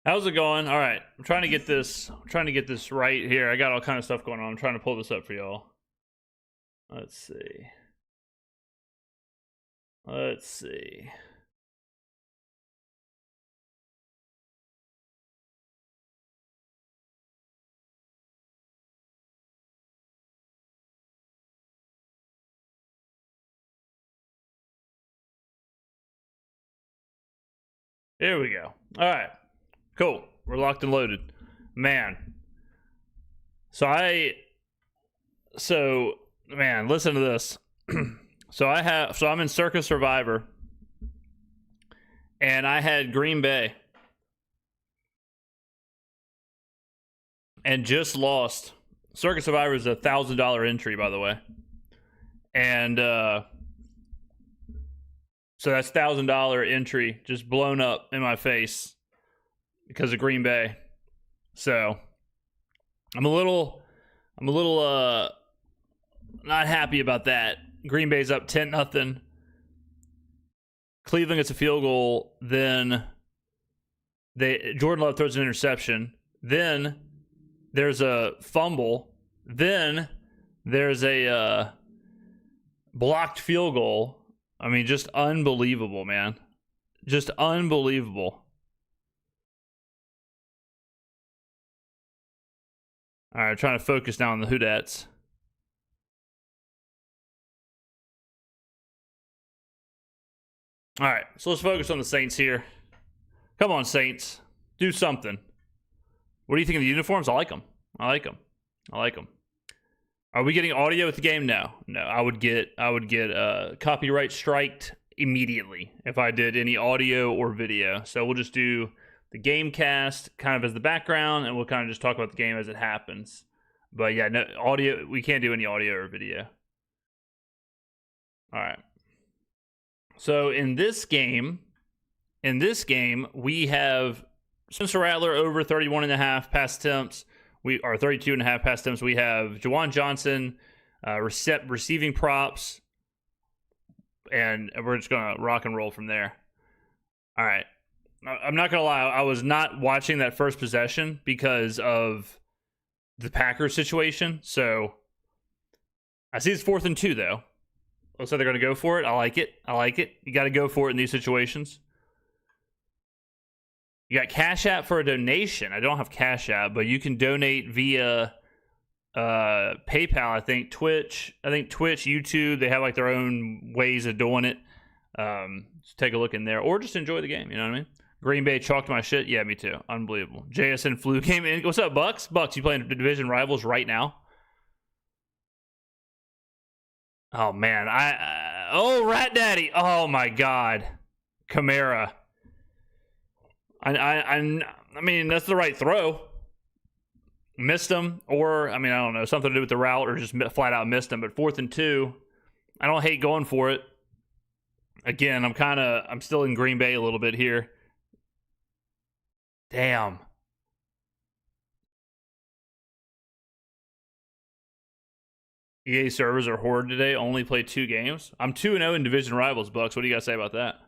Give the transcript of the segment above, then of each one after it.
How's it going? All right, I'm trying to get this. I'm trying to get this right here. I got all kind of stuff going on. I'm trying to pull this up for y'all. Let's see. Let's see. Here we go. All right, cool. We're locked and loaded, man. Man, listen to this. So I'm in Circus Survivor, and I had Green Bay, and just lost. Circus Survivor is $1,000 entry, by the way, and so that's $1,000 entry just blown up in my face because of Green Bay. So I'm a little not happy about that. Green Bay's up 10-0. Cleveland gets a field goal, then Jordan Love throws an interception. Then there's a fumble. Then there's a blocked field goal. I mean, just unbelievable, man. Just unbelievable. All right, trying to focus now on the Whodats. All right, so let's focus on the Saints here. Come on, Saints. Do something. What do you think of the uniforms? I like them. I like them. I like them. Are we getting audio with the game? No. No, I would get copyright striked immediately if I did any audio or video. So we'll just do the game cast kind of as the background, and we'll kind of just talk about the game as it happens. But yeah, no audio. We can't do any audio or video. All right. So in this game, we have Spencer Rattler over 31.5 pass attempts. We are 32.5 pass attempts. We have Juwan Johnson receiving props, and we're just gonna rock and roll from there. All right. I'm not gonna lie. I was not watching that first possession because of the Packers situation. So I see it's 4th and 2 though. Looks like they're going to go for it. I like it. I like it. You got to go for it in these situations. You got Cash App for a donation. I don't have Cash App, but you can donate via PayPal, I think, Twitch, YouTube. They have like their own ways of doing it. Just take a look in there or just enjoy the game. You know what I mean? Green Bay chalked my shit. Yeah, me too. Unbelievable. JSN flu came in. What's up, Bucs? Bucs, you playing division rivals right now? Oh man, Rat Daddy. Oh my God, Kamara. I mean that's the right throw. Missed him, or I mean I don't know, something to do with the route, or just flat out missed him. But 4th and 2, I don't hate going for it. Again, I'm still in Green Bay a little bit here. Damn. EA servers are horrid today. Only play 2 games. I'm 2-0 in division rivals, Bucks. What do you guys say about that?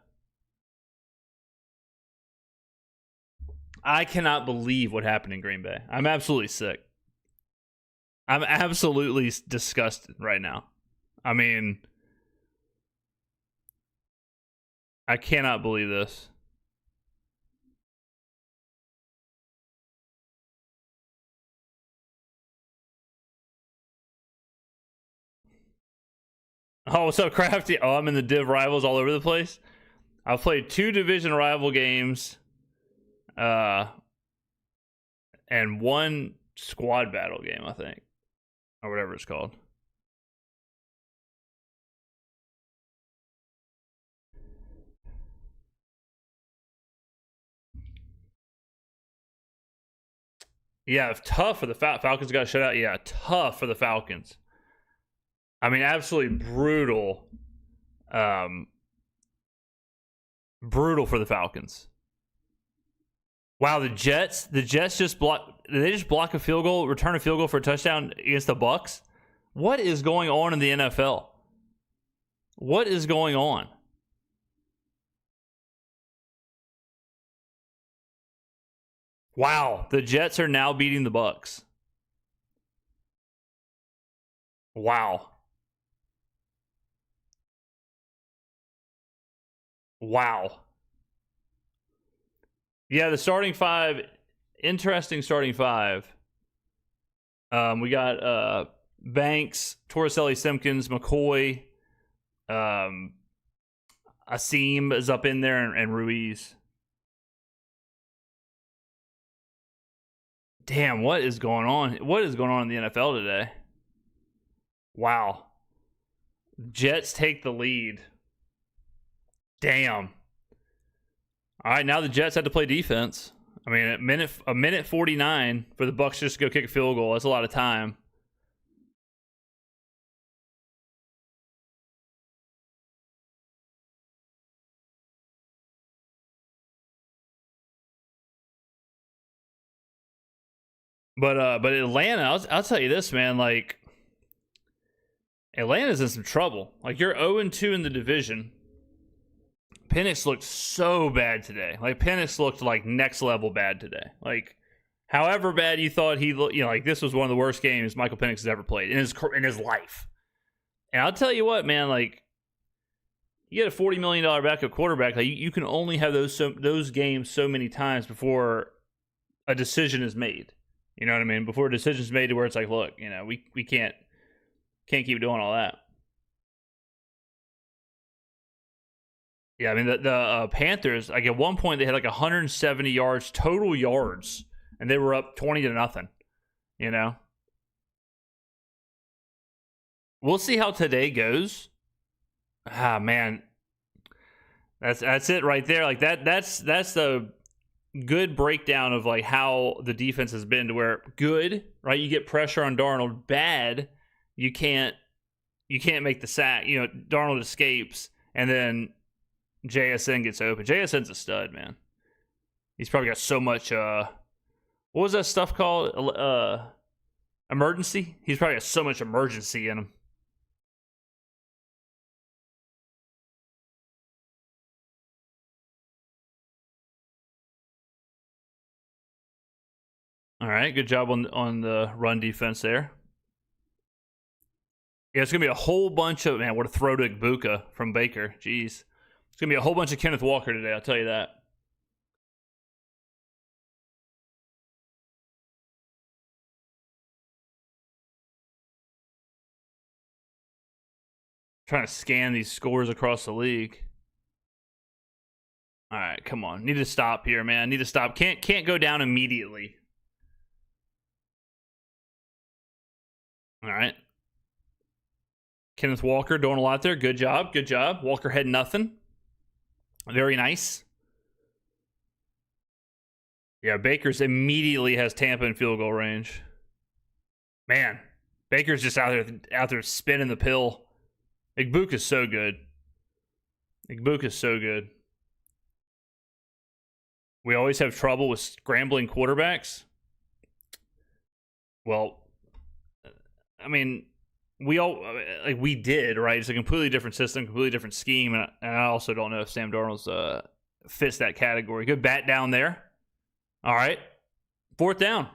I cannot believe what happened in Green Bay. I'm absolutely sick. I'm absolutely disgusted right now. I mean, I cannot believe this. Oh, what's up, Crafty? Oh, I'm in the div rivals all over the place. I've played 2 division rival games, and 1 squad battle game, I think, or whatever it's called. Yeah, tough for the Falcons. Got shut out. Yeah, tough for the Falcons. I mean, absolutely brutal. Brutal for the Falcons. Wow, the Jets just block. Did they just block a field goal, return a field goal for a touchdown against the Bucs? What is going on in the NFL? What is going on? Wow, the Jets are now beating the Bucs. Wow. Wow. Yeah, the starting five, interesting starting five. We got Banks, Torricelli, Simpkins, McCoy, Asim is up in there, and Ruiz. Damn, what is going on? What is going on in the NFL today? Wow. Jets take the lead. Damn. All right, now the Jets had to play defense. I mean, a minute 49 for the Bucs just to go kick a field goal. That's a lot of time. But Atlanta, I'll tell you this, man. Like, Atlanta's in some trouble. Like, you're 0-2 in the division. Penix looked so bad today. Like, Penix looked like next level bad today. Like, however bad you thought he looked, like this was one of the worst games Michael Penix has ever played in his life. And I'll tell you what, man. Like, you get a $40 million backup quarterback. Like, you can only have those games so many times before a decision is made. You know what I mean? Before a decision is made to where it's like, look, we can't keep doing all that. Yeah, I mean, the Panthers, like, at one point they had like 170 yards, total yards, and they were up 20-0. We'll see how today goes. Ah, man. That's it right there. Like, that's the good breakdown of like how the defense has been, to where good, right? You get pressure on Darnold, bad, you can't make the sack. Darnold escapes, and then JSN gets open. JSN's a stud, man. He's probably got so much what was that stuff called? Emergency? He's probably got so much emergency in him. All right, good job on the run defense there. Yeah, it's gonna be a whole bunch of, man. What a throw to Igbokwe from Baker. Jeez, it's gonna be a whole bunch of Kenneth Walker today. I'll tell you that. Trying to scan these scores across the league. All right, come on. Need to stop here, man. Need to stop. Can't go down immediately. All right. Kenneth Walker doing a lot there. Good job. Good job. Walker had nothing. Very nice. Yeah, Baker's immediately has Tampa in field goal range. Man, Baker's just out there spinning the pill. Igbokwe is so good. Igbokwe is so good. We always have trouble with scrambling quarterbacks. Well, I mean, we did, right? It's a completely different system, completely different scheme, and I also don't know if Sam Darnold's fits that category. Good bat down there. All right, fourth down.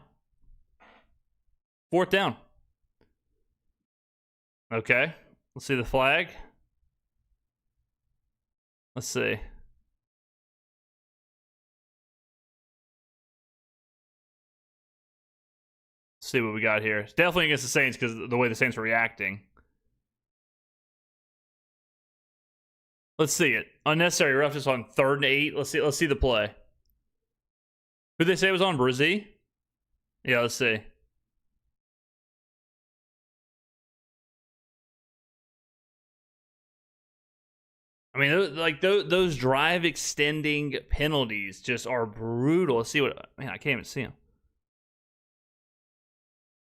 Okay, let's see the flag. Let's see. See what we got here. It's definitely against the Saints because of the way the Saints are reacting. Let's see it. Unnecessary roughness on 3rd and 8. Let's see the play. Who they say was on? Brzee? Yeah, let's see. I mean, those drive extending penalties just are brutal. Let's see what. Man, I can't even see them.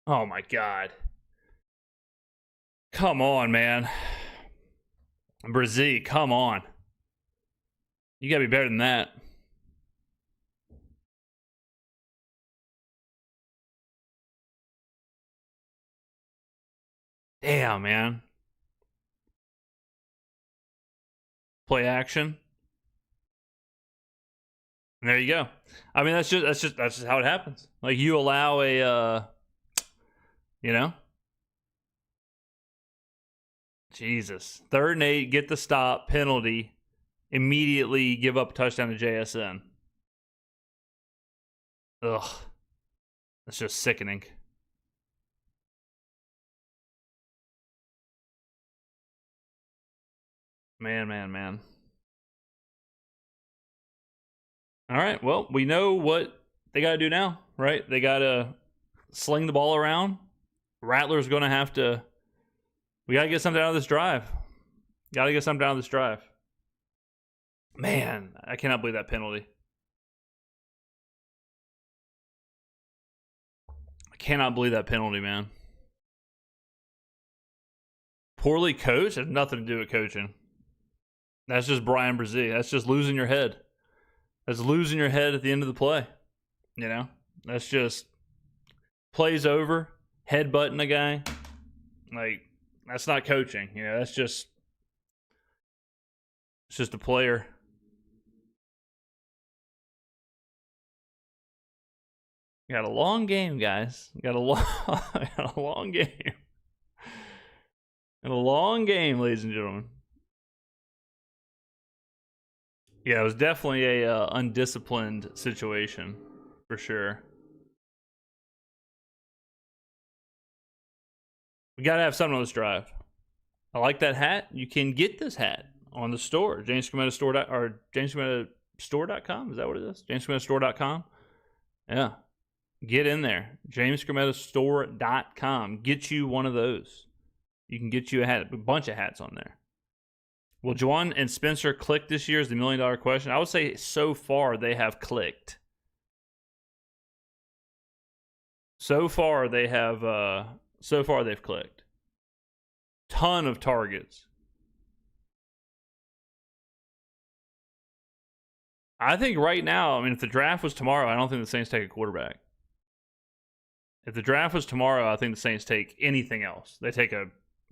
Oh my god! Come on, man. Brzee, come on. You gotta be better than that. Damn, man. Play action. And there you go. I mean, that's just how it happens. Like, you allow a, you know, Jesus, 3rd and 8, get the stop, penalty, immediately give up a touchdown to JSN. Ugh, that's just sickening. Man. All right, well, we know what they got to do now, right? They got to sling the ball around. Rattler's going to have to. We got to get something out of this drive. Got to get something out of this drive. Man, I cannot believe that penalty. I cannot believe that penalty, man. Poorly coached has nothing to do with coaching. That's just Brian Brzee. That's just losing your head. That's losing your head at the end of the play. You know? That's just plays over, headbutting a guy. Like, that's not coaching. You know, that's just it's just a player. Got a long game, guys. Got a long game. And a long game, ladies and gentlemen. Yeah, it was definitely a undisciplined situation, for sure. We got to have something on this drive. I like that hat. You can get this hat on the store, JamesSkrmettaStore.com. Is that what it is? JamesSkrmettaStore.com. Yeah. Get in there. JamesSkrmettaStore.com. Get you one of those. You can get you a hat, a bunch of hats on there. Will Juwan and Spencer click this year is the $1 million question. I would say so far they have clicked. So far they've clicked. Ton of targets. I think right now, I mean, if the draft was tomorrow, I don't think the Saints take a quarterback. If the draft was tomorrow, I think the Saints take anything else. They take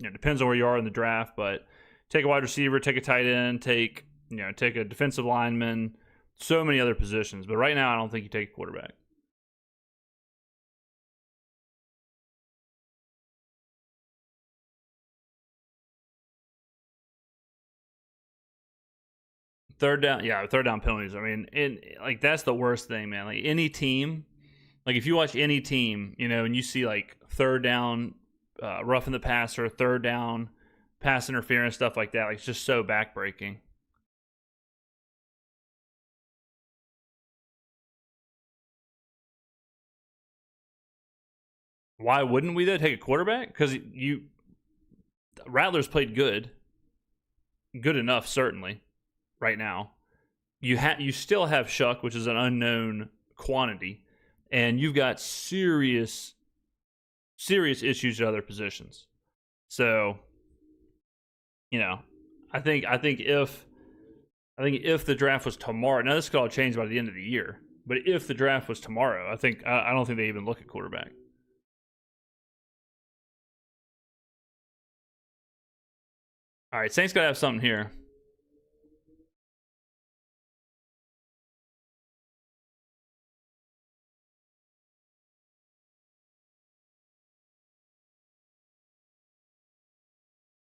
depends on where you are in the draft, but take a wide receiver, take a tight end, take a defensive lineman, so many other positions. But right now, I don't think you take a quarterback. Third down penalties. I mean, that's the worst thing, man. Like, any team, like if you watch any team, and you see like third down, roughing the passer, third down, pass interference, stuff like that, like, it's just so backbreaking. Why wouldn't we though take a quarterback? Because Rattlers played good enough, certainly. Right now, you still have Shuck, which is an unknown quantity, and you've got serious issues at other positions. So, I think if the draft was tomorrow, now this could all change by the end of the year, but if the draft was tomorrow, I don't think they even look at quarterback. All right, Saints gotta have something here.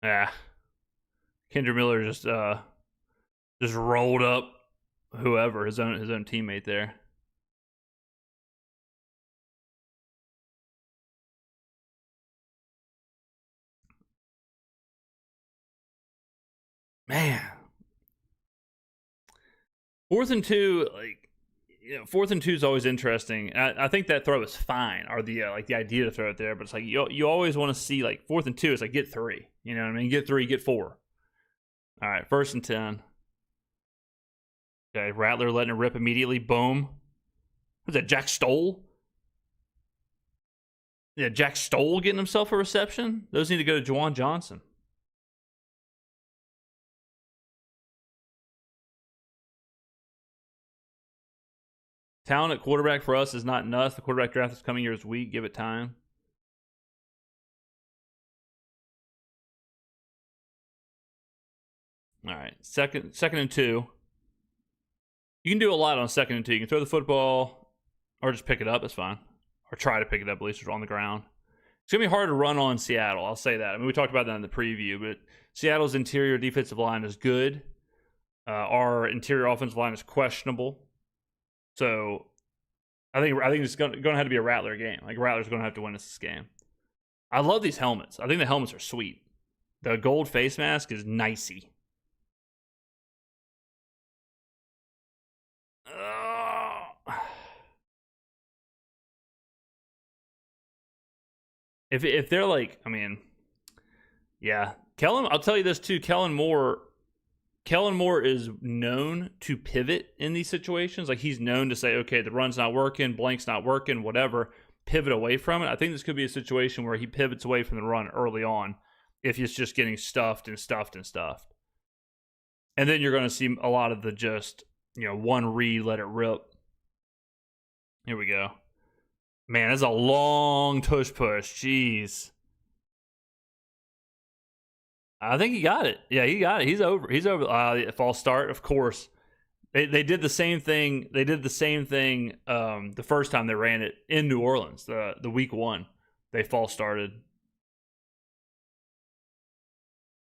Yeah, Kendra Miller just rolled up whoever his own teammate there. Man, 4th and 2, like, 4th and 2 is always interesting. I think that throw is fine, or the idea to throw it there, but it's like you always want to see, like, 4th and 2 is like, get 3. You know what I mean? Get 3, get 4. All right, 1st and 10. Okay, Rattler letting it rip immediately. Boom. Was that Jack Stoll? Yeah, Jack Stoll getting himself a reception. Those need to go to Juwan Johnson. Talent at quarterback for us is not nuts. The quarterback draft this coming year is weak. Give it time. All right, second and 2. You can do a lot on 2nd and 2. You can throw the football or just pick it up. That's fine. Or try to pick it up, at least on the ground. It's going to be hard to run on Seattle. I'll say that. I mean, we talked about that in the preview, but Seattle's interior defensive line is good. Our interior offensive line is questionable. So I think it's going to have to be a Rattler game. Like, Rattler's going to have to win us this game. I love these helmets. I think the helmets are sweet. The gold face mask is nicey. If they're like, I mean, yeah, Kellen. I'll tell you this too. Kellen Moore is known to pivot in these situations. Like, he's known to say, okay, the run's not working, blank's not working, whatever. Pivot away from it. I think this could be a situation where he pivots away from the run early on if he's just getting stuffed. And then you're going to see a lot of the just, one read, let it rip. Here we go. Man, that's a long tush push. Jeez. I think he got it. Yeah, he got it. He's over. False start, of course. They did the same thing. They did the same thing the first time they ran it in New Orleans, the week 1. They false started.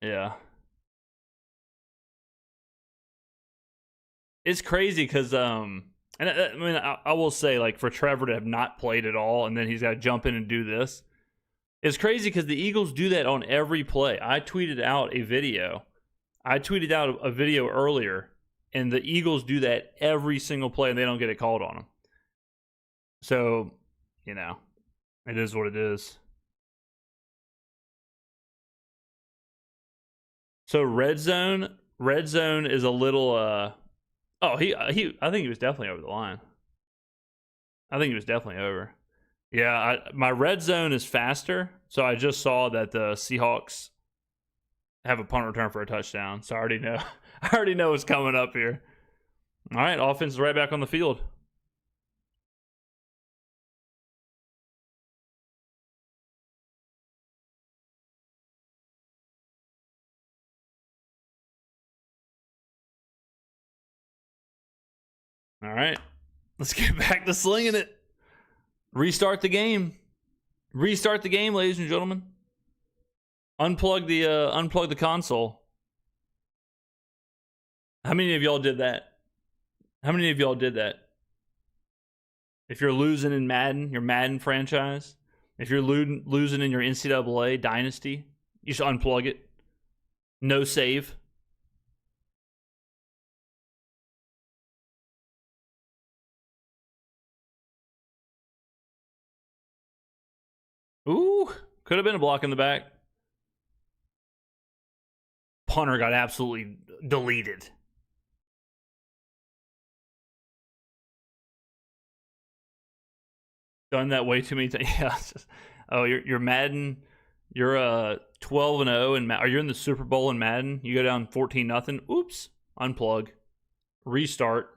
Yeah. It's crazy because and I mean, I will say, like, for Trevor to have not played at all, and then he's got to jump in and do this, it's crazy because the Eagles do that on every play. I tweeted out a video earlier, and the Eagles do that every single play, and they don't get it called on them. So, it is what it is. So red zone is a little. I think he was definitely over the line. I think he was definitely over. Yeah, my red zone is faster, so I just saw that the Seahawks have a punt return for a touchdown. So I already know. I already know what's coming up here. All right, offense is right back on the field. All right, let's get back to slinging it. Restart the game. Restart the game, ladies and gentlemen. Unplug the console. How many of y'all did that? If you're losing in Madden, your Madden franchise, if you're losing in your NCAA dynasty, you should unplug it. No save. Ooh, could have been a block in the back. Punter got absolutely deleted. Done that way too many times. Yeah. You're Madden. You're 12-0 and are you in the Super Bowl in Madden? You go down 14-0. Oops. Unplug. Restart.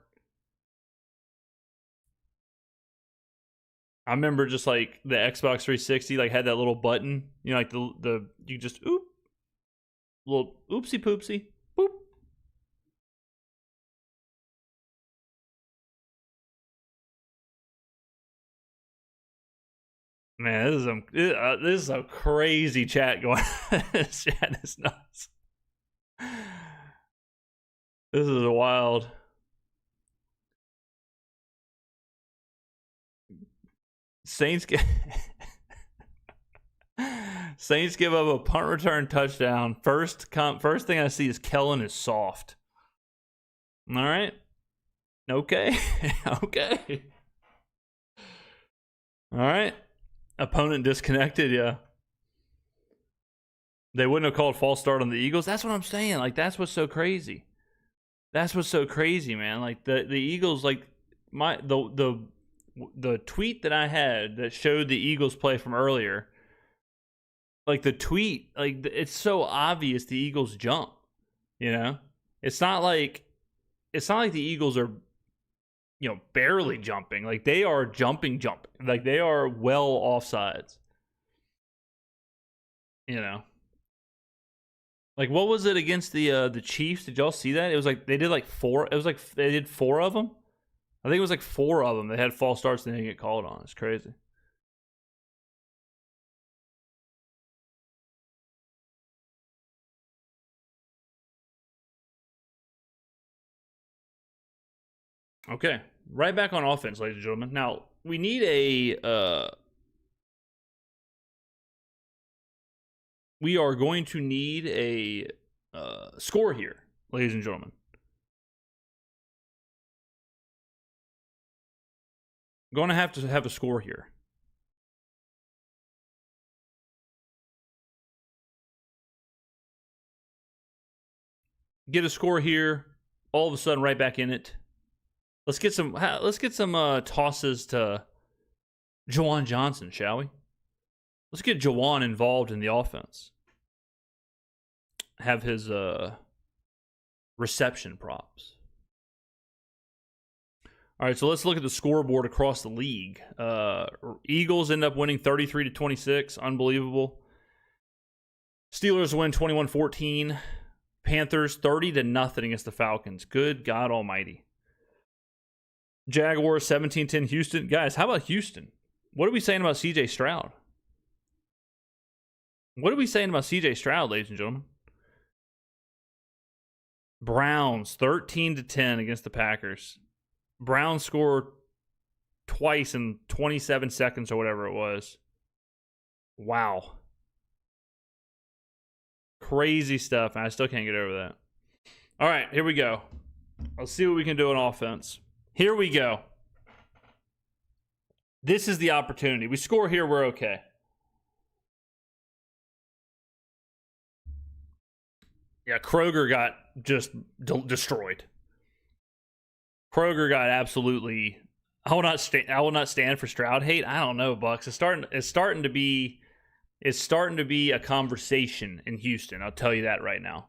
I remember just like the Xbox 360 like had that little button, like the you just little oopsie poopsie boop. Man, this is a crazy chat going. This chat is nuts. This is wild. Saints give up a punt return touchdown. First thing I see is Kellen is soft. All right. Okay. Okay. All right. Opponent disconnected, yeah. They wouldn't have called false start on the Eagles. That's what I'm saying. Like, that's what's so crazy. That's what's so crazy, man. Like the Eagles, like the tweet that I had that showed the Eagles play from earlier, like the tweet, like it's so obvious the Eagles jump, It's not like the Eagles are, barely jumping. Like they are jumping. Like they are well offsides. Like, what was it against the Chiefs? Did y'all see that? It was like they did like 4. It was like they did 4 of them. I think it was like 4 of them. They had false starts and they didn't get called on. It's crazy. Okay, right back on offense, ladies and gentlemen. Now we need a. We are going to need a score here, ladies and gentlemen. Going to have a score here. Get a score here. All of a sudden, right back in it. Let's get some tosses to Juwan Johnson, shall we? Let's get Juwan involved in the offense. Have his reception props. All right, so let's look at the scoreboard across the league. Eagles end up winning 33-26. Unbelievable. Steelers win 21-14. Panthers 30-0 against the Falcons. Good God Almighty. Jaguars 17-10 Houston. Guys, how about Houston? What are we saying about CJ Stroud? What are we saying about CJ Stroud, ladies and gentlemen? Browns 13-10 against the Packers. Browns scored twice in 27 seconds or whatever it was. Wow. Crazy stuff, and I still can't get over that. All right, here we go. Let's see what we can do on offense. Here we go. This is the opportunity. We score here, we're okay. Yeah, Kroger got just destroyed. Kroger got absolutely. I will not stand for Stroud hate. I don't know, Bucs. It's starting to be a conversation in Houston. I'll tell you that right now.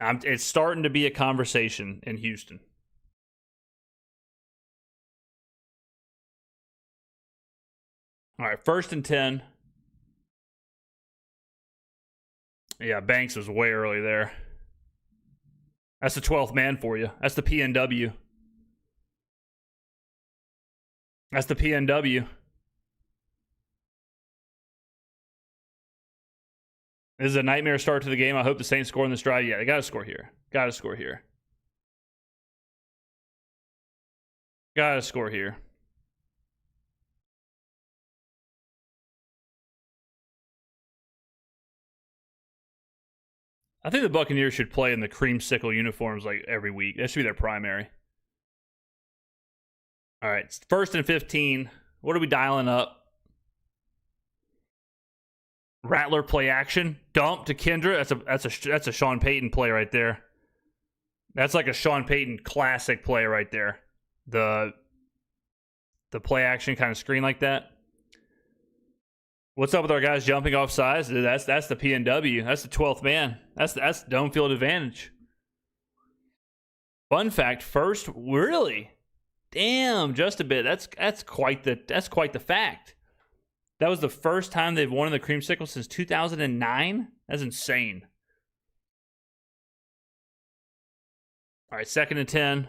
It's starting to be a conversation in Houston. All right, 1st and 10. Yeah, Banks was way early there. That's the 12th man for you. That's the PNW. That's the PNW. This is a nightmare start to the game. I hope the Saints score in this drive. Yeah, they got to score here. Got to score here. Got to score here. I think the Buccaneers should play in the creamsicle uniforms like every week. That should be their primary. All right, 1st and 15. What are we dialing up? Rattler play action. Dump to Kendra. That's a Sean Payton play right there. That's like a Sean Payton classic play right there. The play action kind of screen like that. What's up with our guys jumping off sides? That's the PNW. That's the 12th man. That's downfield advantage. Fun fact, first, really? Damn, just a bit. That's quite the fact. That was the first time they've won in the creamsicle since 2009. That's insane. All right, 2nd and 10.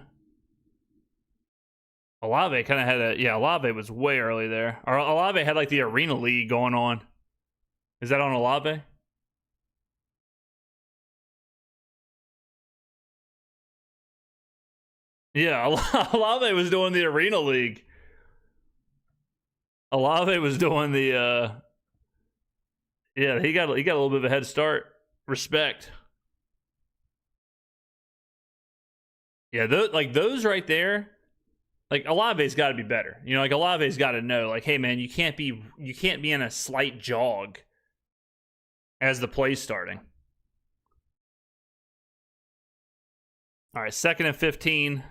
Olave kind of had Olave was way early there. Or Olave had like the Arena League going on. Is that on Olave? Yeah, Olave was doing the Arena League. Olave was doing the yeah, he got a little bit of a head start. Respect. Yeah, those right there. Like, Olave's got to be better. You know, like, Olave's got to know, like, hey, man, you can't be in a slight jog as the play's starting. All right, 2nd and 15.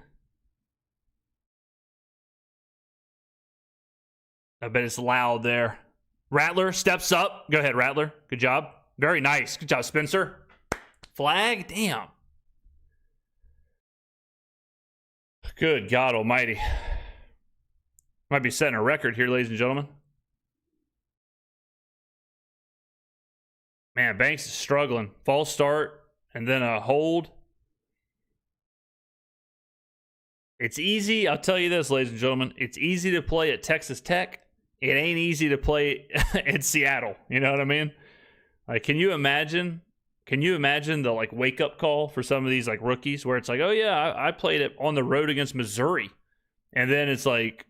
I bet it's loud there. Rattler steps up. Go ahead, Rattler. Good job. Very nice. Good job, Spencer. Flag? Damn. Good God Almighty. Might be setting a record here, ladies and gentlemen. Man, Banks is struggling. False start and then a hold. It's easy. I'll tell you this, ladies and gentlemen. It's easy to play at Texas Tech. It ain't easy to play in Seattle. You know what I mean? Like, can you imagine the like wake up call for some of these like rookies where it's like, oh yeah, I played it on the road against Missouri, and then it's like,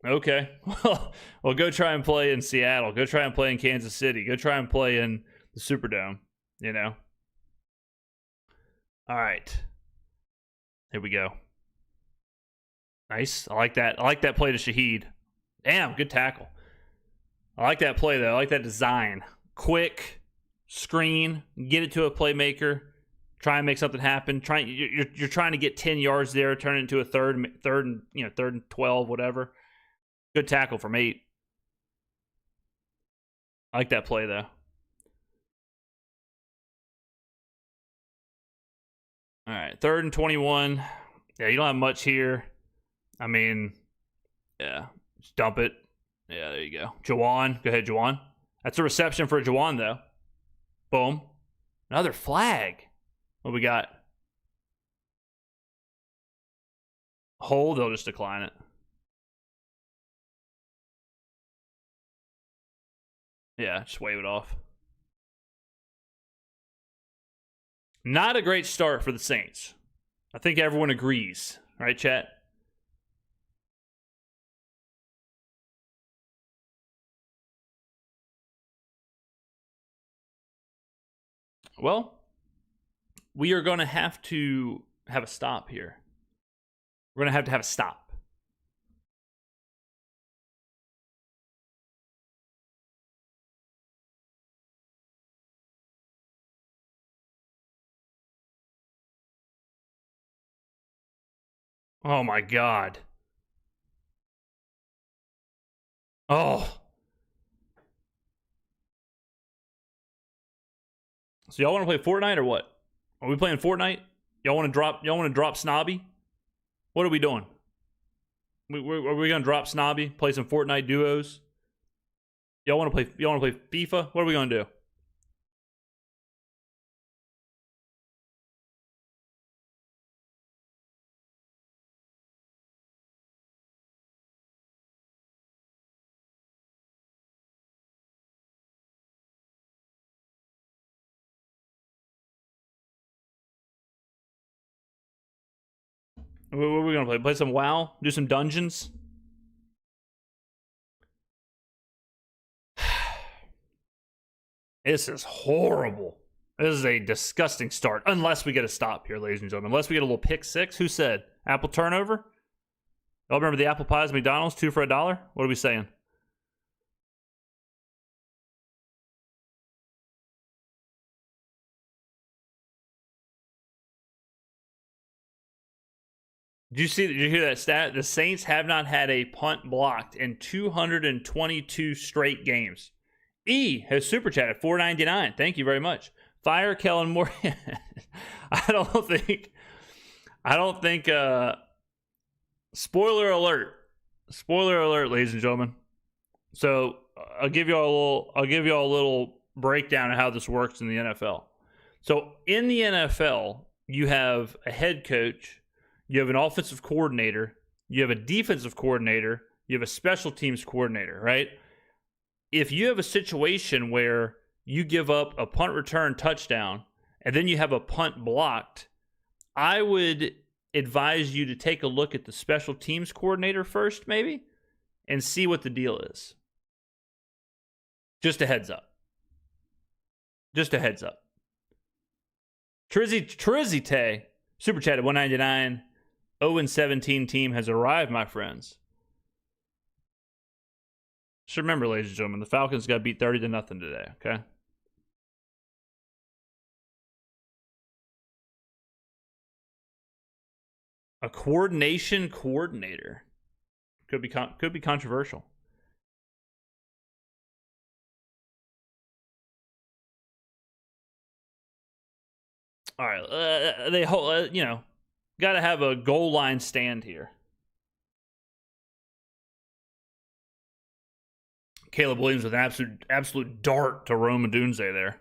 okay, well, go try and play in Seattle. Go try and play in Kansas City. Go try and play in the Superdome. You know. All right, here we go. Nice. I like that. I like that play to Shaheed. Damn, good tackle. I like that play, though. I like that design. Quick, screen, get it to a playmaker, try and make something happen. You're trying to get 10 yards there, turn it into a third and 12, whatever. Good tackle from 8. I like that play, though. All right, 3rd and 21. Yeah, you don't have much here. I mean, yeah, just dump it. Yeah, there you go. Jawan. Go ahead, Jawan. That's a reception for Jawan, though. Boom. Another flag. What we got? Hold. They'll just decline it. Yeah, just wave it off. Not a great start for the Saints. I think everyone agrees. Right, chat? Well, we are going to have a stop here. We're going to have a stop. Oh, my God. Oh. So y'all want to play Fortnite or what? Are we playing Fortnite? Y'all want to drop Snobby? What are we doing? Are we gonna drop Snobby? Play some Fortnite duos? Y'all want to play FIFA? What are we gonna do? What are we gonna play? Play some WoW? Do some dungeons? This is horrible. This is a disgusting start. Unless we get a stop here, ladies and gentlemen. Unless we get a little pick 6. Who said? Apple turnover? Y'all remember the apple pies at McDonald's? 2 for $1? What are we saying? Did you hear that stat? The Saints have not had a punt blocked in 222 straight games. E has super chatted $4.99. Thank you very much. Fire Kellen Moore. I don't think spoiler alert. Spoiler alert, ladies and gentlemen. So I'll give y'all a little breakdown of how this works in the NFL. So in the NFL, you have a head coach, you have an offensive coordinator, you have a defensive coordinator, you have a special teams coordinator, right? If you have a situation where you give up a punt return touchdown and then you have a punt blocked, I would advise you to take a look at the special teams coordinator first, maybe, and see what the deal is. Just a heads up. Just a heads up. Trizzy Tay, super chat at $1.99. 0-17 team has arrived, my friends. Just remember, ladies and gentlemen, the Falcons got beat 30-0 today, okay? A coordination coordinator. Could be controversial. All right, they got to have a goal line stand here. Caleb Williams with an absolute dart to Rome Odunze there.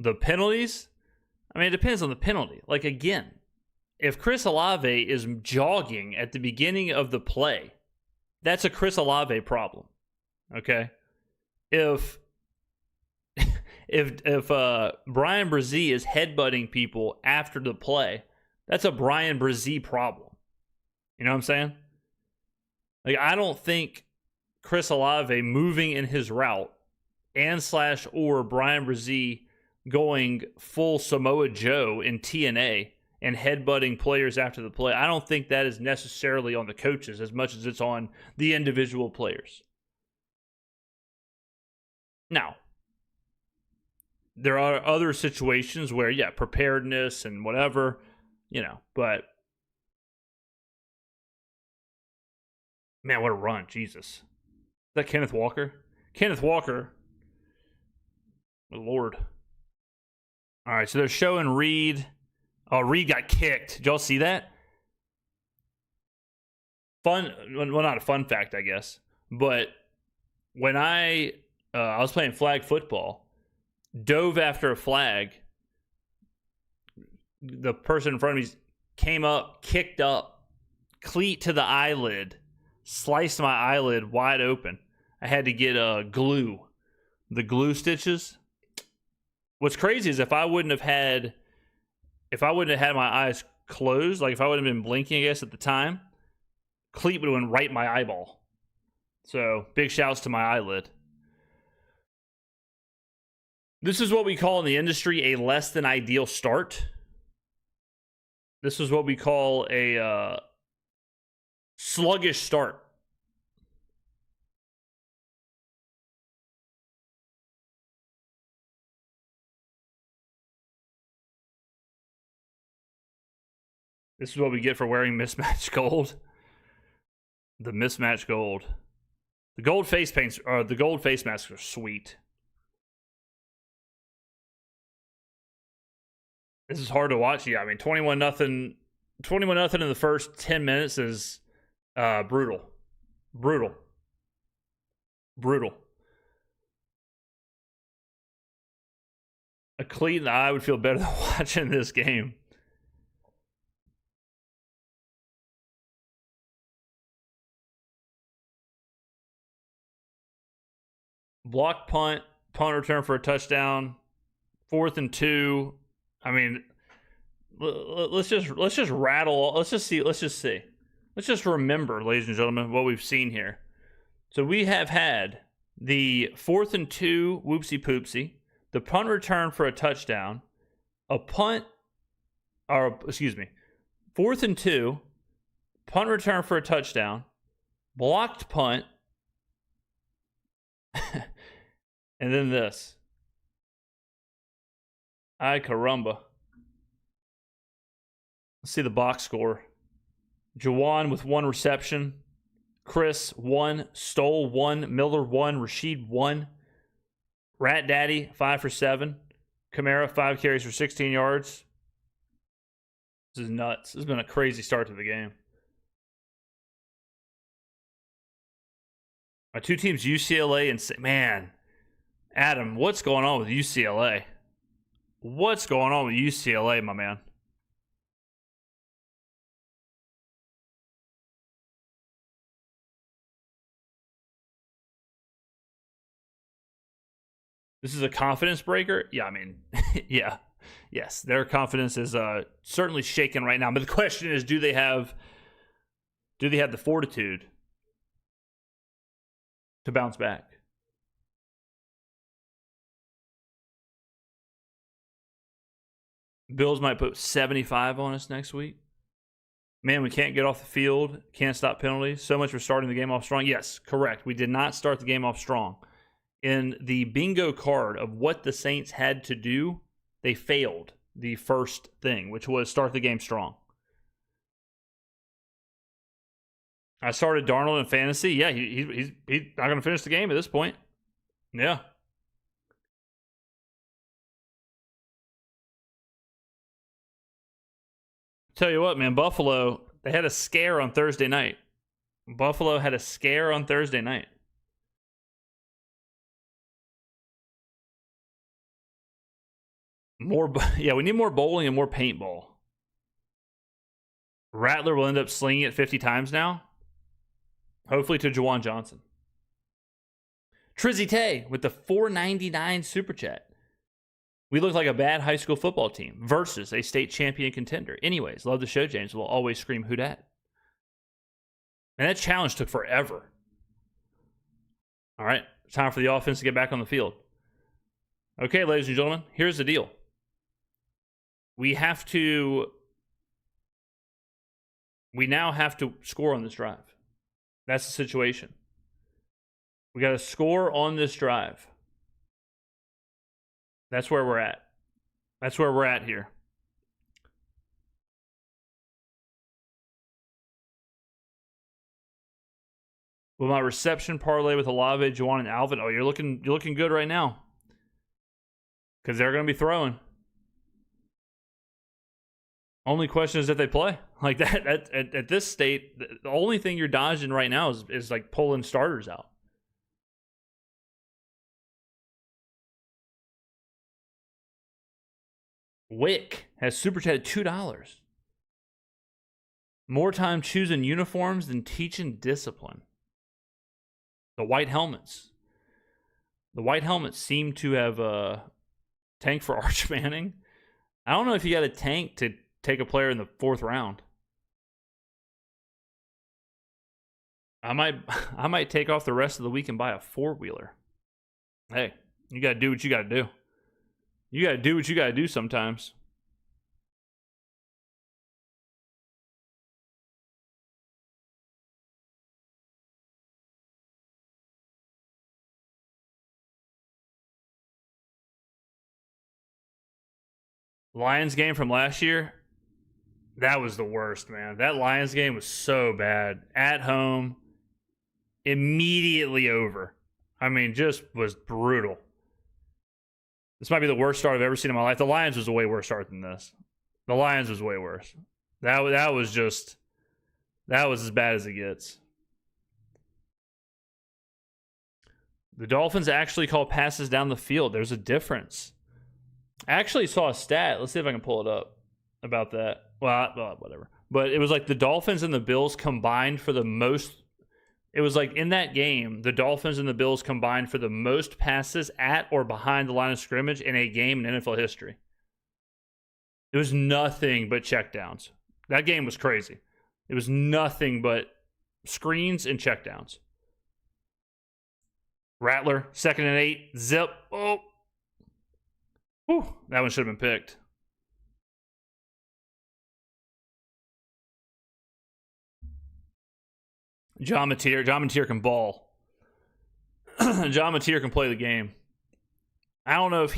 the penalties, I mean, it depends on the penalty. Like, again, if Chris Olave is jogging at the beginning of the play, that's a Chris Olave problem. Okay? If Brian Brzee is headbutting people after the play, that's a Brian Brzee problem. You know what I'm saying? Like, I don't think Chris Olave moving in his route or Brian Brzee going full Samoa Joe in TNA and headbutting players after the play, I don't think that is necessarily on the coaches as much as it's on the individual players. Now, there are other situations where, yeah, preparedness and whatever, but man, what a run. Jesus. Is that Kenneth Walker? Kenneth Walker. Oh, Lord. All right, so they're showing Reed. Oh, Reed got kicked. Did y'all see that? Well, not a fun fact, I guess. But when I was playing flag football, dove after a flag, the person in front of me came up, kicked up, cleat to the eyelid, sliced my eyelid wide open. I had to get glue, the glue stitches. What's crazy is if I wouldn't have had my eyes closed, like if I wouldn't have been blinking, I guess, at the time, cleat would have went right in my eyeball. So big shouts to my eyelid. This is what we call in the industry a less than ideal start. This is what we call a sluggish start. This is what we get for wearing mismatched gold. The mismatched gold. The gold face paints, or the gold face masks are sweet. This is hard to watch. Yeah, I mean, 21-0 in the first 10 minutes is brutal. Brutal. A cleat in the eye would feel better than watching this game. Block punt return for a touchdown, 4th and 2. I mean, let's just rattle. Let's just remember, ladies and gentlemen, what we've seen here. So we have had the 4th and 2 whoopsie poopsie, the punt return for a touchdown, 4th and 2, punt return for a touchdown, blocked punt, and then this. Ay caramba. Let's see the box score. Juwan with 1 reception. Chris 1. Stoll 1. Miller 1. Rashid 1. Rat Daddy 5 for 7. Kamara 5 carries for 16 yards. This is nuts. This has been a crazy start to the game. My two teams, UCLA and... Man, Adam, what's going on with UCLA? What's going on with UCLA, my man? This is a confidence breaker? Yeah, I mean, yeah. Yes, their confidence is certainly shaken right now. But the question is, do they have the fortitude to bounce back? Bills might put 75 on us next week. Man, we can't get off the field. Can't stop penalties. So much for starting the game off strong. Yes, correct. We did not start the game off strong. In the bingo card of what the Saints had to do, they failed the first thing, which was start the game strong. I started Darnold in fantasy. Yeah, he's not going to finish the game at this point. Yeah. Tell you what, man, Buffalo, they had a scare on Thursday night. Buffalo had a scare on Thursday night. Yeah, we need more bowling and more paintball. Rattler will end up slinging it 50 times now. Hopefully to Juwan Johnson. Trizzy Tay with the $4.99 super chat. We look like a bad high school football team versus a state champion contender. Anyways, love the show, James. We'll always scream, who dat? And that challenge took forever. All right, time for the offense to get back on the field. Okay, ladies and gentlemen, here's the deal. We now have to score on this drive. That's the situation. We got to score on this drive. That's where we're at. That's where we're at here. With my reception parlay with Olave, Juwan, and Alvin. Oh, you're looking good right now. Because they're going to be throwing. Only question is if they play. Like that at this state, the only thing you're dodging right now is like pulling starters out. Wick has super chatted $2. More time choosing uniforms than teaching discipline. The white helmets. The white helmets seem to have tanked for Arch Manning. I don't know if you got a tank to take a player in the 4th round. I might take off the rest of the week and buy a 4-wheeler. Hey, you got to do what you got to do. You got to do what you got to do sometimes. Lions game from last year, that was the worst, man. That Lions game was so bad. At home, immediately over. I mean, just was brutal. This might be the worst start I've ever seen in my life. The Lions was a way worse start than this. The Lions was way worse. That was as bad as it gets. The Dolphins actually call passes down the field. There's a difference. I actually saw a stat. Let's see if I can pull it up about that. Well, whatever. But it was like the Dolphins and the Bills combined for the most. It was like in that game, the Dolphins and the Bills combined for the most passes at or behind the line of scrimmage in a game in NFL history. It was nothing but checkdowns. That game was crazy. It was nothing but screens and checkdowns. Rattler, 2nd and 8. Zip. Oh. Whew, that one should have been picked. John Mateer can ball. John Mateer can play the game. I don't know if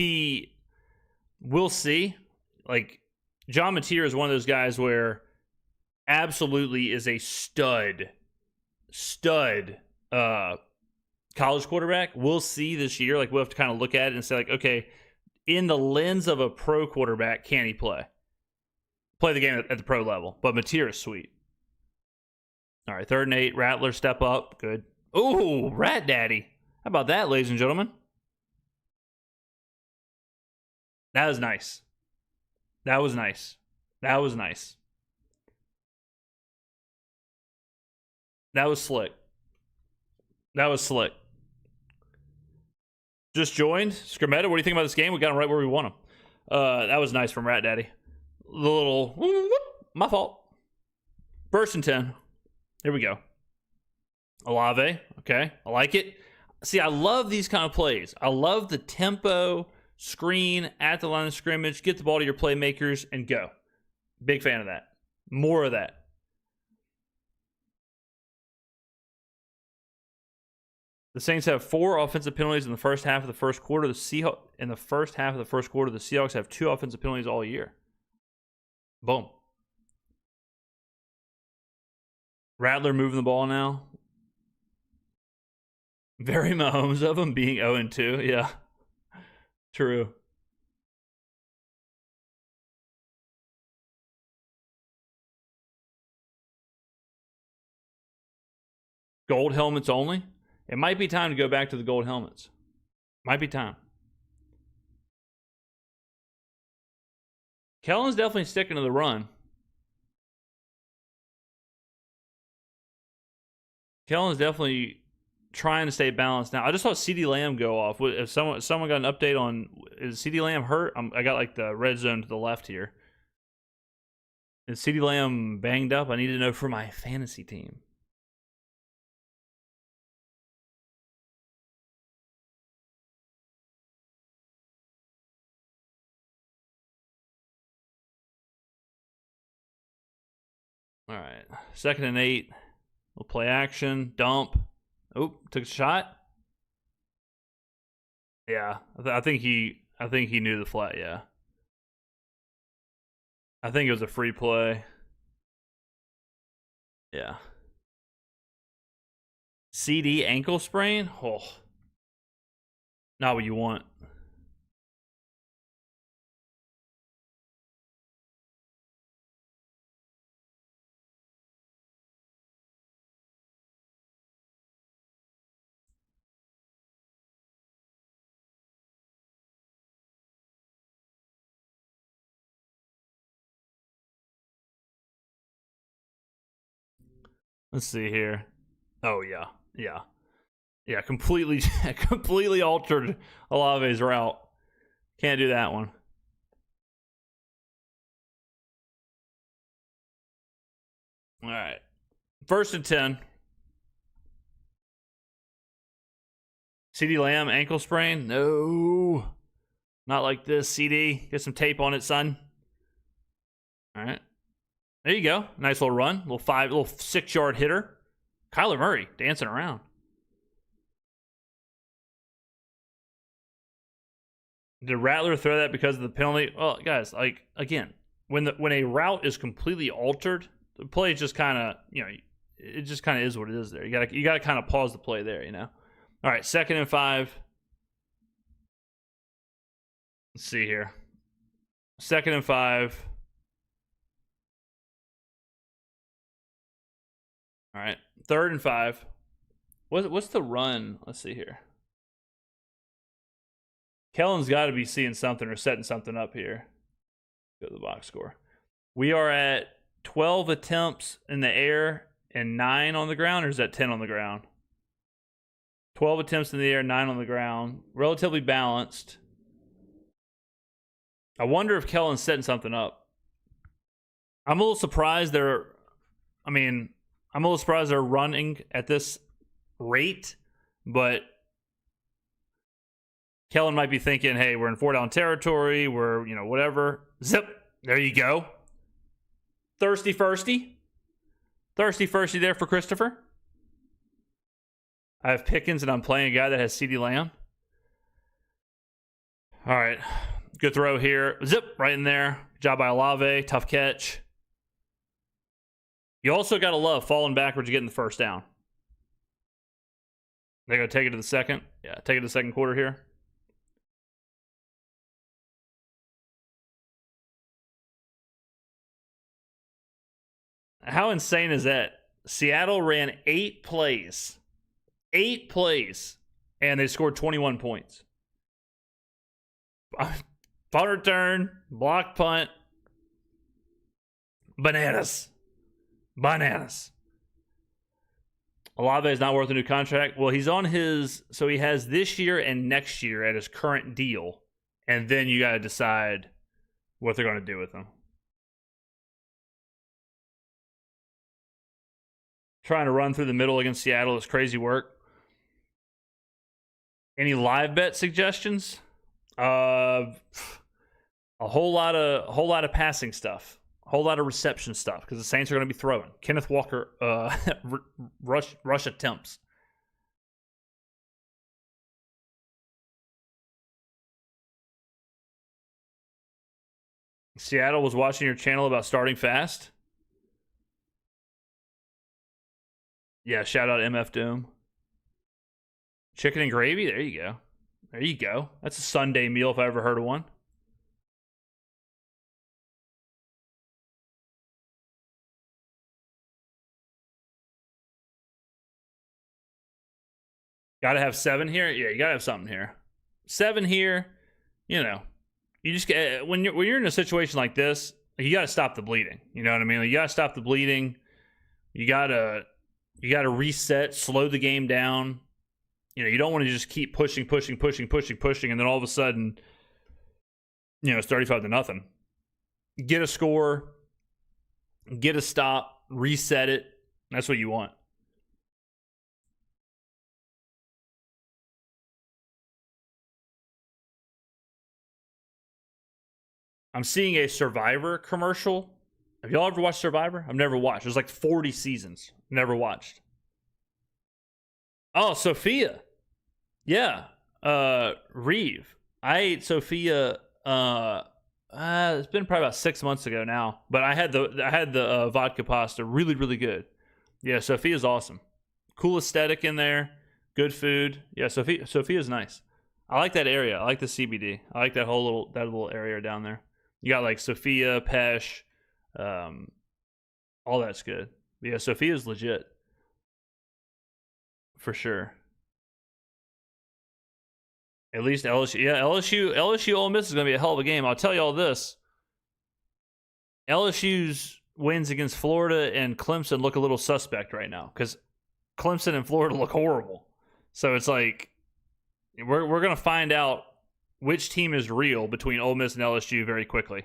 we'll see. Like, John Mateer is one of those guys where absolutely is a stud college quarterback. We'll see this year. Like, we'll have to kind of look at it and say, like, okay, in the lens of a pro quarterback, can he play the game at the pro level? But Mateer is sweet. All right, 3rd and 8. Rattler, step up. Good. Ooh, Rat Daddy. How about that, ladies and gentlemen? That was nice. That was nice. That was nice. That was slick. That was slick. Just joined. Skrmetta, what do you think about this game? We got him right where we want him. That was nice from Rat Daddy. The little, my fault. 1st and 10. Here we go. Olave. Okay. I like it. See, I love these kind of plays. I love the tempo, screen, at the line of scrimmage, get the ball to your playmakers, and go. Big fan of that. More of that. The Saints have 4 offensive penalties in the first half of the first quarter. The Seahawks have 2 offensive penalties all year. Boom. Rattler moving the ball now. Very Mahomes of him being 0-2. Yeah. True. Gold helmets only? It might be time to go back to the gold helmets. Might be time. Kellen's definitely sticking to the run. Kellen's definitely trying to stay balanced. Now, I just saw CeeDee Lamb go off. If someone got an update on, is CeeDee Lamb hurt? I got like the red zone to the left here. Is CeeDee Lamb banged up? I need to know for my fantasy team. All right, 2nd and 8. We'll play action. Dump. Oh, took a shot. Yeah, I think he knew the flat. Yeah, I think it was a free play. Yeah. CD ankle sprain. Oh, not what you want. Let's see here. Oh yeah, yeah, yeah. Completely, completely altered Olave's route. Can't do that one. All right, 1st and 10. CeeDee Lamb ankle sprain? No, not like this. CD, get some tape on it, son. All right, there you go. Nice little run, little 6-yard hitter. Kyler Murray dancing around. Did Rattler throw that because of the penalty? Well, guys, like again, when a route is completely altered, the play just kind of, it just kind of is what it is there. You gotta kind of pause the play there, All right, 2nd and 5. Let's see here. 2nd and 5. All right, 3rd and 5. What's the run? Let's see here. Kellen's got to be seeing something or setting something up here. Go to the box score. We are at 12 attempts in the air and 9 on the ground, or is that 10 on the ground? 12 attempts in the air, 9 on the ground. Relatively balanced. I wonder if Kellen's setting something up. I'm a little surprised they're running at this rate, but Kellen might be thinking, hey, we're in 4-down territory. We're, whatever. Zip. There you go. Thirsty firsty there for Christopher. I have Pickens, and I'm playing a guy that has CeeDee Lamb. All right. Good throw here. Zip. Right in there. Good job by Olave. Tough catch. You also got to love falling backwards to getting the 1st down. They're going to take it to the 2nd. Yeah, take it to the 2nd quarter here. How insane is that? Seattle ran 8 plays. 8 plays. And they scored 21 points. Punt return, block punt. Bananas. Olave is not worth a new contract. Well, he's on so he has this year and next year at his current deal. And then you got to decide what they're going to do with him. Trying to run through the middle against Seattle is crazy work. Any live bet suggestions? A whole lot of passing stuff. A whole lot of reception stuff because the Saints are going to be throwing. Kenneth Walker rush attempts. Seattle was watching your channel about starting fast. Yeah, shout out MF Doom. Chicken and gravy? There you go. There you go. That's a Sunday meal if I ever heard of one. Got to have 7 here? Yeah, you got to have something here. 7 here. You you just when you're in a situation like this, you got to stop the bleeding. You know what I mean? Like, you got to stop the bleeding. You gotta reset, slow the game down. You know, you don't want to just keep pushing, and then all of a sudden, you know, it's 35-0. Get a score, get a stop, reset it. That's what you want. I'm seeing a Survivor commercial. Have y'all ever watched Survivor? I've never watched. There's like 40 seasons. Never watched. Oh, Sophia. Yeah. Reeve. I ate Sophia. It's been probably about 6 months ago now. But I had the vodka pasta. Really, really good. Yeah, Sophia's awesome. Cool aesthetic in there. Good food. Yeah, Sophia's nice. I like that area. I like the CBD. I like that little area down there. You got like Sophia, Pesh, all that's good. But yeah, Sophia's legit. For sure. At least LSU. Yeah, LSU Ole Miss is going to be a hell of a game. I'll tell you all this. LSU's wins against Florida and Clemson look a little suspect right now because Clemson and Florida look horrible. So it's like we're going to find out which team is real between Ole Miss and LSU very quickly.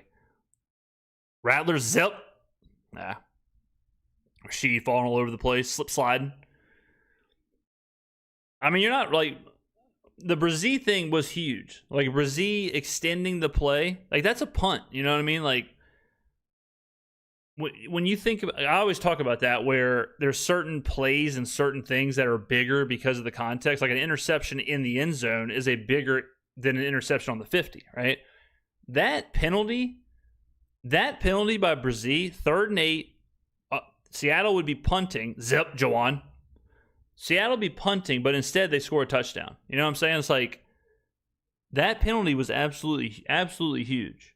Rattlers, zip. Nah. Rashid falling all over the place, slip sliding. I mean, you're not like... The Brazil thing was huge. Like, Brazil extending the play. Like, that's a punt. You know what I mean? Like, when you think about... I always talk about that where there's certain plays and certain things that are bigger because of the context. Like, an interception in the end zone is a bigger than an interception on the 50, right? That penalty by Brazil, 3rd and 8, Seattle would be punting. Zip, Jawan. Seattle would be punting, but instead they score a touchdown. You know what I'm saying? It's like, that penalty was absolutely, absolutely huge.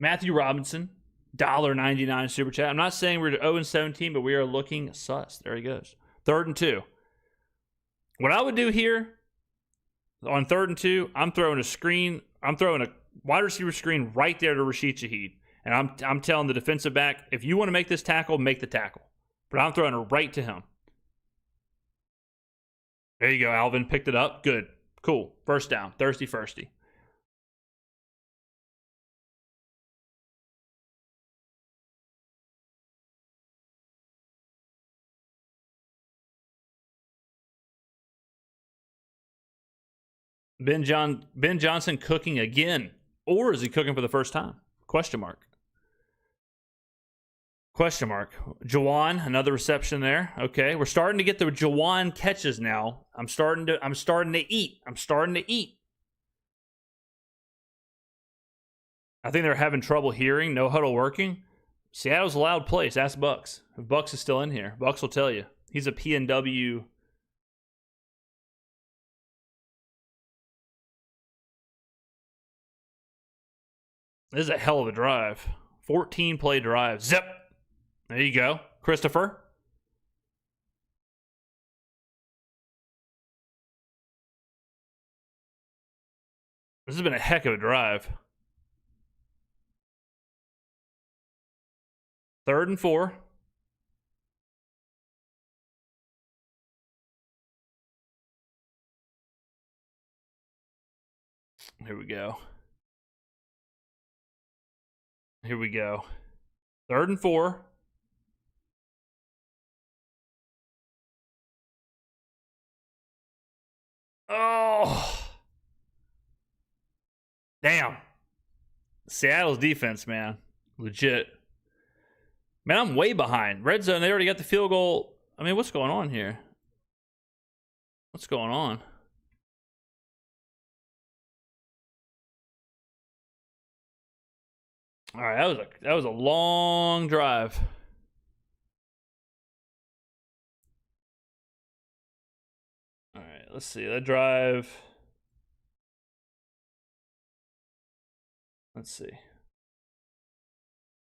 Matthew Robinson, $1.99 super chat. I'm not saying we're 0-17, but we are looking sus. There he goes. 3rd and 2. What I would do here on 3rd and 2, I'm throwing a wide receiver screen right there to Rashid Shaheed. And I'm telling the defensive back, if you want to make this tackle, make the tackle. But I'm throwing it right to him. There you go, Alvin. Picked it up. Good. Cool. First down. Thirsty firsty. Ben Johnson cooking again. Or is he cooking for the first time? Question mark. Jawan, another reception there. Okay, we're starting to get the Jawan catches now. I'm starting to eat. I think they're having trouble hearing. No huddle working. Seattle's a loud place. Ask Bucs. If Bucs is still in here, Bucs will tell you. He's a PNW. This is a hell of a drive. 14-play drive. Zip. There you go. Christopher. This has been a heck of a drive. 3rd and 4. Here we go. 3rd and 4. Oh. Damn. Seattle's defense, man. Legit. Man, I'm way behind. Red zone, they already got the field goal. I mean, what's going on here? What's going on? All right, that was a long drive. All right, let's see. That drive. Let's see.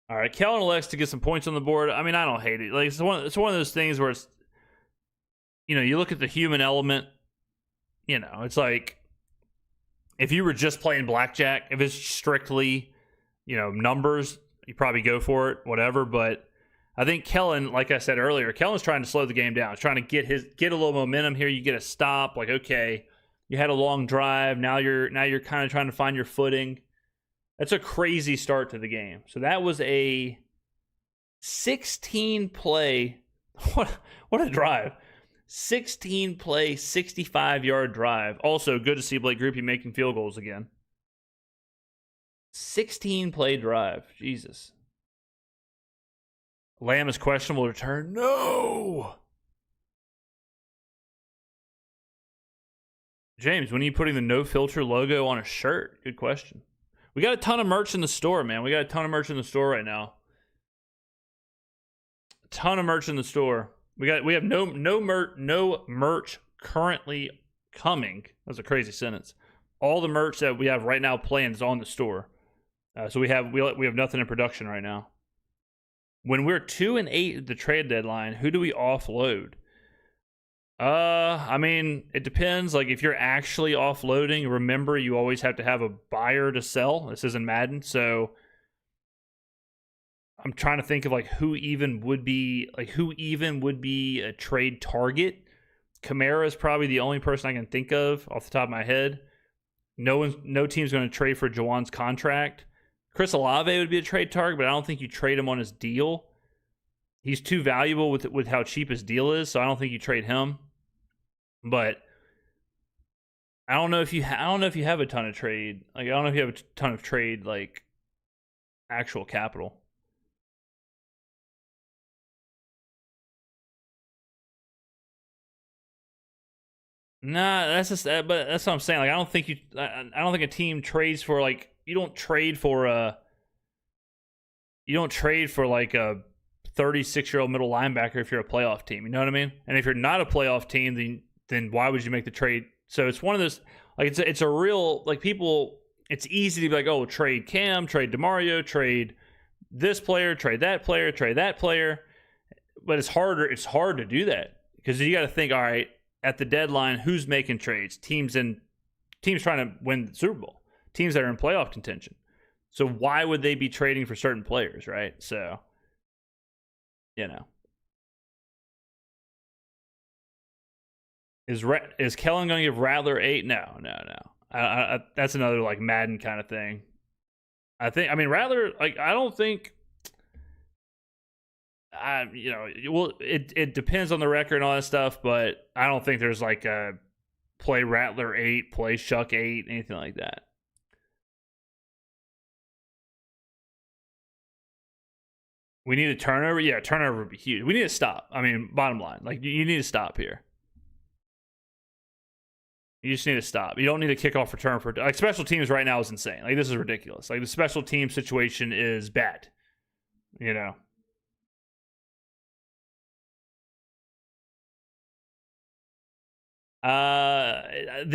All right, Kellen elects to get some points on the board. I mean, I don't hate it. Like, it's one of those things where it's, you know, you look at the human element. You know, it's like if you were just playing blackjack, if it's strictly, numbers, you probably go for it, whatever. But I think Kellen, like I said earlier, Kellen's trying to slow the game down. He's trying to get a little momentum here. You get a stop, like, okay, you had a long drive. Now you're kind of trying to find your footing. That's a crazy start to the game. So that was a 16 play. What a drive. 16 play, 65-yard drive. Also, good to see Blake Grupe making field goals again. 16 play drive. Jesus. Lamb is questionable to return. No. James, when are you putting the no filter logo on a shirt? Good question. We got a ton of merch in the store, man. We got a ton of merch in the store right now. A ton of merch in the store. We have no merch currently coming. That's a crazy sentence. All the merch that we have right now planned is on the store. So we have nothing in production right now. When we're 2-8 at the trade deadline, who do we offload? I mean, it depends. Like, if you're actually offloading, remember you always have to have a buyer to sell. This isn't Madden, so I'm trying to think of who even would be a trade target. Kamara is probably the only person I can think of off the top of my head. No team's going to trade for Juwan's contract. Chris Olave would be a trade target, but I don't think you trade him on his deal. He's too valuable with how cheap his deal is, so I don't think you trade him. But I don't know if you have a ton of trade. I don't know if you have a ton of trade actual capital. Nah, that's just. But that's what I'm saying. I don't think a team trades for you don't trade for a 36-year-old middle linebacker if you're a playoff team. You know what I mean? And if you're not a playoff team, then why would you make the trade? So it's one of those. It's a real people. It's easy to be oh, trade Cam, trade DeMario, trade this player, trade that player, trade that player. But it's harder. It's hard to do that because you got to think. All right. At the deadline, who's making trades? Teams trying to win the Super Bowl. Teams that are in playoff contention. So why would they be trading for certain players, right? So, Is Kellen going to give Rattler 8? No. That's another Madden kind of thing. Rattler, I don't think. It depends on the record and all that stuff, but I don't think there's a play Rattler 8, play Shuck 8, anything like that. We need a turnover. Yeah, turnover would be huge. We need to stop. Bottom line, you need to stop here. You just need to stop. You don't need a kickoff return for special teams right now is insane. This is ridiculous. The special team situation is bad. The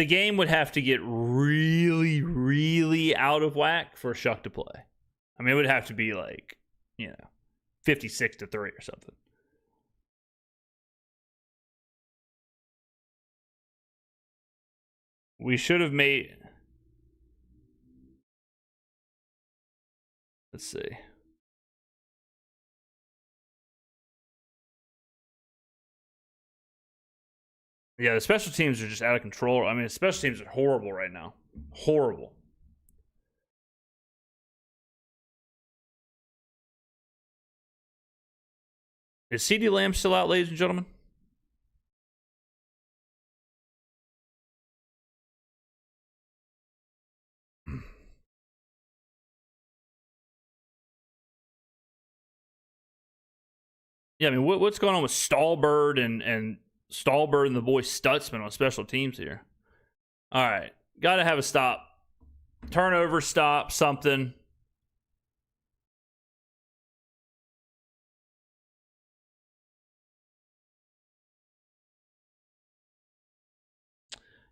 game would have to get really, really out of whack for Shuck to play. It would have to be 56-3 or something. We should have made. Let's see. Yeah, the special teams are just out of control. The special teams are horrible right now. Horrible. Is CeeDee Lamb still out, ladies and gentlemen? Yeah, what's going on with Stallbird and Stallbird and the boy Stutzman on special teams here? All right, got to have a stop. Turnover, stop, something.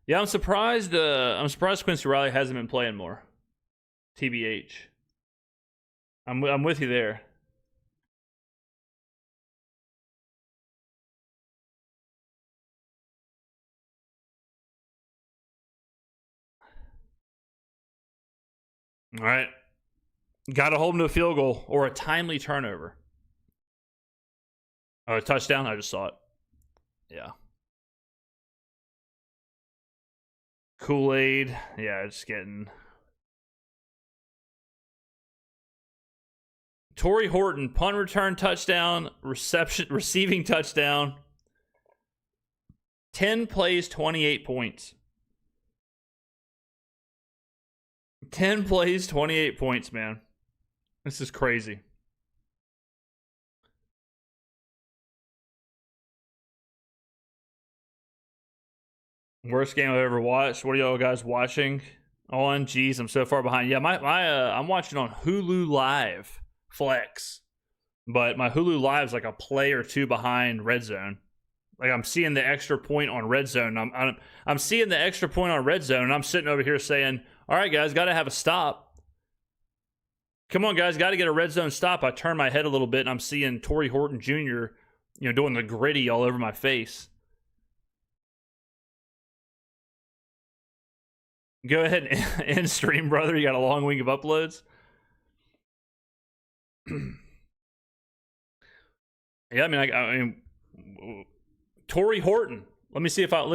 Yeah, I'm surprised. I'm surprised Quincy Riley hasn't been playing more. TBH. I'm with you there. All right. Got to hold him to a field goal or a timely turnover. Oh, a touchdown? I just saw it. Yeah. Kool-Aid. Yeah, just getting... Torrey Horton, punt return touchdown, receiving touchdown. 10 plays, 28 points. 10 plays, 28 points, man. This is crazy. Worst game I've ever watched. What are y'all guys watching on? Jeez, I'm so far behind. Yeah, I'm watching on Hulu Live Flex, but my Hulu Live is like a play or two behind Red Zone. Like I'm seeing the extra point on Red Zone. I'm seeing the extra point on Red Zone, and I'm sitting over here saying, "All right, guys, got to have a stop. Come on, guys, got to get a Red Zone stop." I turn my head a little bit, and I'm seeing Torrey Horton Jr. Doing the gritty all over my face. Go ahead and end stream, brother. You got a long week of uploads. Yeah, I mean, Torrey Horton. Let me see if I'm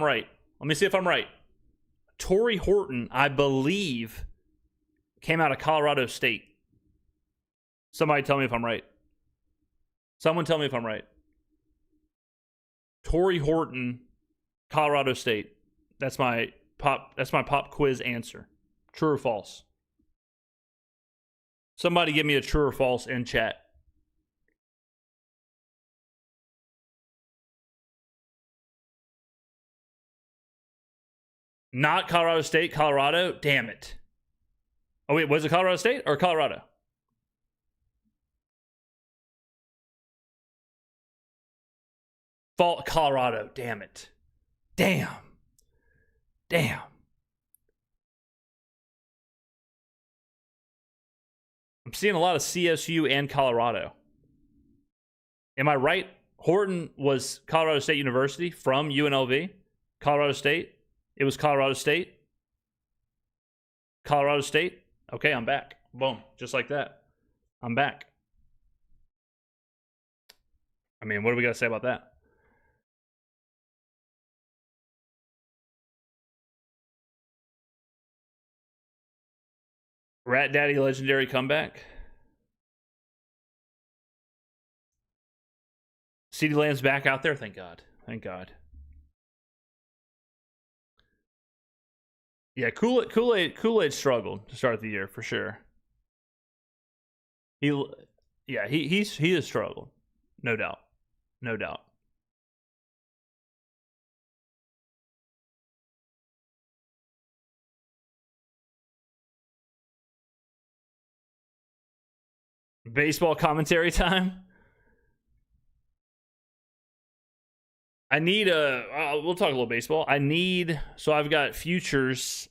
right. Let me see if I'm right. Torrey Horton, I believe, came out of Colorado State. Somebody tell me if I'm right. Someone tell me if I'm right. Torrey Horton, Colorado State. That's my pop quiz answer. True or false? Somebody give me a true or false in chat. Not Colorado State, Colorado? Damn it. Oh, wait, was it Colorado State or Colorado? Colorado, damn it. Damn. I'm seeing a lot of CSU and Colorado. Am I right? Horton was Colorado State University from UNLV? Colorado State? It was Colorado State? Colorado State? Okay, I'm back. Boom. Just like that. I'm back. I mean, what do we got to say about that? Rat Daddy legendary comeback. CeeDee Lamb's back out there. Thank God. Thank God. Yeah, Kool-Aid struggled to start the year for sure. He has struggled, no doubt. Baseball commentary time. I need we'll talk a little baseball. I've got futures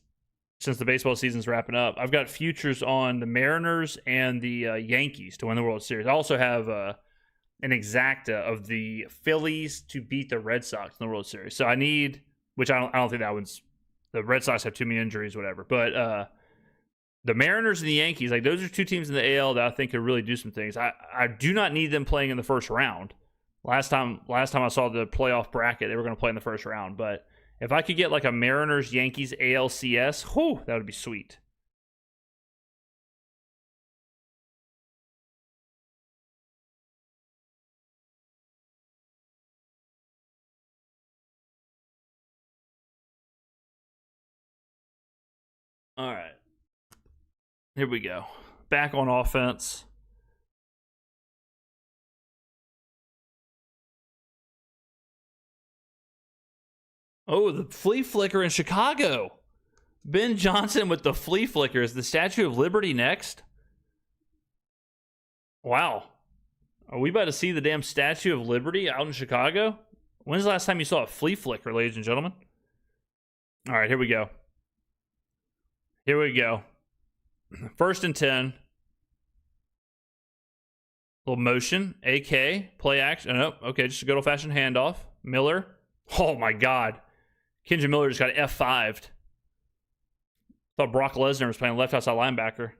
since the baseball season's wrapping up. I've got futures on the Mariners and the Yankees to win the World Series. I also have an exacta of the Phillies to beat the Red Sox in the World Series. So I need, which I don't think that one's, the Red Sox have too many injuries, whatever. But the Mariners and the Yankees, like those are two teams in the AL that I think could really do some things. I do not need them playing in the first round. Last time I saw the playoff bracket, they were going to play in the first round. But if I could get like a Mariners Yankees ALCS, whew, that would be sweet. All right. Here we go. Back on offense. Oh, the flea flicker in Chicago. Ben Johnson with the flea flicker. Is the Statue of Liberty next? Wow. Are we about to see the damn Statue of Liberty out in Chicago? When's the last time you saw a flea flicker, ladies and gentlemen? All right, here we go. Here we go. 1st and 10. Little motion. AK. Play action. Oh, okay, just a good old-fashioned handoff. Miller. Oh, my God. Kendra Miller just got F5'd. Thought Brock Lesnar was playing left outside linebacker.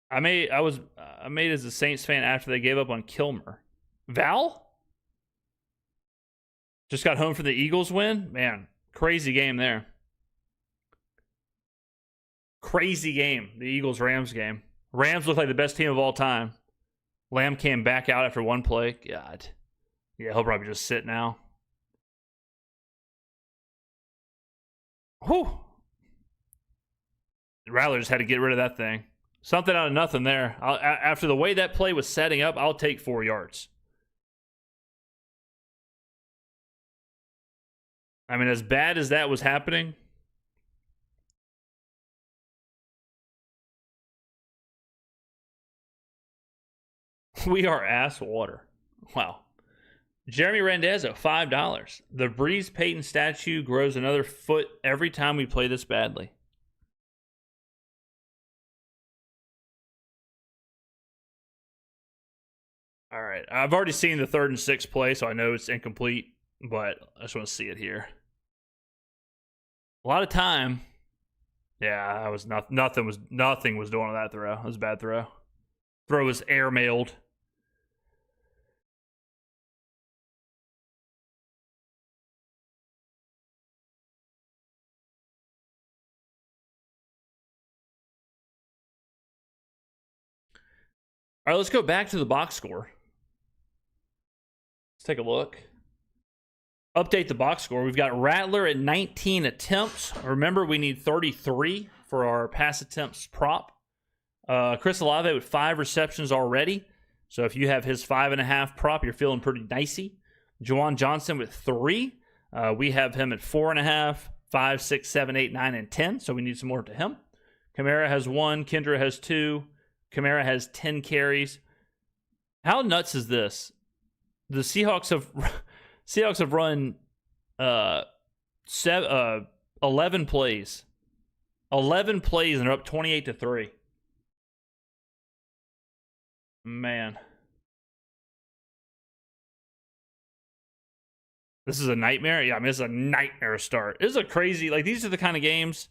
I made as a Saints fan after they gave up on Kilmer. Val? Just got home for the Eagles win? Man, crazy game there. Crazy game. The Eagles-Rams game. Rams look like the best team of all time. Lamb came back out after one play. God. Yeah, he'll probably just sit now. Whew. Rattler just had to get rid of that thing. Something out of nothing there. After the way that play was setting up, I'll take 4 yards. I mean, as bad as that was happening, we are ass water. Wow. Jeremy Randazzo, $5. The Breeze Payton statue grows another foot every time we play this badly. All right. I've already seen the 3rd and 6 play, so I know it's incomplete, but I just want to see it here. A lot of time. Yeah, I was nothing was doing on that throw. It was a bad throw. Throw was airmailed. All right, let's go back to the box score. Let's take a look. Update the box score. We've got Rattler at 19 attempts. Remember, we need 33 for our pass attempts prop. Chris Olave with 5 receptions already. So if you have his 5.5 prop, you're feeling pretty dicey. Juwan Johnson with 3. We have him at 4.5, 5, 6, 7, 8, 9, and 10. So we need some more to him. Kamara has 1. Kendra has 2. Kamara has 10 carries. How nuts is this? The Seahawks have run 11 plays. 11 plays and they're up 28-3. Man. This is a nightmare? Yeah, I mean, this is a nightmare start. This is a crazy, like, these are the kind of games,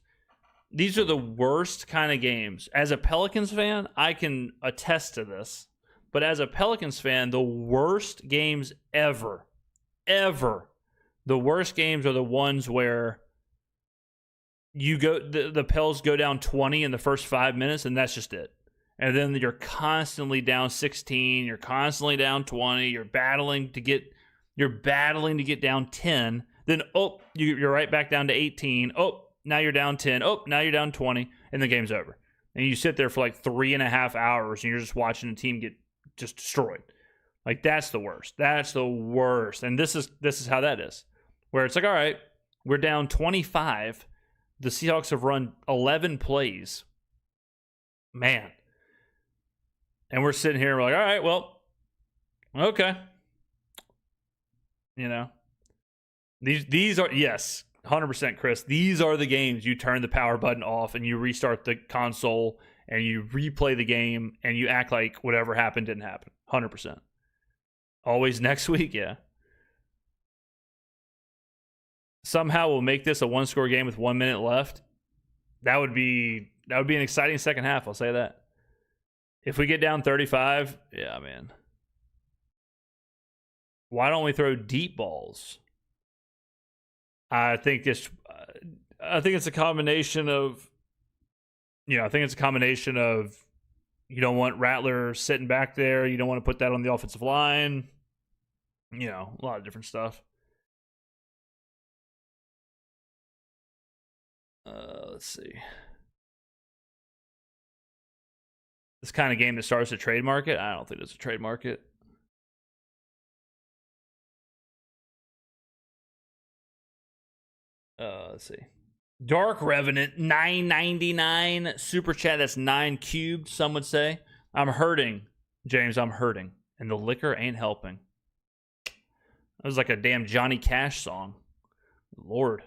these are the worst kind of games. As a Pelicans fan, I can attest to this. But as a Pelicans fan, the worst games ever, the worst games are the ones where you go, the Pels go down 20 in the first 5 minutes, and that's just it. And then you're constantly down 16, you're constantly down 20, you're battling to get down 10. Then, you're right back down to 18. Now you're down 10. Now you're down 20, and the game's over. And you sit there for like 3.5 hours, and you're just watching the team get just destroyed. Like, that's the worst. That's the worst. And this is how that is. Where it's like, all right, we're down 25. The Seahawks have run 11 plays. Man. And we're sitting here, we're like, all right, well, okay. You know, these are, yes, 100% Chris, these are the games you turn the power button off and you restart the console and you replay the game and you act like whatever happened didn't happen. 100%. Always next week, yeah. Somehow we'll make this a 1-score game with 1 minute left. That would be an exciting second half, I'll say that. If we get down 35, yeah, man. Why don't we throw deep balls? I think it's a combination of, you don't want Rattler sitting back there. You don't want to put that on the offensive line. You know, a lot of different stuff. Let's see. This kind of game that starts a trade market? I don't think it's a trade market. Let's see. Dark Revenant, $9.99 super chat. That's 9 cubed. Some would say. I'm hurting, James. I'm hurting, and the liquor ain't helping. That was like a damn Johnny Cash song. Lord.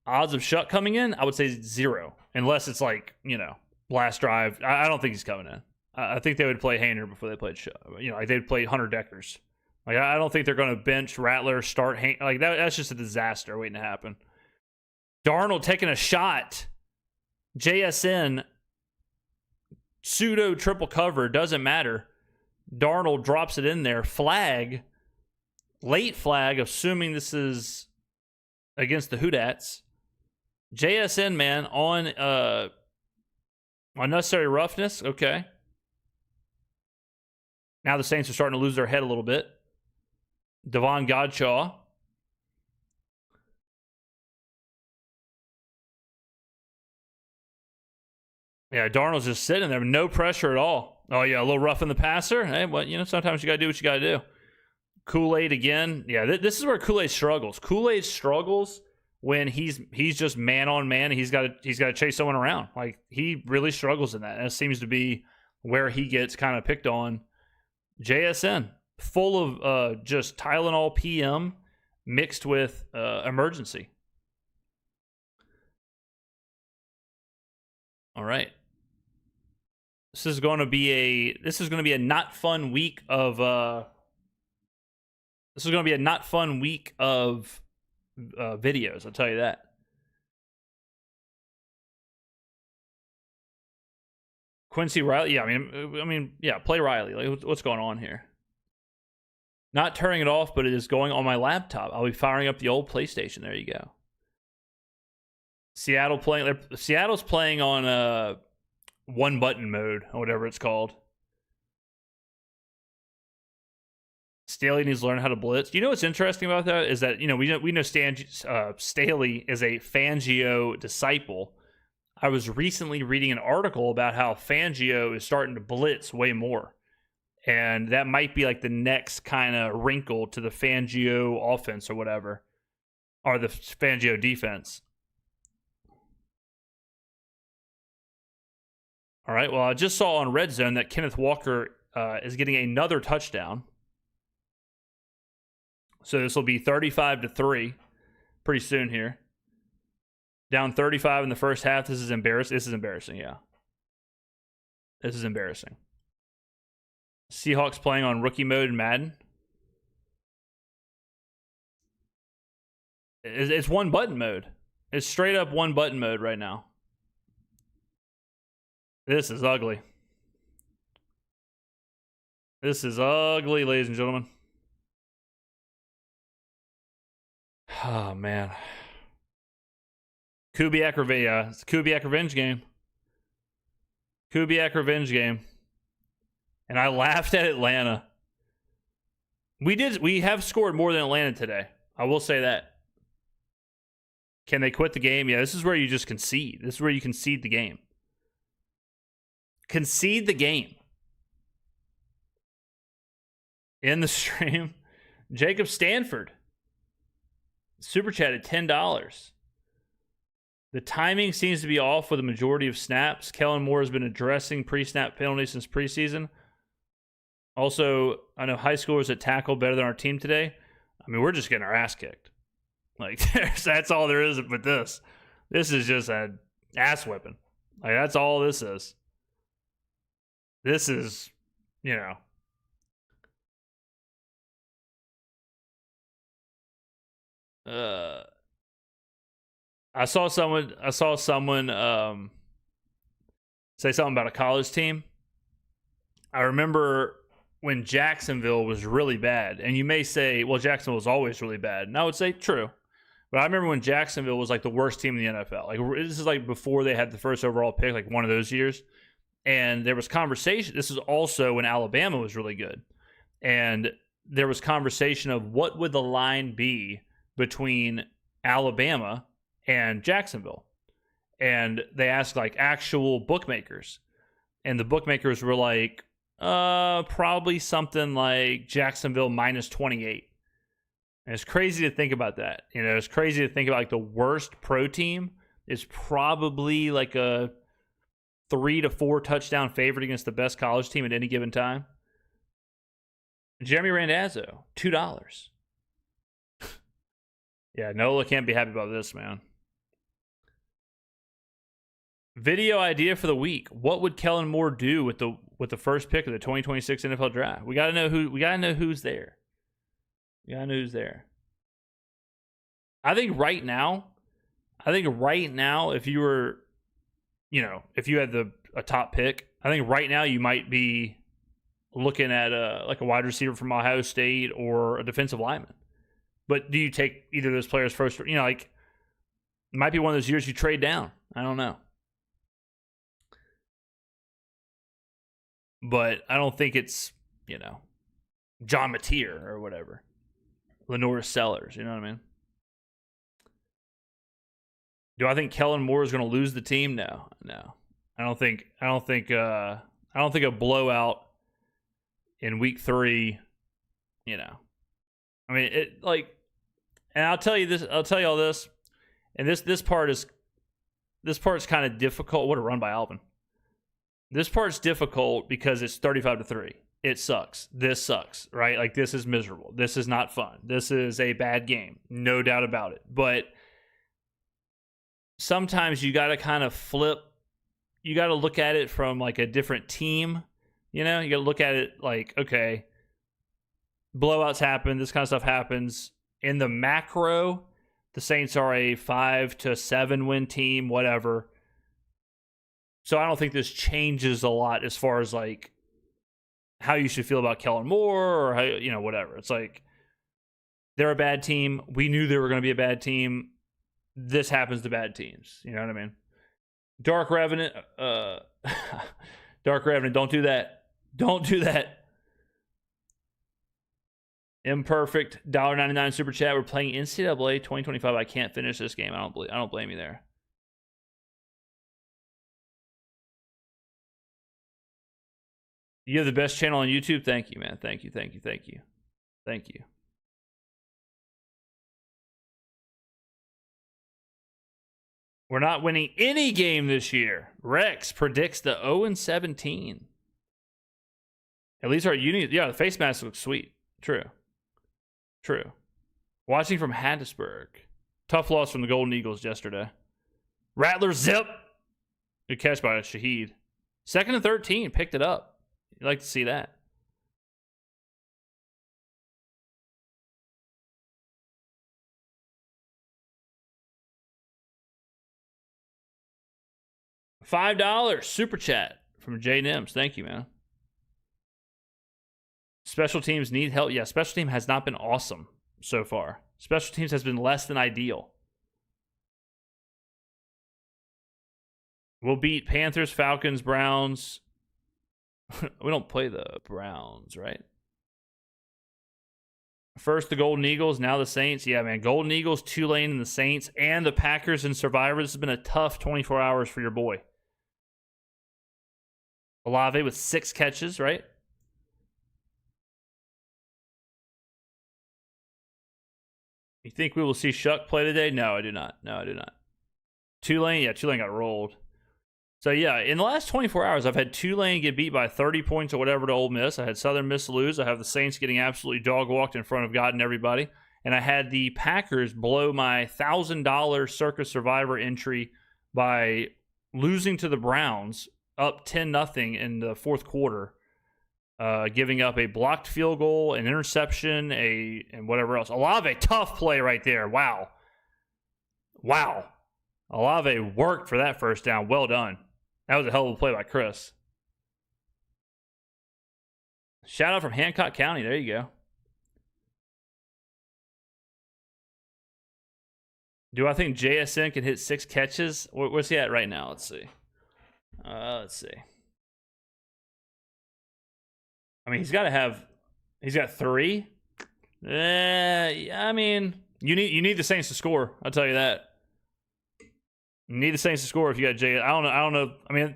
Odds of Shuck coming in, I would say 0, unless it's like, last drive. I don't think he's coming in. I think they would play Hayner before they played Shuck. Like they'd play Hunter Deckers. Like, I don't think they're going to bench Rattler, like that's just a disaster waiting to happen. Darnold taking a shot. JSN pseudo triple cover, doesn't matter. Darnold drops it in there. Flag, late flag, assuming this is against the Hoodats. JSN, man, on unnecessary roughness. Okay. Now the Saints are starting to lose their head a little bit. Devon Godshaw. Yeah, Darnold's just sitting there, no pressure at all. Oh, yeah, a little rough in the passer. Hey, well, sometimes you got to do what you got to do. Kool-Aid again. Yeah, this is where Kool-Aid struggles. Kool-Aid struggles when he's just man on man. He's got to chase someone around. Like, he really struggles in that. And it seems to be where he gets kind of picked on. JSN, full of just Tylenol PM mixed with emergency. All right. This is going to be a not fun week of videos, I'll tell you that. Quincy Riley, yeah, I mean, yeah, play Riley. Like, what's going on here? Not turning it off, but it is going on my laptop. I'll be firing up the old PlayStation. There you go. Seattle's playing on one button mode or whatever it's called. Staley needs to learn how to blitz. You know what's interesting about that is that we know Staley is a Fangio disciple. I was recently reading an article about how Fangio is starting to blitz way more, and that might be like the next kind of wrinkle to the Fangio offense or whatever, or the Fangio defense. All right, well, I just saw on Red Zone that Kenneth Walker is getting another touchdown. So this will be 35-3 pretty soon here. Down 35 in the first half. This is embarrassing, yeah. This is embarrassing. Seahawks playing on rookie mode in Madden. It's one button mode. It's straight up one button mode right now. This is ugly. This is ugly, ladies and gentlemen. Oh, man. Kubiak revenge. Yeah, it's Kubiak revenge game. Kubiak revenge game. And I laughed at Atlanta. We have scored more than Atlanta today. I will say that. Can they quit the game? Yeah, this is where you just concede. This is where you concede the game. Concede the game. In the stream, Jacob Stanford super chatted $10. The timing seems to be off with a majority of snaps. Kellen Moore has been addressing pre-snap penalties since preseason. Also, I know high schoolers that tackle better than our team today. I mean, we're just getting our ass kicked. Like, that's all there is with this. This is just an ass whipping. Like, that's all this is. This is, I saw someone say something about a college team. I remember when Jacksonville was really bad, and you may say, well, Jacksonville was always really bad. And I would say true. But I remember when Jacksonville was like the worst team in the NFL. Like, this is like before they had the first overall pick, like one of those years. And there was conversation. This is also when Alabama was really good. And there was conversation of what would the line be between Alabama and Jacksonville. And they asked like actual bookmakers. And the bookmakers were like, probably something like Jacksonville minus 28. And it's crazy to think about that. It's crazy to think about like the worst pro team is probably like a 3 to 4 touchdown favorite against the best college team at any given time. Jeremy Randazzo, $2. Yeah, NOLA can't be happy about this, man. Video idea for the week. What would Kellen Moore do with the first pick of the 2026 NFL draft? We gotta know who's there. You gotta know who's there. I think right now, if you were, if you had a top pick, I think right now you might be looking at a wide receiver from Ohio State or a defensive lineman. But do you take either of those players first? It might be one of those years you trade down. I don't know. But I don't think it's, John Mateer or whatever. Lenore Sellers, you know what I mean? Do I think Kellen Moore is going to lose the team? No. I don't think a blowout in week 3, I mean, and I'll tell you all this, and this part's kind of difficult. What a run by Alvin. This part's difficult because it's 35-3. It sucks. This sucks, right? Like, this is miserable. This is not fun. This is a bad game. No doubt about it. But sometimes you got to kind of flip. You got to look at it from like a different team. You got to look at it like, okay, blowouts happen. This kind of stuff happens. In the macro, the Saints are a 5-7 win team, whatever. So I don't think this changes a lot as far as like how you should feel about Kellen Moore or how, whatever. It's like they're a bad team. We knew they were going to be a bad team. This happens to bad teams. You know what I mean? Dark Revenant, don't do that. Don't do that. Imperfect $1.99 super chat. We're playing NCAA 2025. I can't finish this game. I don't blame you there. You have the best channel on YouTube. Thank you, man. Thank you. We're not winning any game this year. Rex predicts the 0-17. At least our unit, the face mask looks sweet. True. Watching from Hattiesburg. Tough loss from the Golden Eagles yesterday. Rattler zip. Good catch by Shaheed. 2nd and 13, picked it up. You'd like to see that. $5 super chat from Jay Nims. Thank you, man. Special teams need help. Yeah, special team has not been awesome so far. Special teams has been less than ideal. We'll beat Panthers, Falcons, Browns. We don't play the Browns, right? First the Golden Eagles, now the Saints. Yeah, man. Golden Eagles, Tulane, and the Saints, and the Packers and Survivor. This has been a tough 24 hours for your boy. Olave with 6 catches, right? You think we will see Shuck play today? No, I do not. Tulane got rolled. So, yeah, in the last 24 hours, I've had Tulane get beat by 30 points or whatever to Ole Miss. I had Southern Miss lose. I have the Saints getting absolutely dog-walked in front of God and everybody. And I had the Packers blow my $1,000 Circus Survivor entry by losing to the Browns up 10-0 in the fourth quarter, giving up a blocked field goal, an interception, and whatever else. Olave, tough play right there. Wow. Olave worked for that first down. Well done. That was a hell of a play by Chris. Shout out from Hancock County. There you go. Do I think JSN can hit 6 catches? Where's he at right now? Let's see. I mean, he's got 3. I mean, you need the Saints to score. I'll tell you that. You need the Saints to score if you got Jay. I don't know. I mean,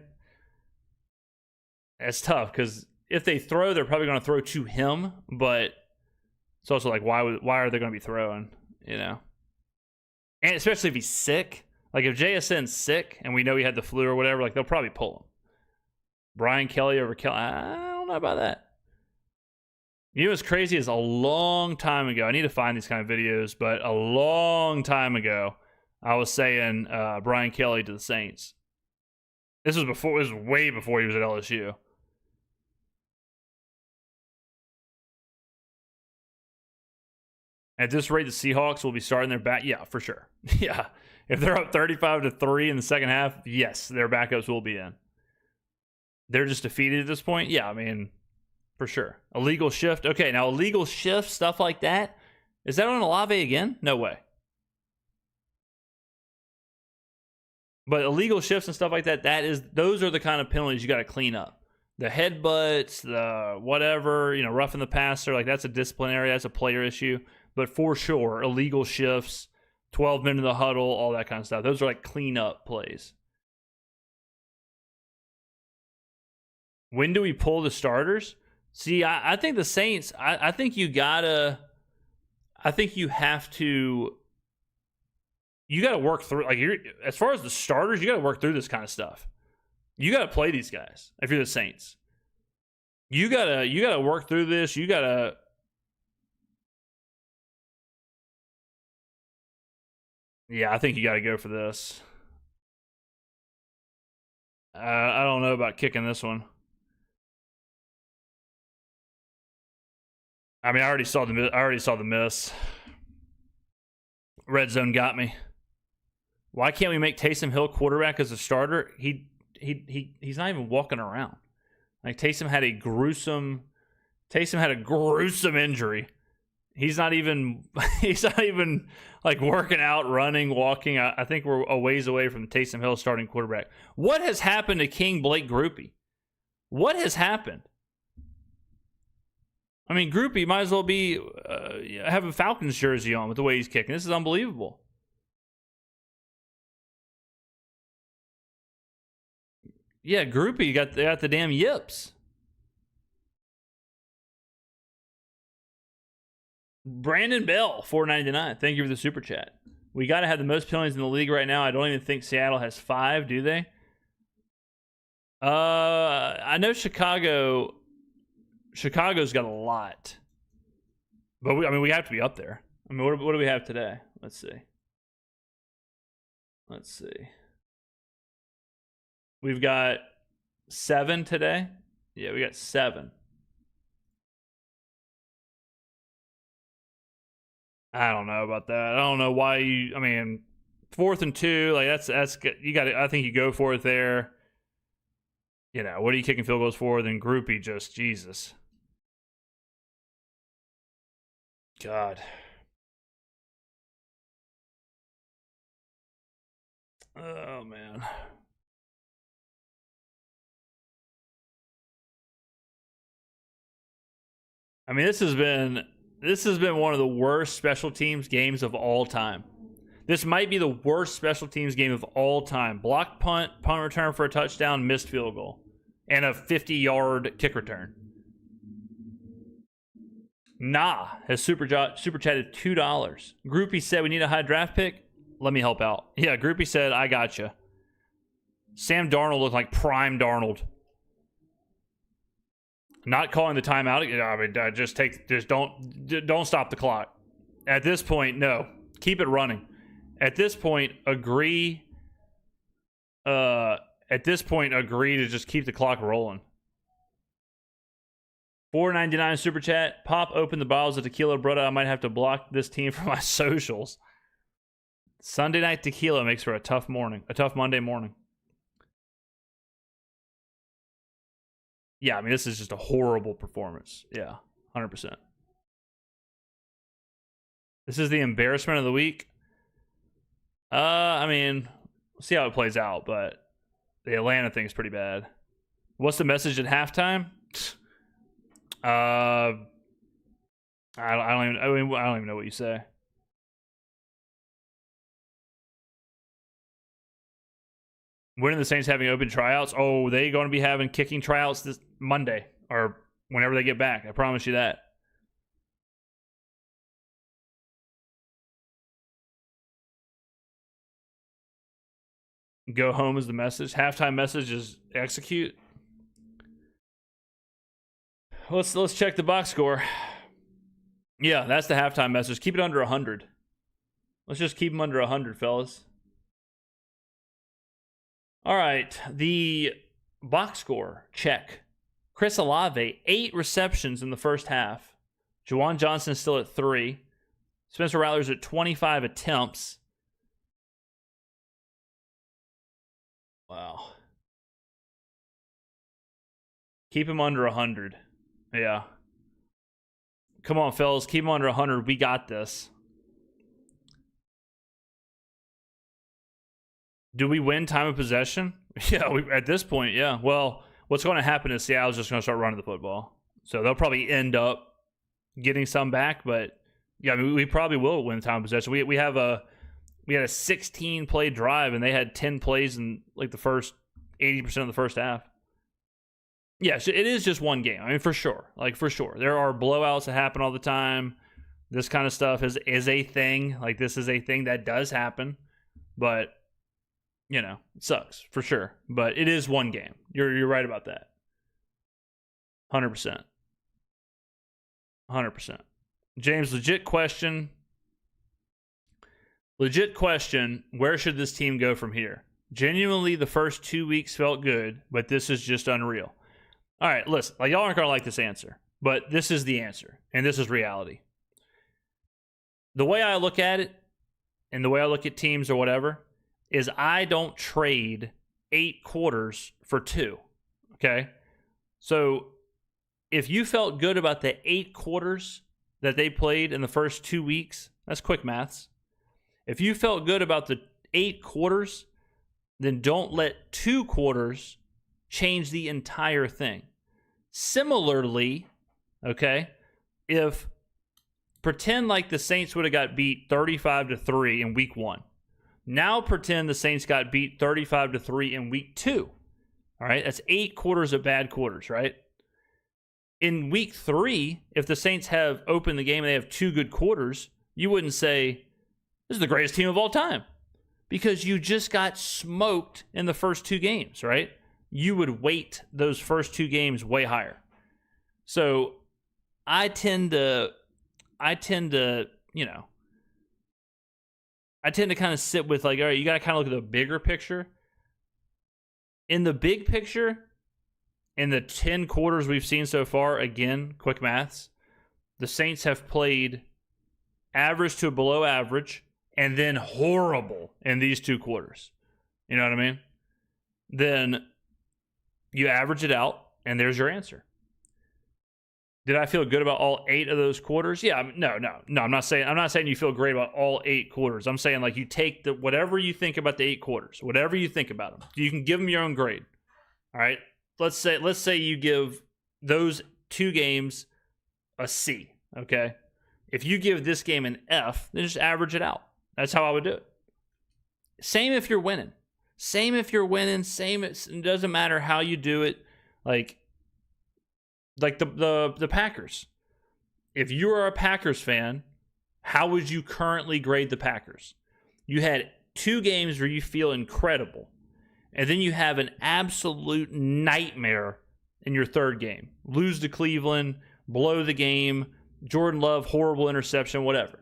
it's tough because if they throw, they're probably going to throw to him. But it's also like, why are they going to be throwing? And especially if he's sick. Like if JSN's sick and we know he had the flu or whatever, like they'll probably pull him. Brian Kelly over Kelly. I don't know about that. You know what's crazy is a long time ago. I need to find these kind of videos, but a long time ago, I was saying Brian Kelly to the Saints. This was way before he was at LSU. At this rate, the Seahawks will be starting their back. Yeah, for sure. Yeah. If they're up 35-3 in the second half, yes, their backups will be in. They're just defeated at this point. Yeah, I mean, for sure. Illegal shift. Okay, now illegal shift, stuff like that. Is that on Olave again? No way. But illegal shifts and stuff like that, those are the kind of penalties you got to clean up. The headbutts, the whatever, roughing the passer, like that's a disciplinary, that's a player issue. But for sure, illegal shifts, 12 men in the huddle, all that kind of stuff. Those are like cleanup plays. When do we pull the starters? See, I think the Saints, I think you have to work through, like, as far as the starters, you got to work through this kind of stuff. You got to play these guys if you're the Saints. You got to work through this. You got to. Yeah, I think you got to go for this. I don't know about kicking this one. I mean, I already saw the miss. Red zone got me. Why can't we make Taysom Hill quarterback as a starter? He's not even walking around. Like Taysom had a gruesome injury. He's not even like working out, running, walking. I think we're a ways away from Taysom Hill starting quarterback. What has happened to King Blake Groupie? What has happened? I mean, Groupie might as well be have a Falcons jersey on with the way he's kicking. This is unbelievable. Yeah, Groupie got the damn yips. Brandon Bell, $4.99. Thank you for the super chat. We got to have the most penalties in the league right now. I don't even think Seattle has 5, do they? I know Chicago's got a lot. But we have to be up there. I mean, what do we have today? Let's see. We've got 7 today. Yeah, we got 7. I don't know about that. I don't know why I mean, 4th and 2, like that's you got. I think you go for it there. What are you kicking field goals for? Then Groupie, just Jesus. God. Oh man. I mean, this has been one of the worst special teams games of all time. This might be the worst special teams game of all time. Blocked punt return for a touchdown, missed field goal, and a 50-yard kick return. Nah has super chatted $2. Groupie said we need a high draft pick. Let me help out. Yeah, Groupie said I gotcha. Sam Darnold looked like prime Darnold. Not calling the timeout. I mean, just don't stop the clock. At this point, no. Keep it running. At this point, agree to just keep the clock rolling. $4.99 super chat. Pop open the bottles of tequila, brother. I might have to block this team from my socials. Sunday night tequila makes for a tough Monday morning. Yeah, I mean, this is just a horrible performance. Yeah, 100%. This is the embarrassment of the week. I mean, we'll see how it plays out, but the Atlanta thing is pretty bad. What's the message at halftime? I don't even know what you say. When are the Saints having open tryouts? Oh, they going to be having kicking tryouts this Monday or whenever they get back. I promise you that. Go home is the message. Halftime message is execute. Let's check the box score. Yeah, that's the halftime message. Keep it under 100. Let's just keep them under 100, fellas. All right, the box score, check. Chris Olave, 8 receptions in the first half. Juwan Johnson is still at 3. Spencer Rattler's at 25 attempts. Wow. Keep him under 100. Yeah. Come on, fellas. Keep him under 100. We got this. Do we win time of possession? Yeah, at this point, yeah. Well, what's going to happen is Seattle's just going to start running the football. So they'll probably end up getting some back, but yeah, I mean, we probably will win time of possession. We had a 16 play drive and they had 10 plays in like the first 80% of the first half. Yeah, so it is just one game. I mean, for sure. Like, for sure. There are blowouts that happen all the time. This kind of stuff is a thing. Like, this is a thing that does happen. But, you know, it sucks, for sure. But it is one game. You're right about that. 100%. 100%. James, legit question. Where should this team go from here? Genuinely, the first 2 weeks felt good, but this is just unreal. All right, listen, like, y'all aren't going to like this answer, but this is the answer, and this is reality. The way I look at it, and the way I look at teams or whatever, is I don't trade 8 quarters for 2, okay? So if you felt good about the 8 quarters that they played in the first 2 weeks, that's quick maths. If you felt good about the 8 quarters, then don't let 2 quarters change the entire thing. Similarly, okay, if pretend like the Saints would have got beat 35-3 in week 1. Now pretend the Saints got beat 35-3 in week 2. All right, that's 8 quarters of bad quarters, right? In week 3, if the Saints have opened the game and they have 2 good quarters, you wouldn't say, this is the greatest team of all time, because you just got smoked in the first 2 games, right? You would weight those first 2 games way higher. So I tend to kind of sit with like, all right, you got to kind of look at the bigger picture. In the big picture, in the 10 quarters we've seen so far, again, quick maths, the Saints have played average to below average and then horrible in these 2 quarters. You know what I mean? Then you average it out, and there's your answer. Did I feel good about all 8 of those quarters? Yeah, no. I'm not saying you feel great about all 8 quarters. I'm saying like you take whatever you think about the 8 quarters, whatever you think about them. You can give them your own grade. All right. Let's say you give those 2 games a C. Okay. If you give this game an F, then just average it out. That's how I would do it. Same if you're winning. It doesn't matter how you do it. Like the Packers. If you are a Packers fan, how would you currently grade the Packers? You had 2 games where you feel incredible, and then you have an absolute nightmare in your 3rd game. Lose to Cleveland, blow the game, Jordan Love, horrible interception, whatever.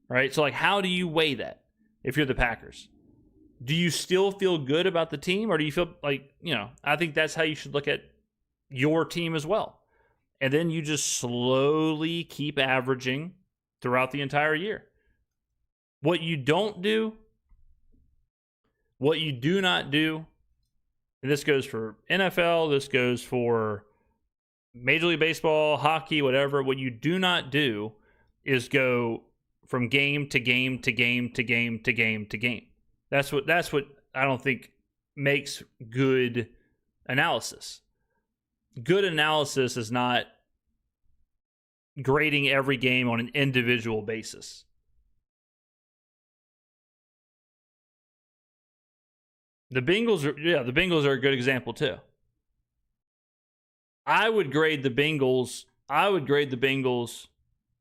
Right? So, like, how do you weigh that if you're the Packers? Do you still feel good about the team, or do you feel like, I think that's how you should look at your team as well. And then you just slowly keep averaging throughout the entire year. What you do not do, and this goes for NFL, this goes for Major League Baseball, hockey, whatever. What you do not do is go from game to game to game to game to game to game. That's what I don't think makes good analysis. Good analysis is not grading every game on an individual basis. The Bengals are a good example too. I would grade the Bengals,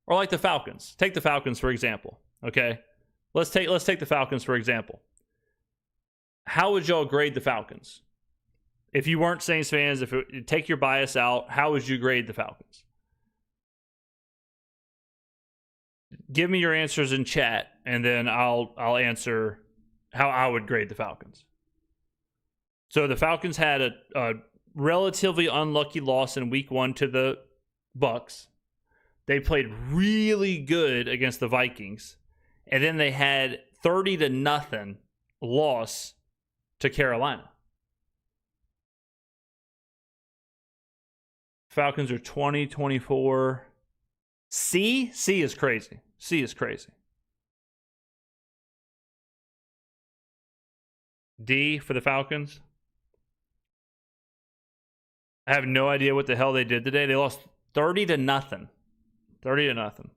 or like the Falcons. Take the Falcons for example. Okay, let's take the Falcons for example. How would y'all grade the Falcons? If you weren't Saints fans, take your bias out, how would you grade the Falcons? Give me your answers in chat, and then I'll answer how I would grade the Falcons. So the Falcons had a relatively unlucky loss in week 1 to the Bucs. They played really good against the Vikings, and then they had 30-0 loss to Carolina. Falcons are 20-24. C is crazy. C is crazy. D for the Falcons. I have no idea what the hell they did today. They lost 30-0. 30-0.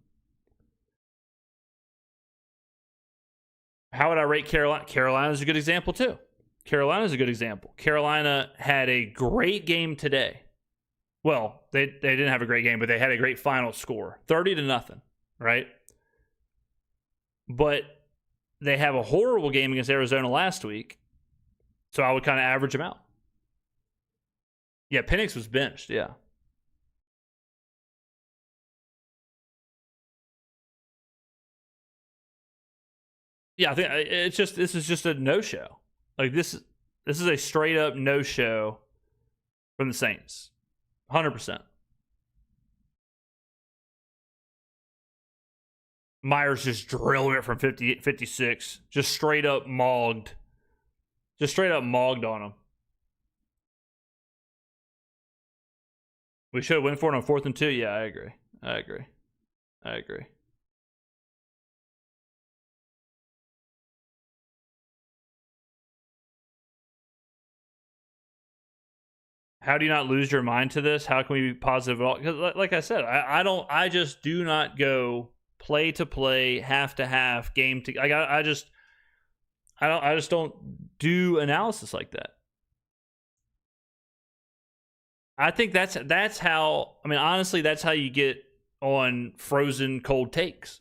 How would I rate Carolina? Carolina's a good example too. Carolina's a good example. Carolina had a great game today. Well, they didn't have a great game, but they had a great final score. 30-0, right? But they have a horrible game against Arizona last week. So I would kind of average them out. Yeah, Penix was benched, yeah. Yeah, I think this is just a no-show. Like this is a straight up no-show from the Saints. 100%. Myers just drilled it from 56. Just straight up mogged. Just straight up mogged on him. We should have went for it on 4th and 2. Yeah, I agree. How do you not lose your mind to this? How can we be positive at all? Because, like I said, I just do not go play to play, half to half, game to. I just don't do analysis like that. I think that's how. I mean, honestly, that's how you get on frozen cold takes.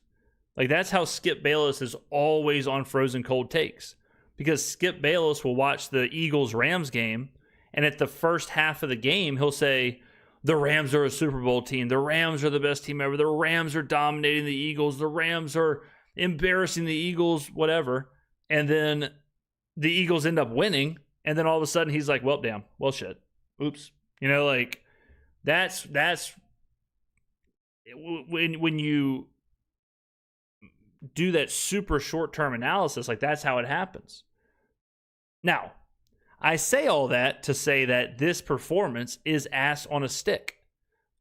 Like that's how Skip Bayless is always on frozen cold takes, because Skip Bayless will watch the Eagles-Rams game. And at the first half of the game, he'll say, the Rams are a Super Bowl team. The Rams are the best team ever. The Rams are dominating the Eagles. The Rams are embarrassing the Eagles, whatever. And then the Eagles end up winning. And then all of a sudden, he's like, well, damn. Well, shit. Oops. You know, like, that's when you do that super short-term analysis, like, that's how it happens. Now, I say all that to say that this performance is ass on a stick.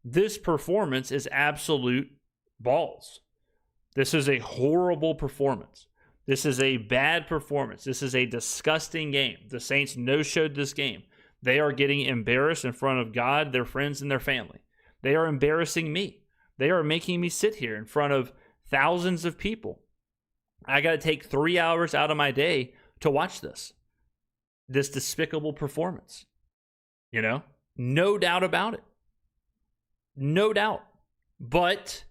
This performance is absolute balls. This is a horrible performance. This is a bad performance. This is a disgusting game. The Saints no-showed this game. They are getting embarrassed in front of God, their friends, and their family. They are embarrassing me. They are making me sit here in front of thousands of people. I got to take 3 hours out of my day to watch this despicable performance. You know? No doubt about it. No doubt. But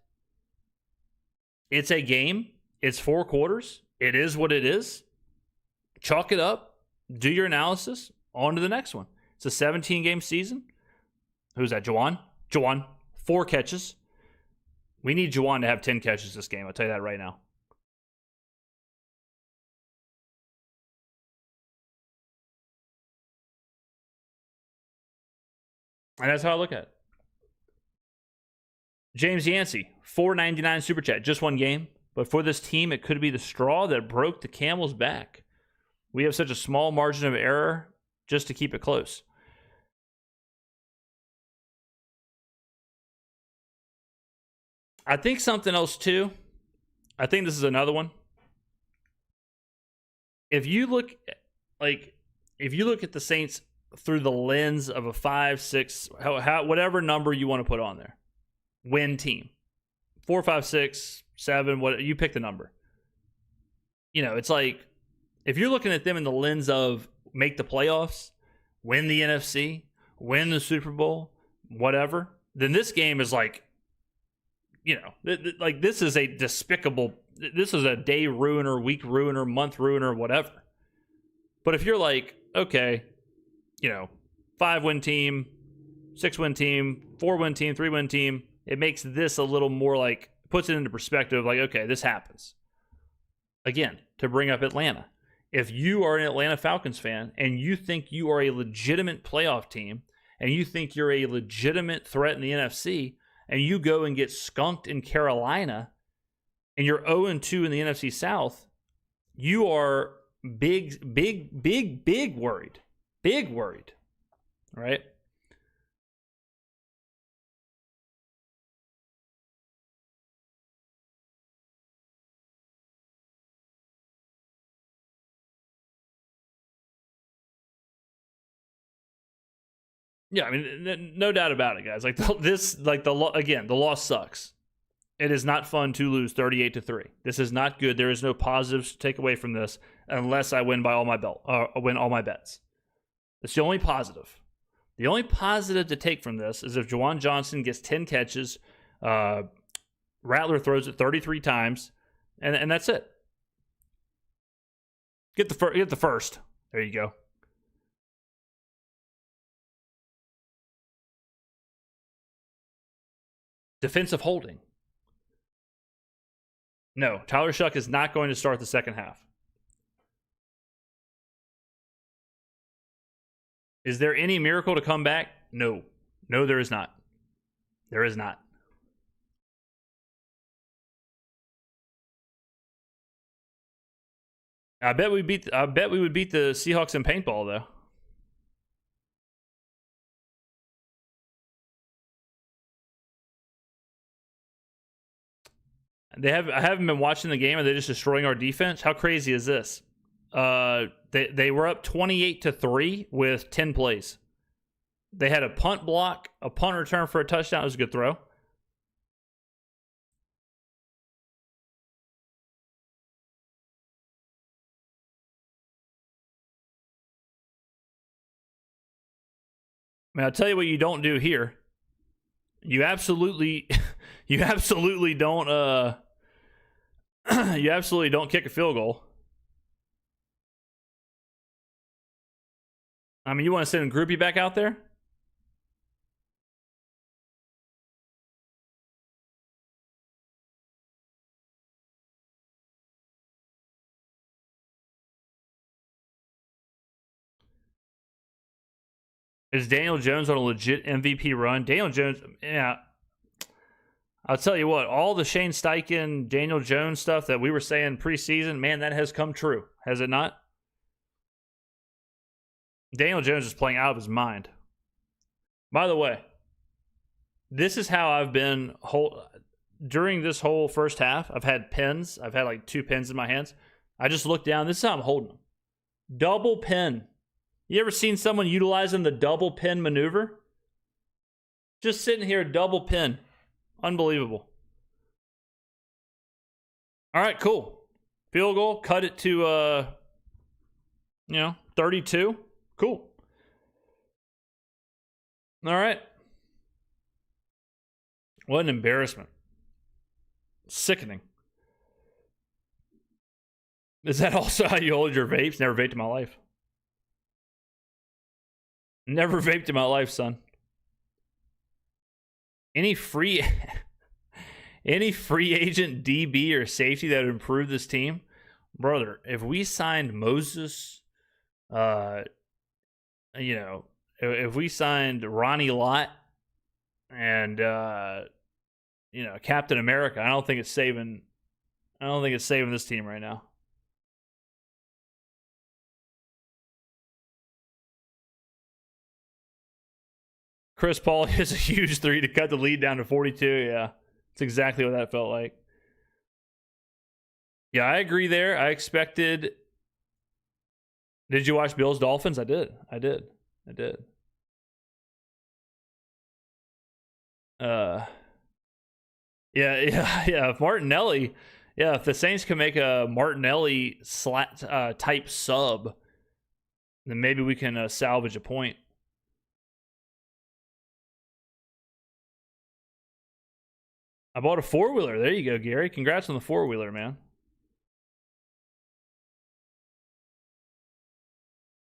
it's a game. It's 4 quarters. It is what it is. Chalk it up. Do your analysis. On to the next one. It's a 17-game season. Who's that? Juwan? Juwan. 4 catches. We need Juwan to have 10 catches this game. I'll tell you that right now. And that's how I look at it. James Yancey, $4.99 super chat. Just one game. But for this team, it could be the straw that broke the camel's back. We have such a small margin of error just to keep it close. I think something else too. I think this is another one. If you look at the Saints through the lens of a 5, 6, whatever number you want to put on there, win team, 4, 5, 6, 7, what you pick the number. You know, it's like if you're looking at them in the lens of make the playoffs, win the NFC, win the Super Bowl, whatever, then this game is like, you know, like this is a despicable, this is a day ruiner, week ruiner, month ruiner, whatever. But if you're like, okay, you know, 5-win team, 6-win team, 4-win team, 3-win team, it makes this a little more like, puts it into perspective, like, okay, this happens. Again, to bring up Atlanta. If you are an Atlanta Falcons fan and you think you are a legitimate playoff team and you think you're a legitimate threat in the NFC, and you go and get skunked in Carolina, and you're 0-2 in the NFC South, you are big worried. Big worried. Right? Yeah, I mean, no doubt about it, guys. Like the loss sucks. It is not fun to lose 38-3. This is not good. There is no positives to take away from this unless I win by win all my bets. That's the only positive. The only positive to take from this is if Juwan Johnson gets 10 catches, Rattler throws it 33 times, and that's it. Get the first. There you go. Defensive holding. No, Tyler Shuck is not going to start the second half. Is there any miracle to come back? No. No, there is not. There is not. I bet we would beat the Seahawks in paintball, though. I haven't been watching the game, and they're just destroying our defense. How crazy is this? They were up 28-3 with 10 plays. They had a punt block, a punt return for a touchdown. It was a good throw. I mean, I'll tell you what you don't do here. You absolutely don't you absolutely don't kick a field goal. I mean, you want to send Groupie back out there? Is Daniel Jones on a legit MVP run? Daniel Jones, yeah. I'll tell you what, all the Shane Steichen, Daniel Jones stuff that we were saying preseason, man, that has come true. Has it not? Daniel Jones is playing out of his mind. By the way, this is how I've been during this whole first half. I've had pins. I've had like 2 pins in my hands. I just look down. This is how I'm holding them. Double pin. You ever seen someone utilizing the double pin maneuver? Just sitting here, double pin. Unbelievable. All right, cool. Field goal, cut it to 32. Cool. All right. What an embarrassment. Sickening. Is that also how you hold your vapes? Never vaped in my life. Never vaped in my life, son. Any free agent DB or safety that would improve this team? Brother, if we signed Moses, if we signed Ronnie Lott and Captain America, I don't think it's saving this team right now. Chris Paul hits a huge 3 to cut the lead down to 42. Yeah, that's exactly what that felt like. Yeah, I agree there. I expected... Did you watch Bills Dolphins? I did. If Martinelli... Yeah, if the Saints can make a Martinelli type sub, then maybe we can salvage a point. I bought a 4-wheeler. There you go, Gary. Congrats on the 4-wheeler, man.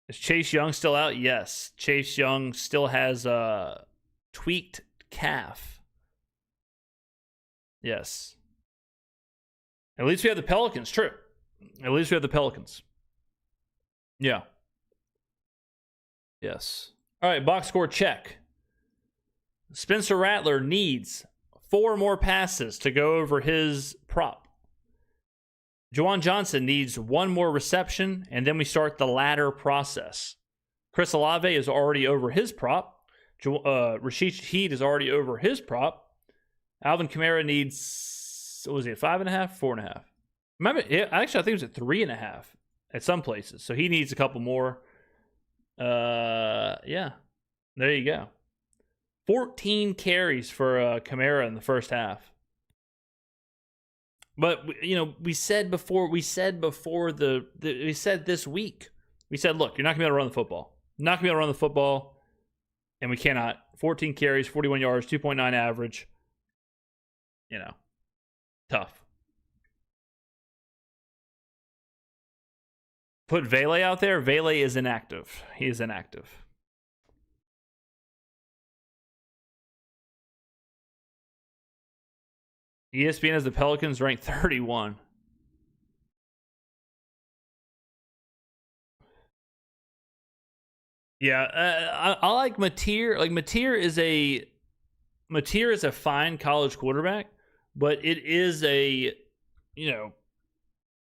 Is Chase Young still out? Yes. Chase Young still has a tweaked calf. Yes. At least we have the Pelicans. True. At least we have the Pelicans. Yeah. Yes. All right, box score check. Spencer Rattler needs 4 more passes to go over his prop. Juwan Johnson needs 1 more reception, and then we start the ladder process. Chris Olave is already over his prop. Rashid Shaheed is already over his prop. Alvin Kamara needs, what was he, 5.5, 4.5? Remember, actually, I think it was at 3.5 at some places. So he needs a couple more. Yeah, there you go. 14 carries for Kamara in the first half. But we said this week. We said, look, you're not gonna be able to run the football. Not gonna be able to run the football, and we cannot. 14 carries, 41 yards, 2.9 average. Tough. Put Vele out there. Vele is inactive. He is inactive. ESPN has the Pelicans ranked 31. Yeah, I like Mateer. Like Mateer is a fine college quarterback, but it is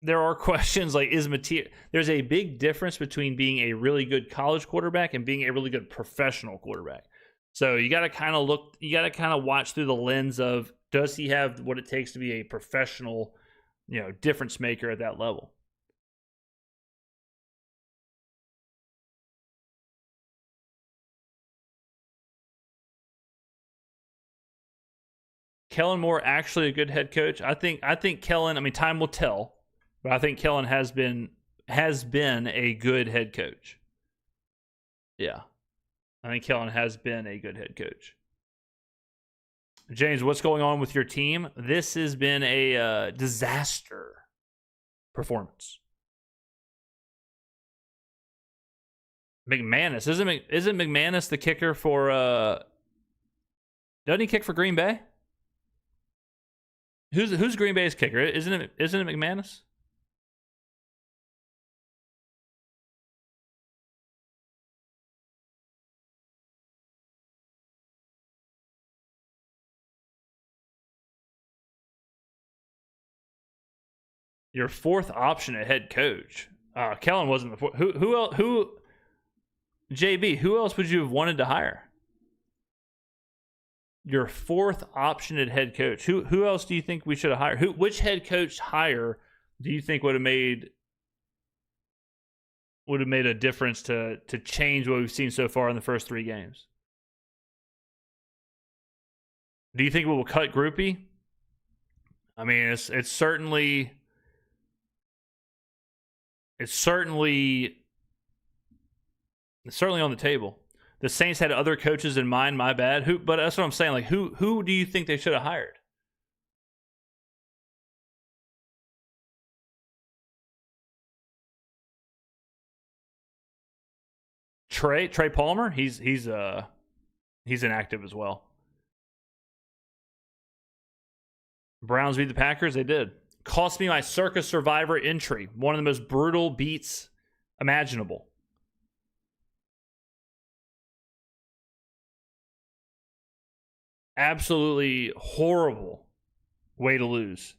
there are questions like, is Mateer? There's a big difference between being a really good college quarterback and being a really good professional quarterback. So you got to kind of watch through the lens of, does he have what it takes to be a professional, difference maker at that level? Kellen Moore actually a good head coach? I think Kellen, I mean, time will tell, but I think Kellen has been a good head coach. Yeah. I think Kellen has been a good head coach. James, what's going on with your team? This has been a disaster performance. McManus. Isn't McManus the kicker for... doesn't he kick for Green Bay? Who's Green Bay's kicker? Isn't it McManus? Your 4th option at head coach. Kellen wasn't the 4th. Who JB, who else would you have wanted to hire? Your 4th option at head coach. Who else do you think we should have hired? Which head coach hire do you think would have made a difference to change what we've seen so far in the first 3 games? Do you think we will cut Groupie? I mean, it's certainly on the table. The Saints had other coaches in mind, my bad. But that's what I'm saying. Like, who do you think they should have hired? Trey Palmer? He's inactive as well. Browns beat the Packers. They did. Cost me my Circus Survivor entry. One of the most brutal beats imaginable. Absolutely horrible way to lose.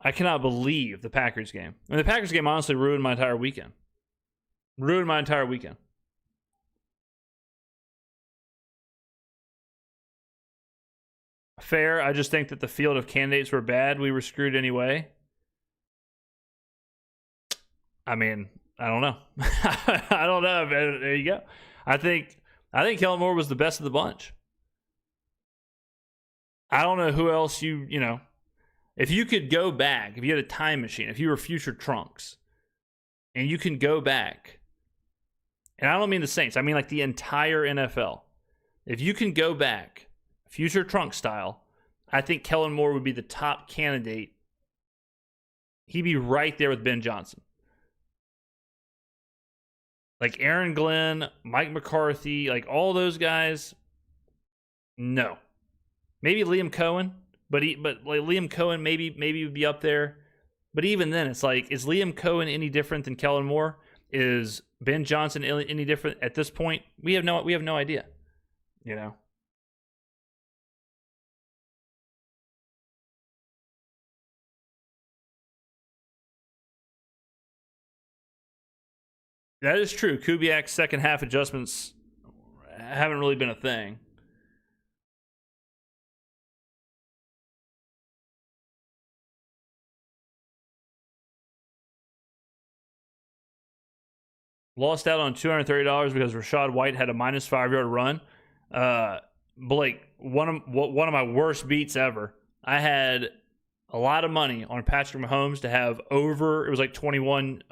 I cannot believe the Packers game. And the Packers game honestly ruined my entire weekend. Fair. I just think that the field of candidates were bad. We were screwed anyway. I mean, I don't know. I don't know. There you go. I think Kellen Moore was the best of the bunch. I don't know who else if you could go back, if you had a time machine, if you were future Trunks, and you can go back, and I don't mean the Saints, I mean like the entire NFL. If you can go back, future Trunk style, I think Kellen Moore would be the top candidate. He'd be right there with Ben Johnson. Like Aaron Glenn, Mike McCarthy, like all those guys. No. Maybe Liam Cohen, but like Liam Cohen maybe would be up there. But even then, it's like, is Liam Cohen any different than Kellen Moore? Is Ben Johnson any different at this point? We have no idea. you know. That is true. Kubiak's second half adjustments haven't really been a thing. Lost out on $230 because Rachaad White had a minus 5-yard run. Blake, one of my worst beats ever. I had a lot of money on Patrick Mahomes to have over. It was like 21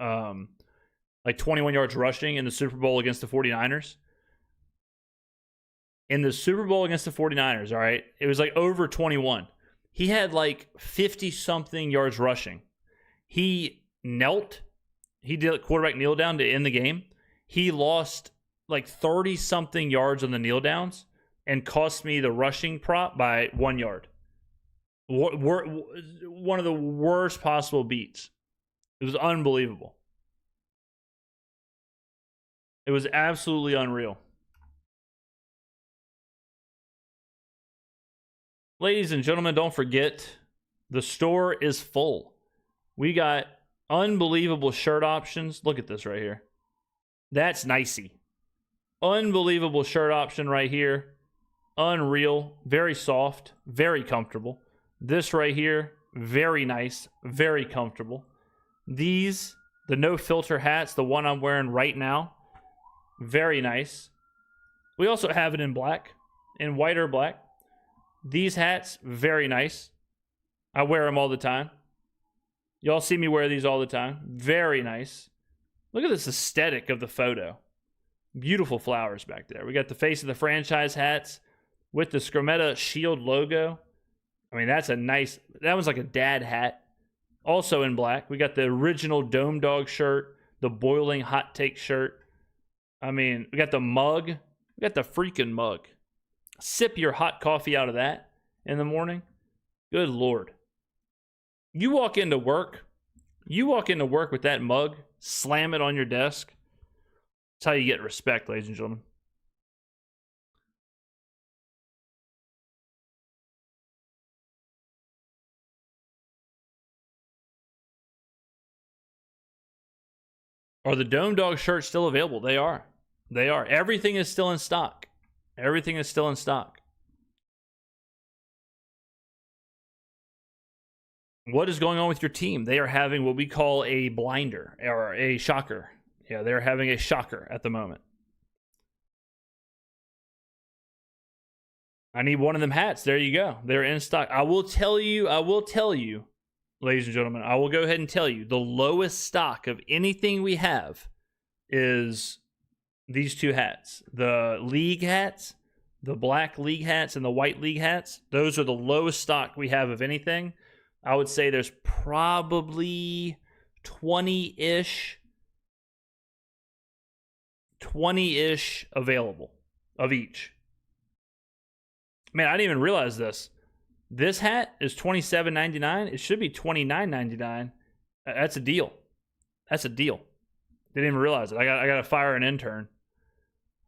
yards rushing in the Super Bowl against the 49ers. In the Super Bowl against the 49ers, all right, it was like over 21. He had like 50-something yards rushing. He knelt. He did a quarterback kneel down to end the game. He lost like 30-something yards on the kneel downs and cost me the rushing prop by 1 yard. One of the worst possible beats. It was unbelievable. It was absolutely unreal. Ladies and gentlemen, don't forget, the store is full. We got unbelievable shirt options. Look at this right here. That's nicey. Unbelievable shirt option right here. Unreal. Very soft. Very comfortable. This right here, very nice. Very comfortable. These, the no filter hats, the one I'm wearing right now, very nice. We also have it in black, in white or black. These hats, very nice. I wear them all the time. Y'all see me wear these all the time. Very nice. Look at this aesthetic of the photo. Beautiful flowers back there. We got the face of the franchise hats with the Skrmetta shield logo. I mean, that's a nice, that was like a dad hat. Also in black. We got the original Dome Dog shirt, the Boiling Hot Take shirt. I mean, we got the mug. We got the freaking mug. Sip your hot coffee out of that in the morning. Good Lord. You walk into work with that mug, slam it on your desk. That's how you get respect, ladies and gentlemen. Are the Dome Dog shirts still available? They are. They are. Everything is still in stock. Everything is still in stock. What is going on with your team? They are having what we call a blinder or a shocker. Yeah, they're having a shocker at the moment. I need one of them hats. There you go. They're in stock. I will tell you, ladies and gentlemen, I will go ahead and tell you the lowest stock of anything we have is these two hats. The league hats, the black league hats and the white league hats. Those are the lowest stock we have of anything. I would say there's probably 20-ish available of each. Man, I didn't even realize this. This hat is $27.99. It should be $29.99. That's a deal. That's a deal. Didn't even realize it. I got to fire an intern.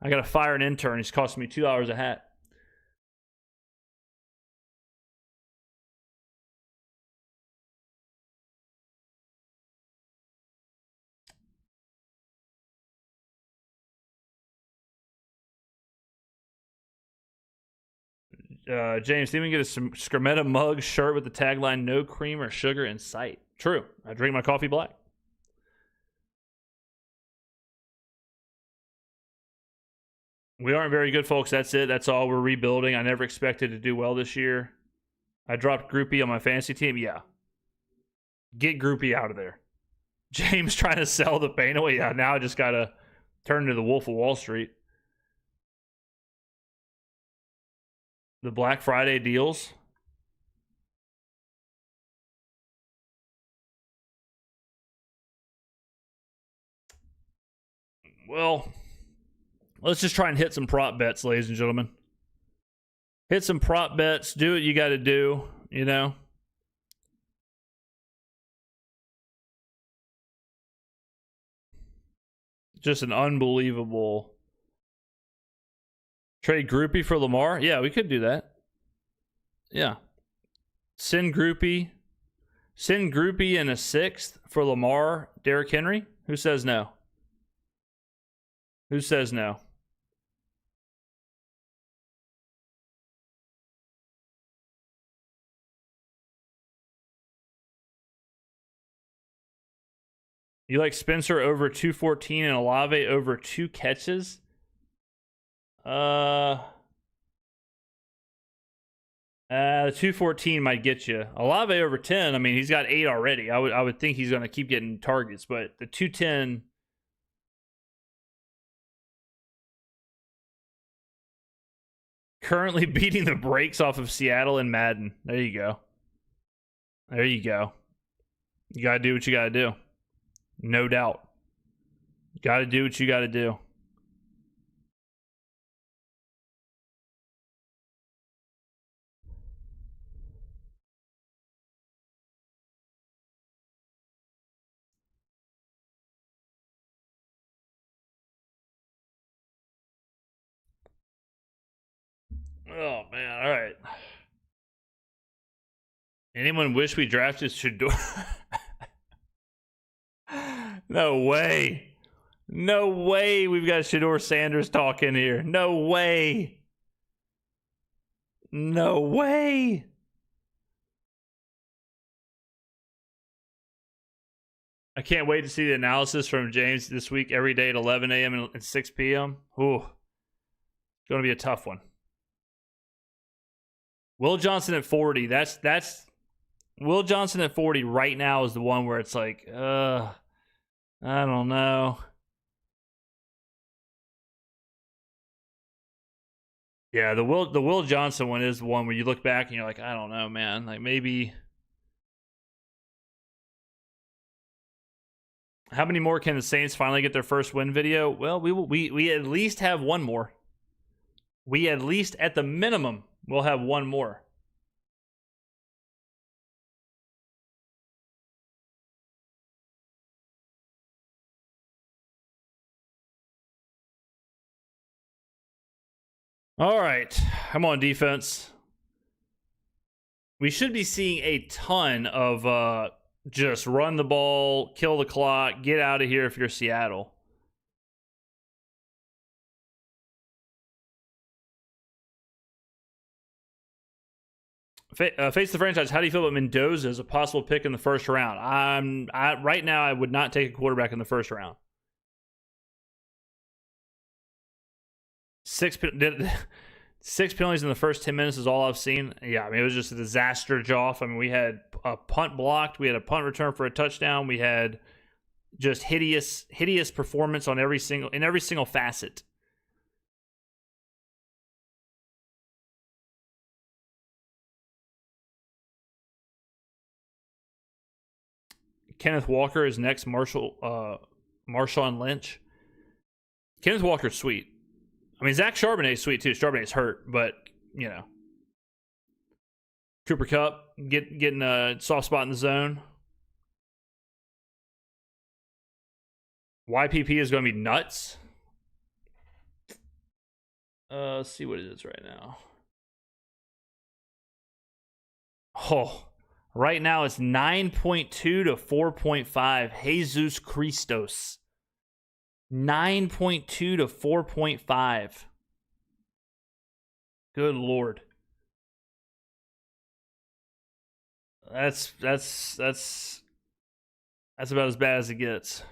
He's costing me $2 a hat. James, didn't even get a Skrmetta mug shirt with the tagline "No cream or sugar in sight." True. I drink my coffee black. We aren't very good, folks. That's it. That's all. We're rebuilding. I never expected to do well this year. I dropped Groupie on my fantasy team. Yeah. Get Groupie out of there. James trying to sell the pain away. Yeah, now I just got to turn to the Wolf of Wall Street. The Black Friday deals. Well, let's just try and hit some prop bets, ladies and gentlemen. Hit some prop bets. Do what you got to do, you know. Just an unbelievable Trade Groupie for Lamar? Yeah, we could do that. Yeah. Send Groupie in a sixth for Lamar, Derrick Henry? Who says no? Who says no? You like Spencer over 214 and Olave over 2 catches? The 214 might get you. Olave over 10. I mean, he's got 8 already. I would think he's going to keep getting targets, but the 210. Currently beating the brakes off of Seattle and Madden. There you go. There you go. You got to do what you got to do. No doubt. Got to do what you got to do. Oh, man. All right. Anyone wish we drafted Shador? No way. No way we've got Shador Sanders talking here. No way. No way. I can't wait to see the analysis from James this week, every day at 11 a.m. and 6 p.m. Ooh. It's going to be a tough one. Will Johnson at 40. That's Will Johnson at 40 right now is the one where it's like, I don't know. Yeah, the Will Johnson one is the one where you look back and you're like, I don't know, man. Like maybe. How many more can the Saints finally get their first win video? Well, we at least have one more. We at least at the minimum will have one more. All right, I'm on defense. We should be seeing a ton of just run the ball, kill the clock, get out of here if you're Seattle. Face the franchise. How do you feel about Mendoza as a possible pick in the first round? Right now, I would not take a quarterback in the first round. Six penalties in the first 10 minutes is all I've seen. Yeah, I mean, it was just a disaster, Joff. I mean, we had a punt blocked. We had a punt return for a touchdown. We had just hideous performance on every single facet. Kenneth Walker is next. Marshawn Lynch. Kenneth Walker's sweet. I mean, Zach Charbonnet's sweet too. Charbonnet's hurt, but you know, Cooper Kupp getting a soft spot in the zone. YPP is going to be nuts. Let's see what it is right now. Oh, right now it's 9.2 to 4.5. Jesus Christos. 9.2 to 4.5. Good Lord. That's about as bad as it gets.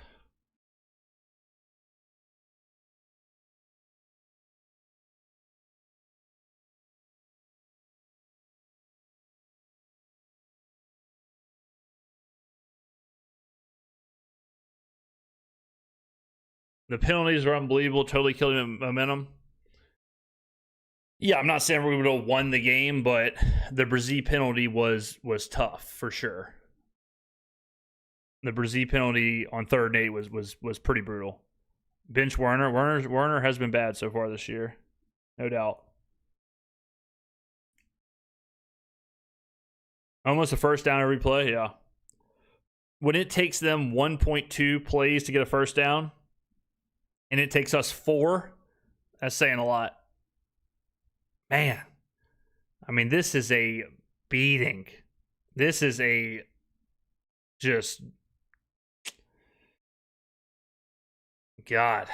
The penalties are unbelievable, totally killing momentum. Yeah, I'm not saying we would have won the game, but the Brazil penalty was tough for sure. The Brazil penalty on 3rd and 8 was pretty brutal. Bench Werner. Werner has been bad so far this year, no doubt. Almost a first down every play, yeah. When it takes them 1.2 plays to get a first down, and it takes us 4, that's saying a lot. Man, I mean, this is a beating. This is a just God.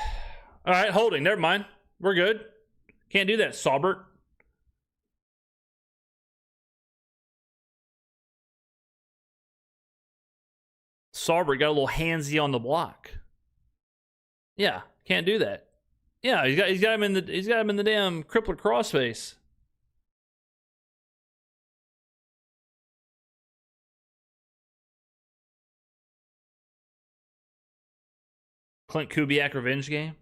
All right, holding. Never mind. We're good. Can't do that, Saubert. Saubert got a little handsy on the block. Yeah, can't do that. Yeah, he's got him in the damn crippler crossface. Clint Kubiak revenge game.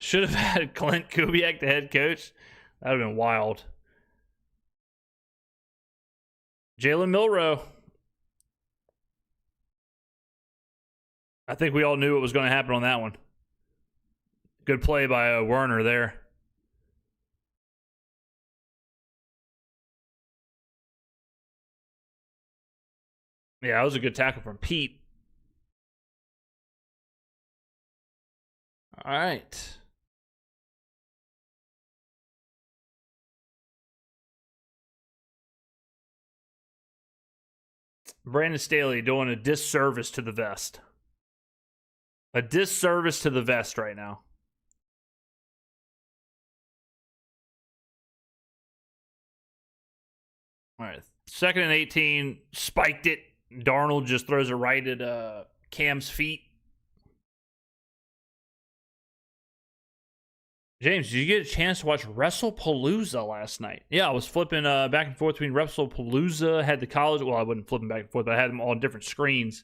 Should have had Clint Kubiak the head coach. That would have been wild. Jalen Milroe. I think we all knew what was going to happen on that one. Good play by Werner there. Yeah, that was a good tackle from Pete. All right. Brandon Staley doing a disservice to the vest. A disservice to the vest right now. All right. 2nd and 18. Spiked it. Darnold just throws it right at Cam's feet. James, did you get a chance to watch WrestlePalooza last night? Yeah, I was flipping back and forth between WrestlePalooza, had the college. Well, I wasn't flipping back and forth, but I had them all on different screens.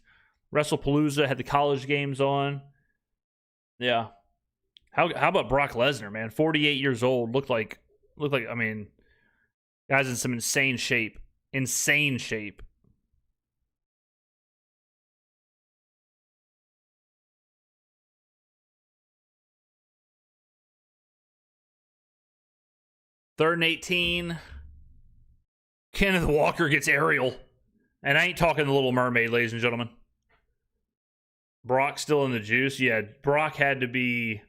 WrestlePalooza had the college games on. Yeah. How about Brock Lesnar, man? 48 years old. Looked like. I mean, guy's in some insane shape. Insane shape. Third and 18. Kenneth Walker gets aerial. And I ain't talking the Little Mermaid, ladies and gentlemen. Brock still in the juice. Yeah, Brock has to be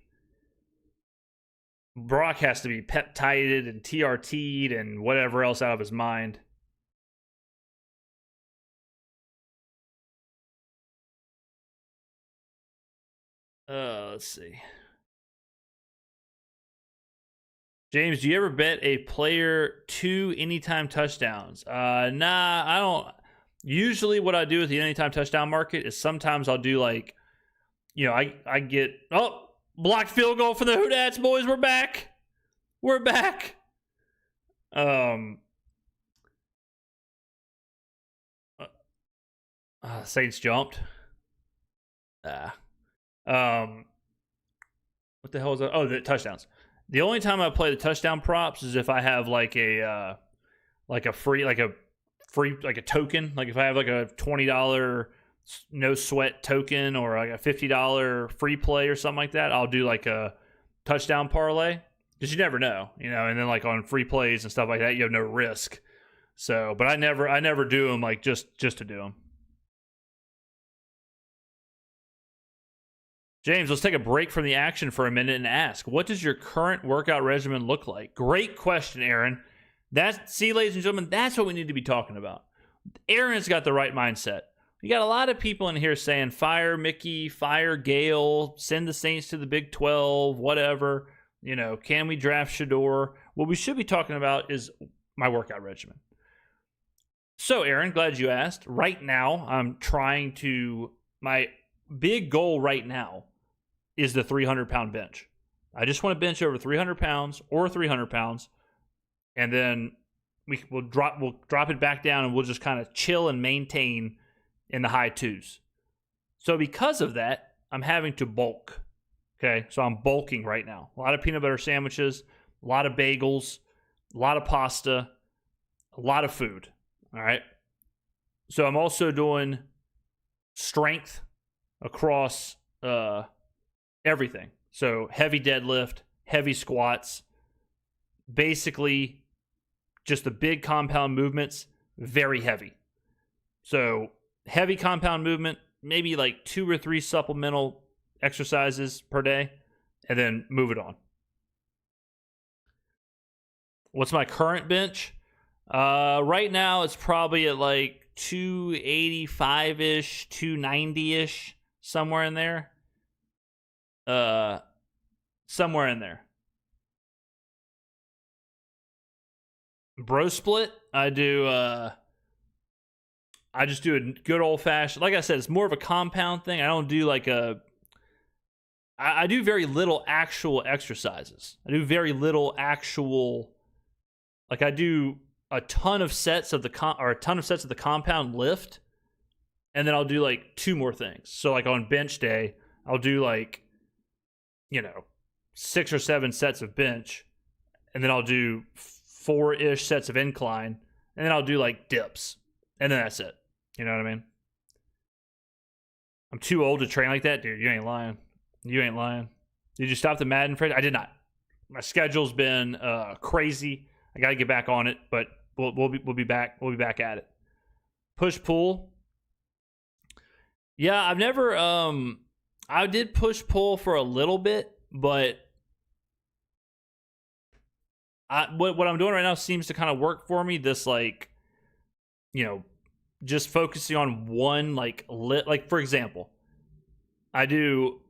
peptided and TRT'd and whatever else out of his mind. Let's see. James, do you ever bet a player 2 anytime touchdowns? Nah, I don't. Usually what I do with the anytime touchdown market is sometimes I'll do like, I get, blocked field goal for the Hoodats, boys. We're back. We're back. Saints jumped. What the hell is that? Oh, the touchdowns. The only time I play the touchdown props is if I have like a token. Like if I have like a $20 no sweat token or like a $50 free play or something like that, I'll do like a touchdown parlay because you never know, and then like on free plays and stuff like that, you have no risk. So, but I never do them like just to do them. James, let's take a break from the action for a minute and ask, what does your current workout regimen look like? Great question, Aaron. See, ladies and gentlemen, that's what we need to be talking about. Aaron's got the right mindset. You got a lot of people in here saying, fire Mickey, fire Gale, send the Saints to the Big 12, whatever. Can we draft Shador? What we should be talking about is my workout regimen. So, Aaron, glad you asked. Right now, my big goal right now is the 300-pound bench. I just want to bench over 300 pounds or 300 pounds, and then we'll drop it back down, and we'll just kind of chill and maintain in the high 2s. So because of that, I'm having to bulk. Okay, so I'm bulking right now. A lot of peanut butter sandwiches, a lot of bagels, a lot of pasta, a lot of food. All right. So I'm also doing strength across everything. So heavy deadlift, heavy squats, basically just the big compound movements, very heavy. So heavy compound movement, maybe like 2 or 3 supplemental exercises per day, and then move it on. What's my current bench? Right now it's probably at like 285-ish, 290-ish, somewhere in there. Somewhere in there. Bro split, I just do a good old fashioned, like I said, it's more of a compound thing. I don't do like I do very little actual exercises. I do very little actual, like I do a ton of sets of the compound lift, and then I'll do like 2 more things. So like on bench day, I'll do like, 6 or 7 sets of bench, and then I'll do 4-ish sets of incline, and then I'll do like dips, and then that's it. You know what I mean? I'm too old to train like that, dude. You ain't lying. You ain't lying. Did you stop the Madden Fred? I did not. My schedule's been crazy. I got to get back on it, but we'll be back. We'll be back at it. Push pull. Yeah, I've never. I did push pull for a little bit, but what I'm doing right now seems to kind of work for me. This like, just focusing on one like for example, I do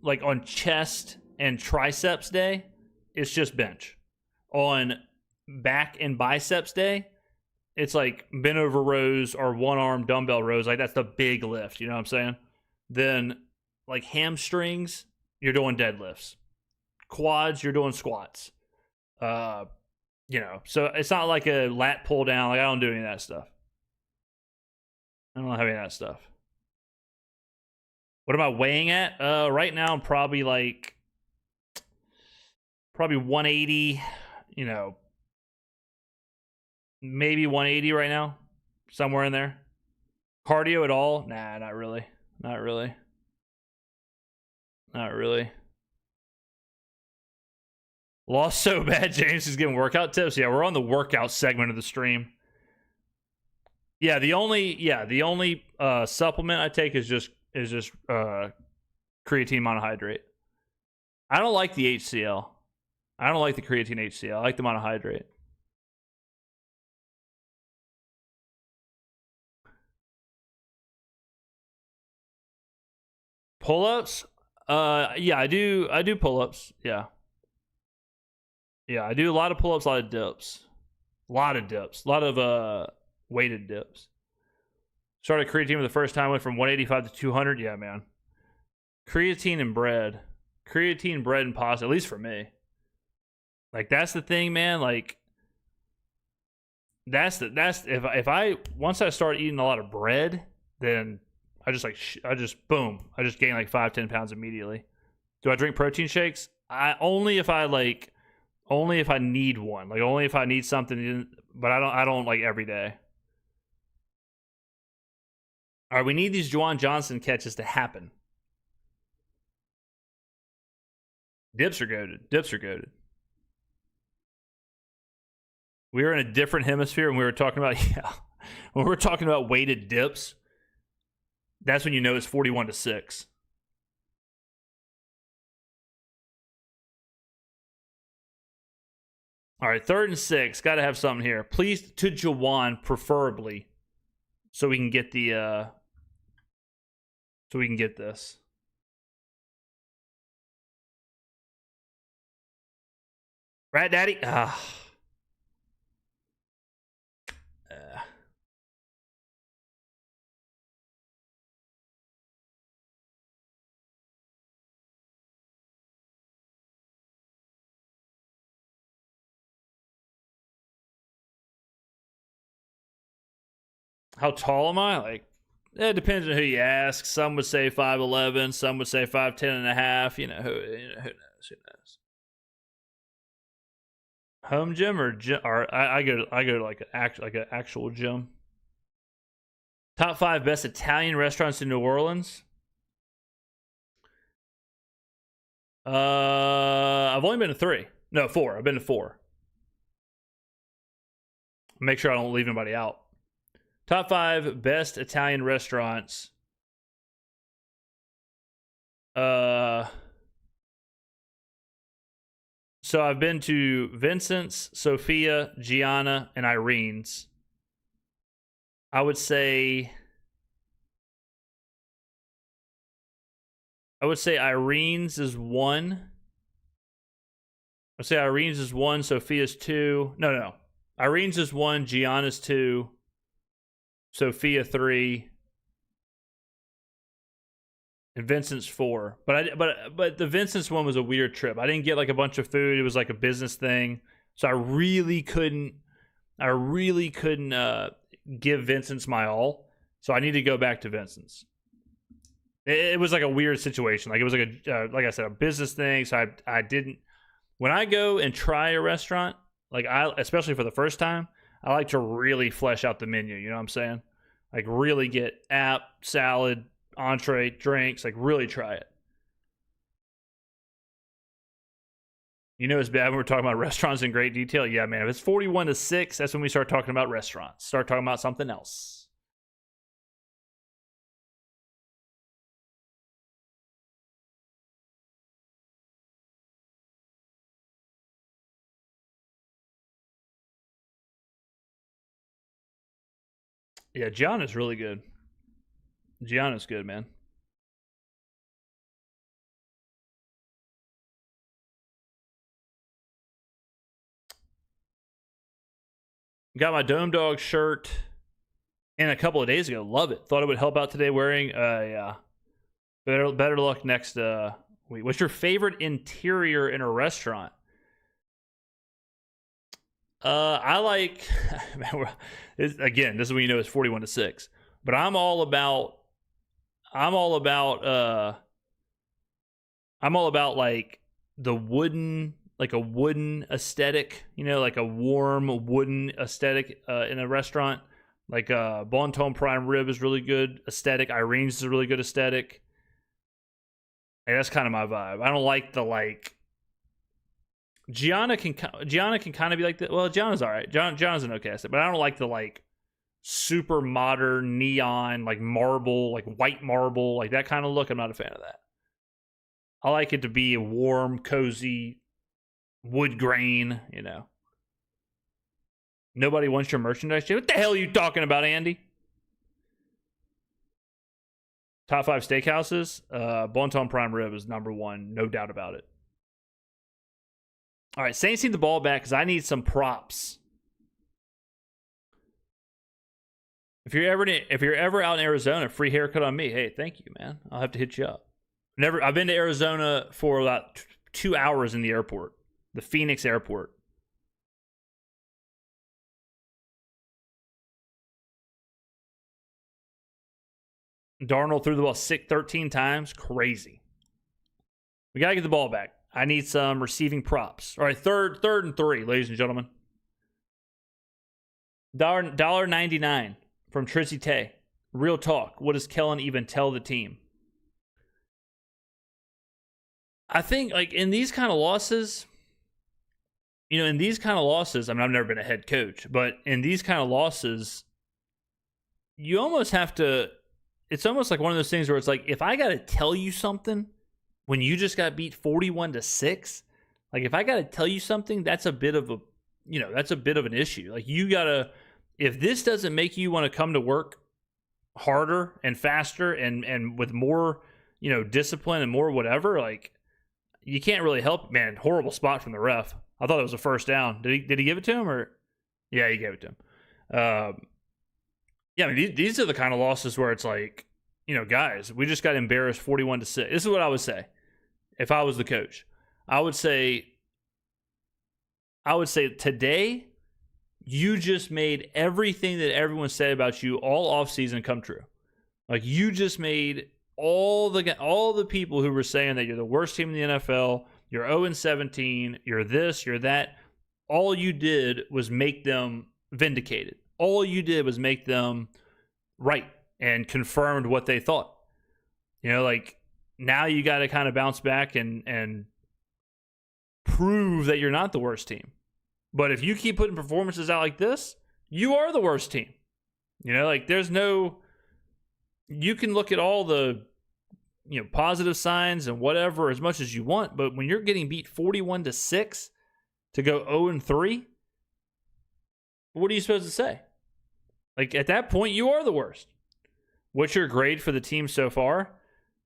like on chest and triceps day, it's just bench. On back and biceps day, it's like bent over rows or one arm dumbbell rows. Like that's the big lift, you know what I'm saying? Then like hamstrings, you're doing deadlifts. Quads, you're doing squats. So it's not like a lat pull down. Like I don't do any of that stuff. I don't have any of that stuff. What am I weighing at? Right now I'm probably 180, maybe 180 right now. Somewhere in there. Cardio at all? Nah, not really. Not really. Not really. Lost so bad, James is giving workout tips. Yeah, we're on the workout segment of the stream. Yeah, the only supplement I take is just creatine monohydrate. I don't like the HCl. I don't like the creatine HCl. I like the monohydrate. Pull-ups? Yeah, I do pull-ups. Yeah. Yeah, I do a lot of pull-ups, a lot of dips. A lot of dips. A lot of weighted dips. Started creatine for the first time, went from 185 to 200. Yeah, man. Creatine and bread. Creatine, bread, and pasta, at least for me. Like, that's the thing, man. Like, once I start eating a lot of bread, then I just gain like 5-10 pounds immediately. Do I drink protein shakes? Only if I need one. Like, only if I need something, but I don't like every day. All right, we need these Juwan Johnson catches to happen. Dips are goated. Dips are goated. We were in a different hemisphere and we were talking about, when we're talking about weighted dips, that's when you know it's 41-6. All right, 3rd and 6. Got to have something here. Please to Juwan, preferably, so we can get the so we can get this. Rat Daddy. How tall am I? Like, it depends on who you ask. Some would say 5'11", some would say 5'10 and a half. Who knows? Who knows? Home gym or I go to like an actual gym. Top 5 best Italian restaurants in New Orleans. I've only been to 3. No, 4. I've been to 4. Make sure I don't leave anybody out. Top 5 best Italian restaurants. So I've been to Vincent's, Sophia, Gianna, and Irene's. I would say Irene's is 1. I'd say Irene's is 1, Sophia's 2. No. Irene's is 1, Gianna's 2, Sophia 3, and Vincent's 4. But the Vincent's one was a weird trip. I didn't get like a bunch of food. It was like a business thing. So I really couldn't give Vincent's my all. So I need to go back to Vincent's. It was like a weird situation. Like it was like like I said, a business thing. So I didn't. When I go and try a restaurant, like especially for the first time, I like to really flesh out the menu. You know what I'm saying? Like really get app, salad, entree, drinks. Like really try it. You know it's bad when we're talking about restaurants in great detail. Yeah, man. If it's 41-6, that's when we start talking about restaurants. Start talking about something else. Yeah, Gianna's really good. Gianna's good, man. Got my Dome Dog shirt in a couple of days ago. Love it. Thought it would help out today wearing. Yeah. Better luck next week. What's your favorite interior in a restaurant? I like. Again, this is when you know it's 41-6. But I'm all about like the wooden, like a wooden aesthetic, you know, like a warm wooden aesthetic in a restaurant. Like Bon Ton Prime Rib is really good aesthetic. Irene's is a really good aesthetic. And that's kind of my vibe. I don't like the like. Gianna can kind of be like that. Well, Gianna's all right. Gianna's an okay aesthetic, but I don't like the like super modern neon, like marble, like white marble, like that kind of look. I'm not a fan of that. I like it to be a warm, cozy, wood grain, you know. Nobody wants your merchandise. What the hell are you talking about, Andy? Top 5 steakhouses. Bon Ton Prime Rib is number 1, no doubt about it. All right, Saints need the ball back because I need some props. If you're ever out in Arizona, free haircut on me. Hey, thank you, man. I'll have to hit you up. I've been to Arizona for about 2 hours in the airport, the Phoenix airport. Darnold threw the ball 13 times. Crazy. We got to get the ball back. I need some receiving props. All right, third and 3, ladies and gentlemen. $1.99 from Trizzy Tay. Real talk. What does Kellen even tell the team? I think, like, in these kind of losses, I mean, I've never been a head coach, but in these kind of losses, you almost have to, it's almost like one of those things where it's like, if I got to tell you something when you just got beat 41-6, like if I got to tell you something, that's a bit of an issue. Like you got to, if this doesn't make you want to come to work harder and faster and with more, discipline and more whatever, like you can't really help. Man, horrible spot from the ref. I thought it was a first down. Did he give it to him or? Yeah, he gave it to him. Yeah, I mean, these are the kind of losses where it's like, guys, we just got embarrassed 41-6. This is what I would say if I was the coach. I would say today you just made everything that everyone said about you all offseason come true. Like you just made all the people who were saying that you're the worst team in the NFL, you're 0-17, you're this, you're that. All you did was make them vindicated. All you did was make them right and confirmed what they thought. Like now you got to kind of bounce back and prove that you're not the worst team. But if you keep putting performances out like this, you are the worst team. Like there's no, you can look at all the, positive signs and whatever as much as you want. But when you're getting beat 41-6, to go 0-3, what are you supposed to say? Like, at that point, you are the worst. What's your grade for the team so far?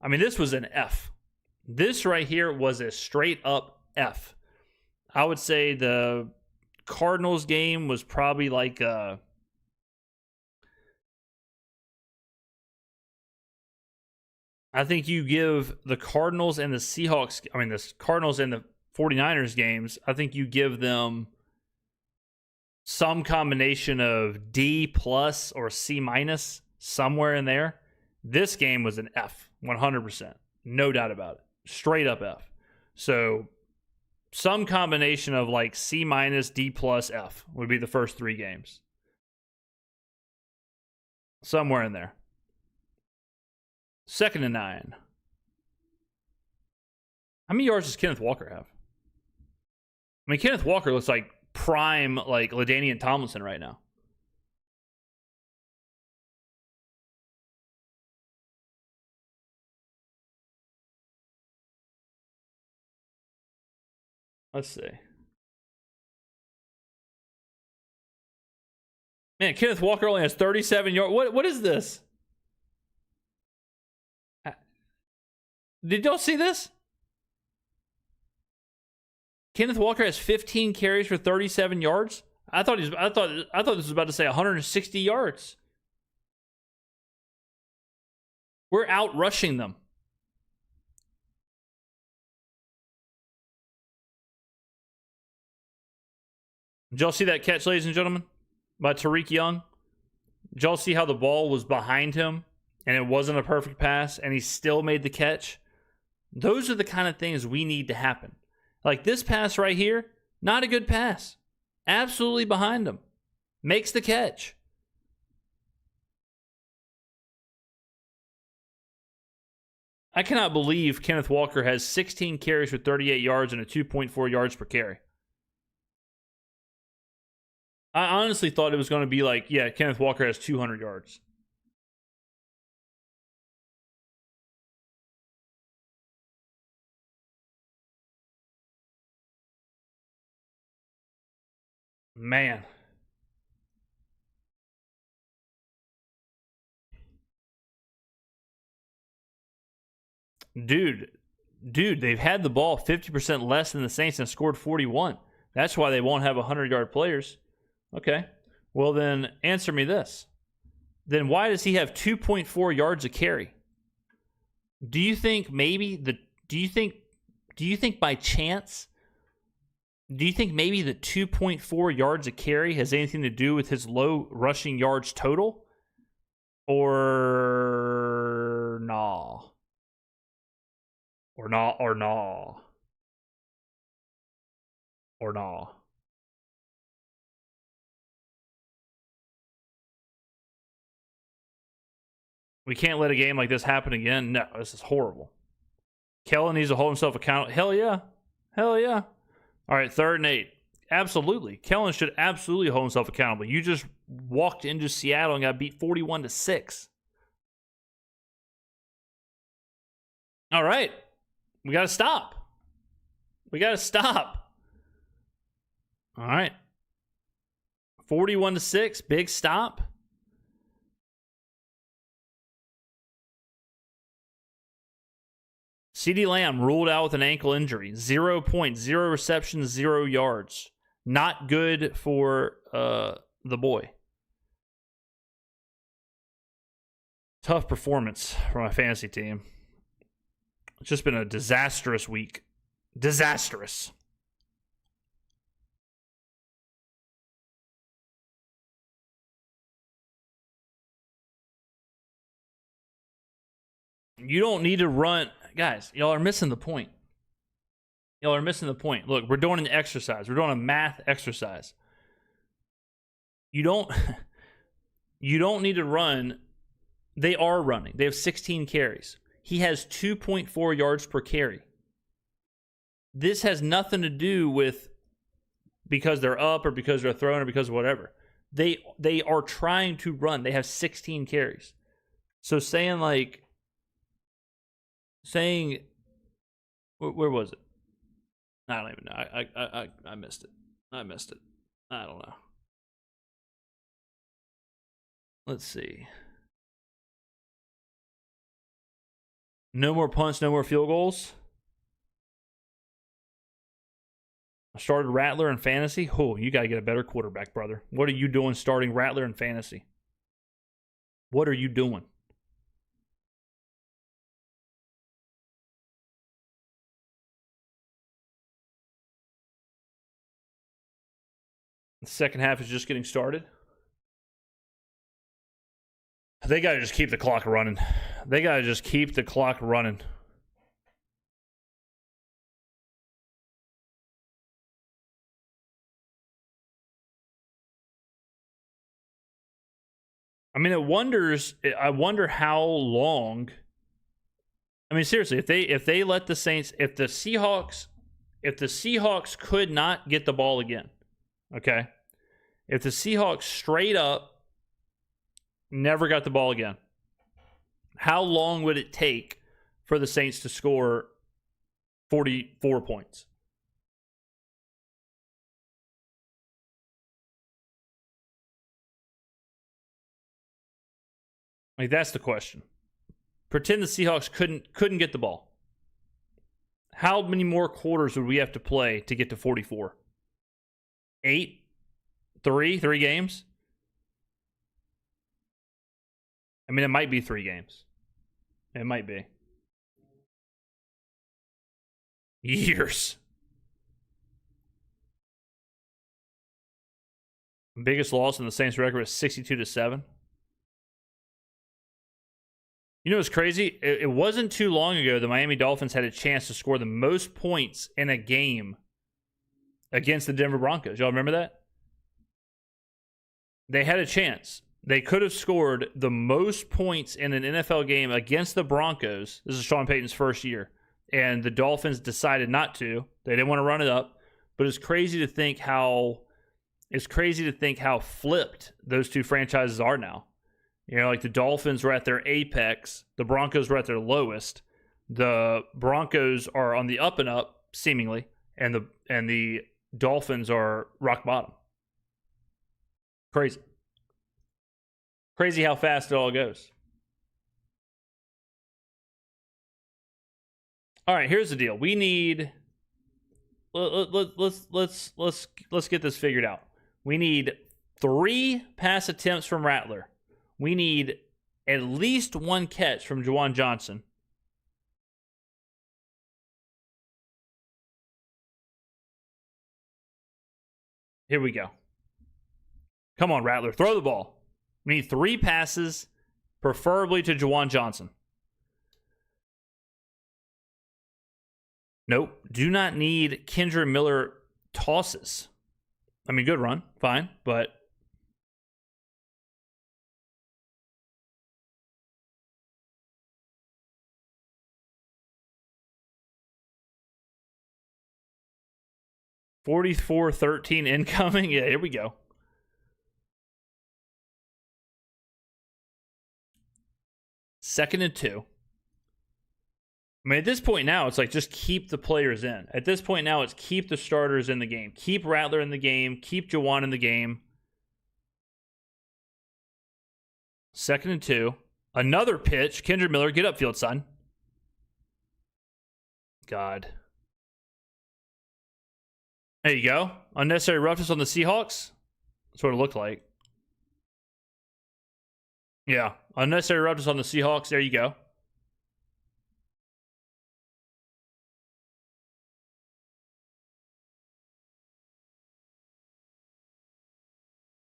I mean, this was an F. This right here was a straight up F. I would say the Cardinals game was probably like I think you give the Cardinals and the Seahawks, I mean, the Cardinals and the 49ers games, I think you give them some combination of D plus or C minus, somewhere in there. This game was an F, 100%. No doubt about it. Straight up F. So some combination of like C minus, D plus, F would be the first 3 games. Somewhere in there. 2nd and 9. How many yards does Kenneth Walker have? I mean, Kenneth Walker looks like prime, like LaDainian Tomlinson right now. Let's see. Man, Kenneth Walker only has 37 yards. What is this? Did y'all see this? Kenneth Walker has 15 carries for 37 yards. I thought this was about to say 160 yards. We're out rushing them. Did y'all see that catch, ladies and gentlemen, by Tariq Young? Did y'all see how the ball was behind him and it wasn't a perfect pass and he still made the catch? Those are the kind of things we need to happen. Like this pass right here, not a good pass. Absolutely behind him. Makes the catch. I cannot believe Kenneth Walker has 16 carries for 38 yards and a 2.4 yards per carry. I honestly thought it was going to be like, yeah, Kenneth Walker has 200 yards. Man. Dude, they've had the ball 50% less than the Saints and scored 41. That's why they won't have 100-yard players. Okay. Well, then answer me this. Then why does he have 2.4 yards a carry? Do you think maybe the 2.4 yards a carry has anything to do with his low rushing yards total? Or nah? Or nah? We can't let a game like this happen again. No, this is horrible. Kellen needs to hold himself accountable. Hell yeah. All right, 3rd and 8. Absolutely. Kellen should absolutely hold himself accountable. You just walked into Seattle and got beat 41-6. All right. We got to stop. All right. 41-6, big stop. CeeDee Lamb ruled out with an ankle injury. 0 points, 0 receptions, 0 yards. Not good for the boy. Tough performance for my fantasy team. It's just been a disastrous week. Disastrous. You don't need to run. Guys, y'all are missing the point. Look, we're doing an exercise. We're doing a math exercise. You don't need to run. They are running. They have 16 carries. He has 2.4 yards per carry. This has nothing to do with because they're up or because they're throwing or because of whatever. They are trying to run. They have 16 carries. So saying where was it? I don't even know. I missed it. I missed it. I don't know. Let's see. No more punts, no more field goals. I started Rattler in fantasy. Oh, you got to get a better quarterback, brother. What are you doing starting Rattler in fantasy? What are you doing? The second half is just getting started. They got to just keep the clock running. They got to just keep the clock running. I mean, I wonder how long. I mean, seriously, if they let the Saints, if the Seahawks could not get the ball again, okay? If the Seahawks straight up never got the ball again, how long would it take for the Saints to score 44 points? Like, that's the question. Pretend the Seahawks couldn't get the ball. How many more quarters would we have to play to get to 44? 8? 3 games? I mean, it might be 3 games. It might be. Years. Biggest loss in the Saints record was 62-7. You know what's crazy? It wasn't too long ago the Miami Dolphins had a chance to score the most points in a game against the Denver Broncos. Y'all remember that? They had a chance. They could have scored the most points in an NFL game against the Broncos. This is Sean Payton's first year. And the Dolphins decided not to. They didn't want to run it up. But it's crazy to think how flipped those two franchises are now. You know, like the Dolphins were at their apex. The Broncos were at their lowest. The Broncos are on the up and up, seemingly. And the Dolphins are rock bottom. Crazy. Crazy how fast it all goes. All right, here's the deal. We need let's get this figured out. We need 3 pass attempts from Rattler. We need at least 1 catch from Juwan Johnson. Here we go. Come on, Rattler. Throw the ball. We need 3 passes, preferably to Juwan Johnson. Nope. Do not need Kendra Miller tosses. I mean, good run. Fine. But $44-13 incoming. Yeah, here we go. Second and 2. I mean, at this point now, it's like just keep the players in. At this point now, it's keep the starters in the game. Keep Rattler in the game. Keep Juwan in the game. Second and 2. Another pitch. Kendra Miller, get upfield, son. God. There you go. Unnecessary roughness on the Seahawks. That's what it looked like. Yeah. Unnecessary roughness on the Seahawks. There you go.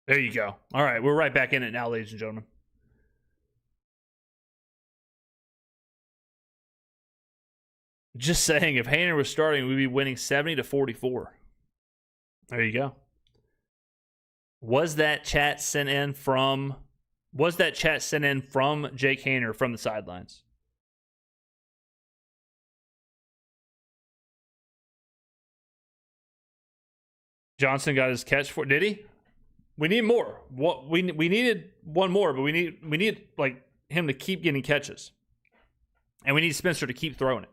There you go. All right. We're right back in it now, ladies and gentlemen. Just saying, if Hayner was starting, we'd be winning 70-44. There you go. Was that chat sent in from Jake Hayner from the sidelines? Johnson got his catch for. Did he? We need more. What we needed one more, but we need like him to keep getting catches, and we need Spencer to keep throwing it.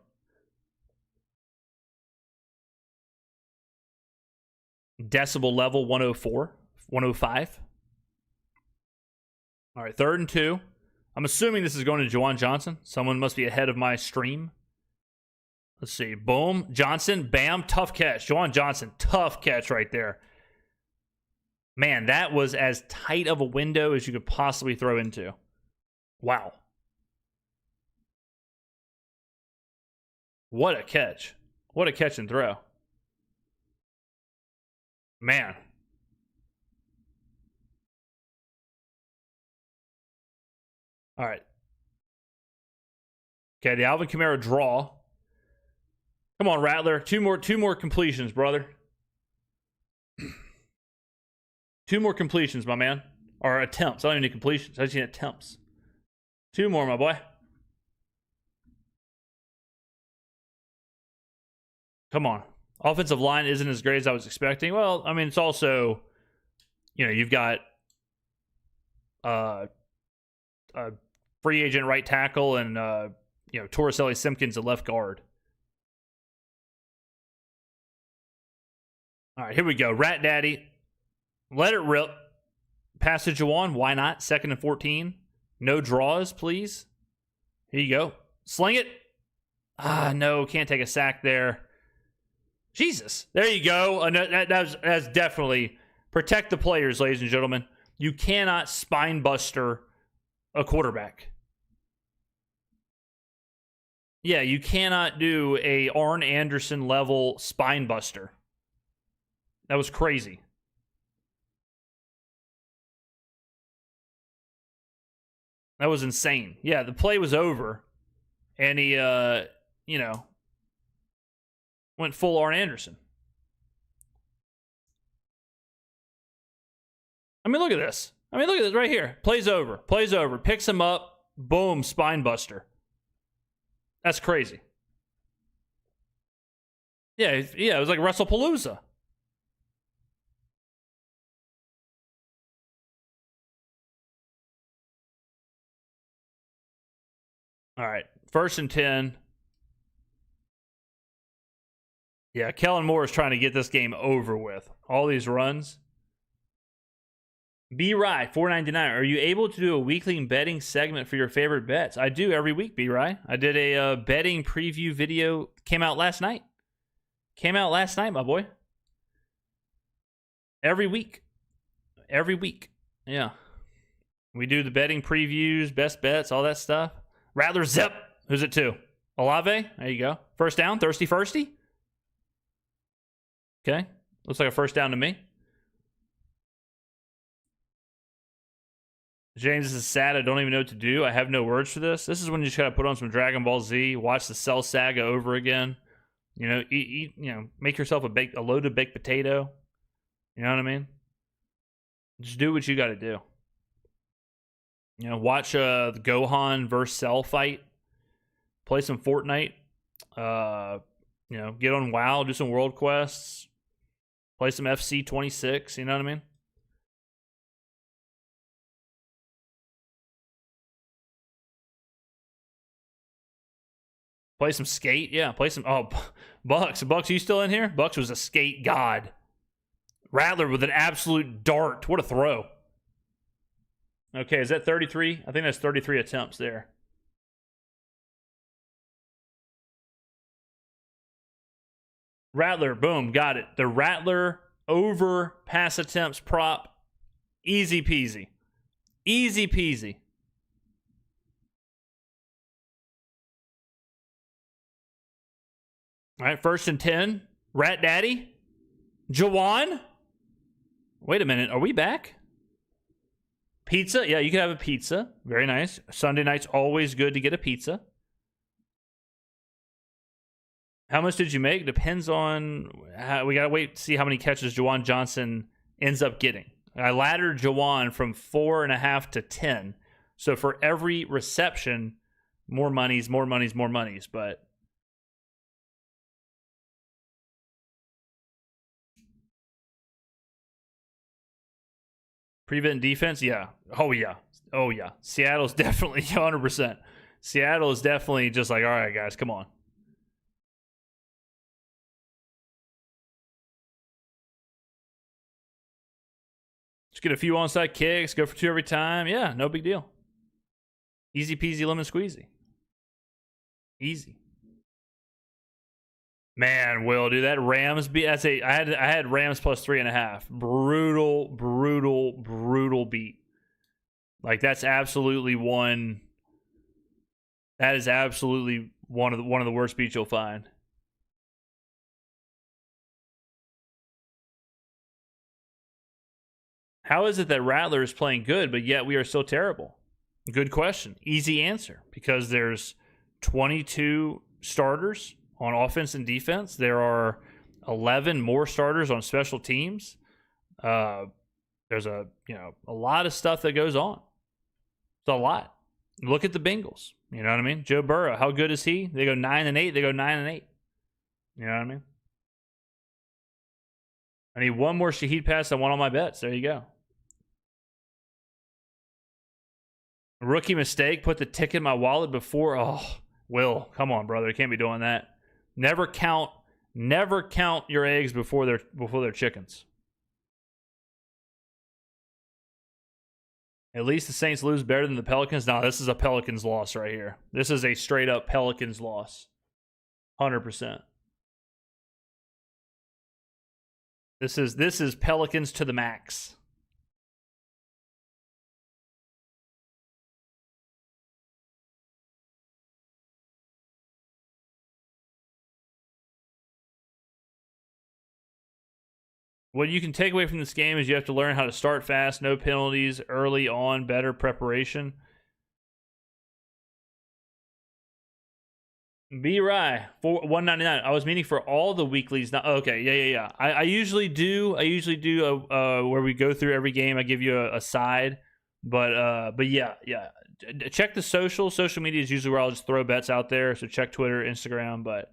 Decibel level 104, 105. All right, 3rd and 2. I'm assuming this is going to Juwan Johnson. Someone must be ahead of my stream. Let's see. Boom. Johnson. Bam. Tough catch. Juwan Johnson. Tough catch right there. Man, that was as tight of a window as you could possibly throw into. Wow. What a catch. What a catch and throw. Man. All right. Okay, the Alvin Kamara draw. Come on, Rattler. Two more completions, brother. 2 more completions, my man. Or attempts. I don't even need completions. I just need attempts. 2 more, my boy. Come on. Offensive line isn't as great as I was expecting. Well, I mean, it's also, you've got a free agent right tackle and, Torricelli Simpkins at left guard. All right, here we go. Rat Daddy. Let it rip. Pass to Juwan. Why not? 2nd and 14. No draws, please. Here you go. Sling it. No. Can't take a sack there. Jesus. There you go. That's definitely protect the players, ladies and gentlemen. You cannot spine buster a quarterback. Yeah, you cannot do a Arn Anderson level spine buster. That was crazy. That was insane. Yeah, the play was over. And he, went full Arn Anderson. I mean, look at this. Look at this right here. Plays over. Picks him up. Boom, spine buster. That's crazy. Yeah, it was like WrestlePalooza. All right, 1st and 10. Yeah, Kellen Moore is trying to get this game over with. All these runs. B-Rye, $4.99. Are you able to do a weekly betting segment for your favorite bets? I do every week, B-Rye. I did a betting preview video. Came out last night, my boy. Every week. Yeah. We do the betting previews, best bets, all that stuff. Rattler zip. Who's it to? Olave? There you go. First down. Thirsty firsty. Okay. Looks like a first down to me. James, this is sad. I don't even know what to do. I have no words for this. This is when you just gotta put on some Dragon Ball Z, watch the Cell Saga over again. Eat make yourself a loaded baked potato. You know what I mean? Just do what you gotta do. Watch the Gohan versus Cell fight. Play some Fortnite. Get on WoW, do some world quests. Play some FC 26, you know what I mean? Play some skate, yeah. Play some. Oh, Bucs, you still in here? Bucs was a skate god. Rattler with an absolute dart. What a throw! Okay, is that 33? I think that's 33 attempts there. Rattler, boom, got it. The Rattler over pass attempts prop, easy peasy, easy peasy. All right, 1st and 10. Rat Daddy. Juwan. Wait a minute. Are we back? Pizza. Yeah, you can have a pizza. Very nice. Sunday night's always good to get a pizza. How much did you make? Depends on how, we got to wait to see how many catches Juwan Johnson ends up getting. I laddered Juwan from 4.5 to 10. So for every reception, more monies. But prevent defense, yeah. Oh, yeah. Seattle's definitely 100%. Seattle is definitely just like, all right, guys, come on. Just get a few onside kicks, go for 2 every time. Yeah, no big deal. Easy peasy lemon squeezy. Easy. Man, Will, dude, that Rams beat. I had Rams plus 3.5. Brutal beat. Like that's absolutely one. That is absolutely one of the worst beats you'll find. How is it that Rattler is playing good, but yet we are so terrible? Good question. Easy answer. Because there's 22 starters on offense and defense. There are 11 more starters on special teams. There's a lot of stuff that goes on. It's a lot. Look at the Bengals. You know what I mean? Joe Burrow, how good is he? They go 9-8. They go 9-8. You know what I mean? I need one more Shaheed pass. I want all my bets. There you go. Rookie mistake. Put the ticket in my wallet before. Oh, Will, come on, brother. You can't be doing that. Never count your eggs before they're chickens. At least the Saints lose better than the Pelicans. No, this is a Pelicans loss right here. This is a straight up Pelicans loss. 100%. This is Pelicans to the max. What you can take away from this game is you have to learn how to start fast, no penalties, early on, better preparation. B Rye, 199. I was meaning for all the weeklies. Not, okay, yeah. I usually do. Where we go through every game. I give you a side, but yeah. Check the social. Social media is usually where I'll just throw bets out there. So check Twitter, Instagram, but.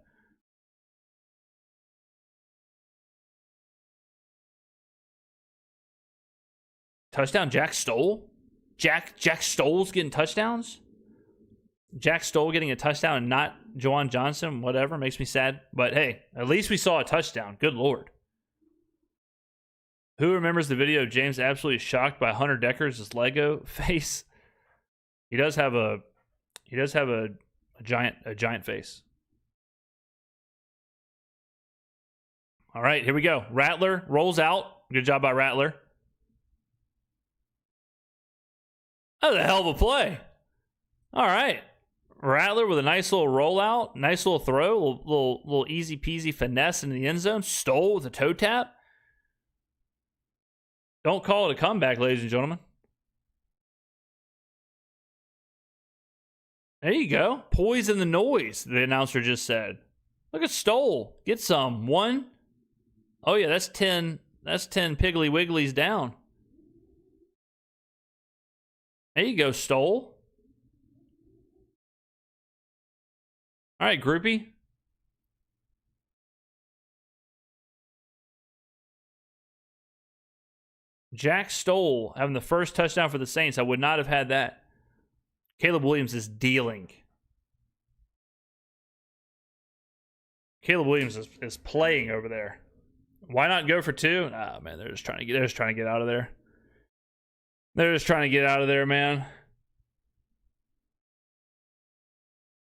Touchdown, Jack Stoll? Jack Stoll's getting touchdowns? Jack Stoll getting a touchdown and not Juwan Johnson, whatever, makes me sad. But hey, at least we saw a touchdown. Good Lord. Who remembers the video of James absolutely shocked by Hunter Decker's Lego face? He does have a giant face. All right, here we go. Rattler rolls out. Good job by Rattler. That was a hell of a play. All right. Rattler with a nice little rollout, nice little throw, little easy peasy finesse in the end zone. Stole with a toe tap. Don't call it a comeback, ladies and gentlemen. There you go. Poise in the noise, the announcer just said. Look at Stoll. Get some. 1. Oh, yeah, that's 10. That's 10 Piggly Wigglies down. There you go, Stoll. All right, groupie. Jack Stoll having the first touchdown for the Saints. I would not have had that. Caleb Williams is dealing. Caleb Williams is playing over there. Why not go for 2? Ah, man, they're just trying to get out of there. They're just trying to get out of there, man.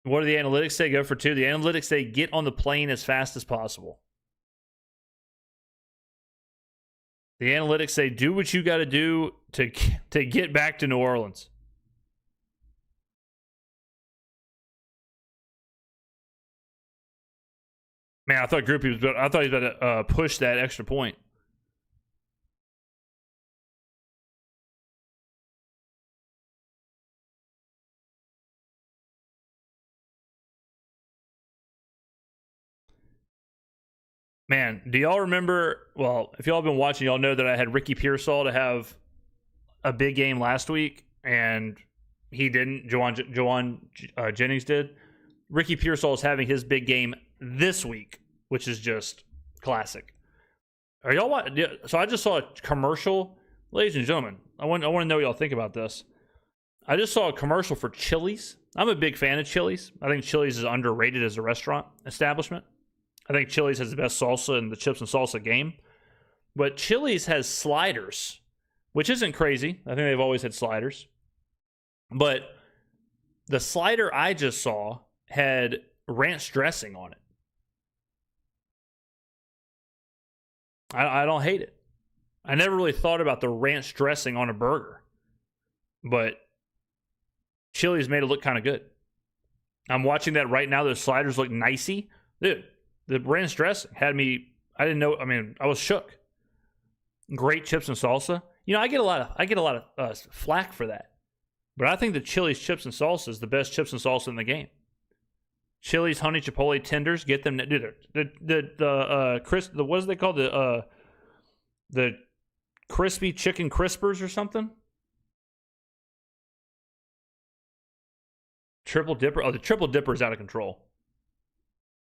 What do the analytics say? Go for 2. The analytics say get on the plane as fast as possible. The analytics say do what you got to do to get back to New Orleans. Man, I thought he was about to push that extra point. Man, do y'all remember? Well, if y'all have been watching, y'all know that I had Ricky Pearsall to have a big game last week, and he didn't. Juwan Jennings did. Ricky Pearsall is having his big game this week, which is just classic. Are y'all watching? So I just saw a commercial, ladies and gentlemen. I want to know what y'all think about this. I just saw a commercial for Chili's. I'm a big fan of Chili's. I think Chili's is underrated as a restaurant establishment. I think Chili's has the best salsa in the chips and salsa game. But Chili's has sliders which isn't crazy. I think they've always had sliders. But the slider I just saw had ranch dressing on it. I don't hate it. I never really thought about the ranch dressing on a burger. But Chili's made it look kind of good. I'm watching that right now. Those sliders look nicey. Dude, the ranch dressing had me, I didn't know, I mean, I was shook. Great chips and salsa. You know, I get a lot of flack for that. But I think the Chili's chips and salsa is the best chips and salsa in the game. Chili's honey chipotle tenders, get them. Dude, what is they called? The crispy chicken crispers or something. Triple dipper. Oh, the triple dipper is out of control.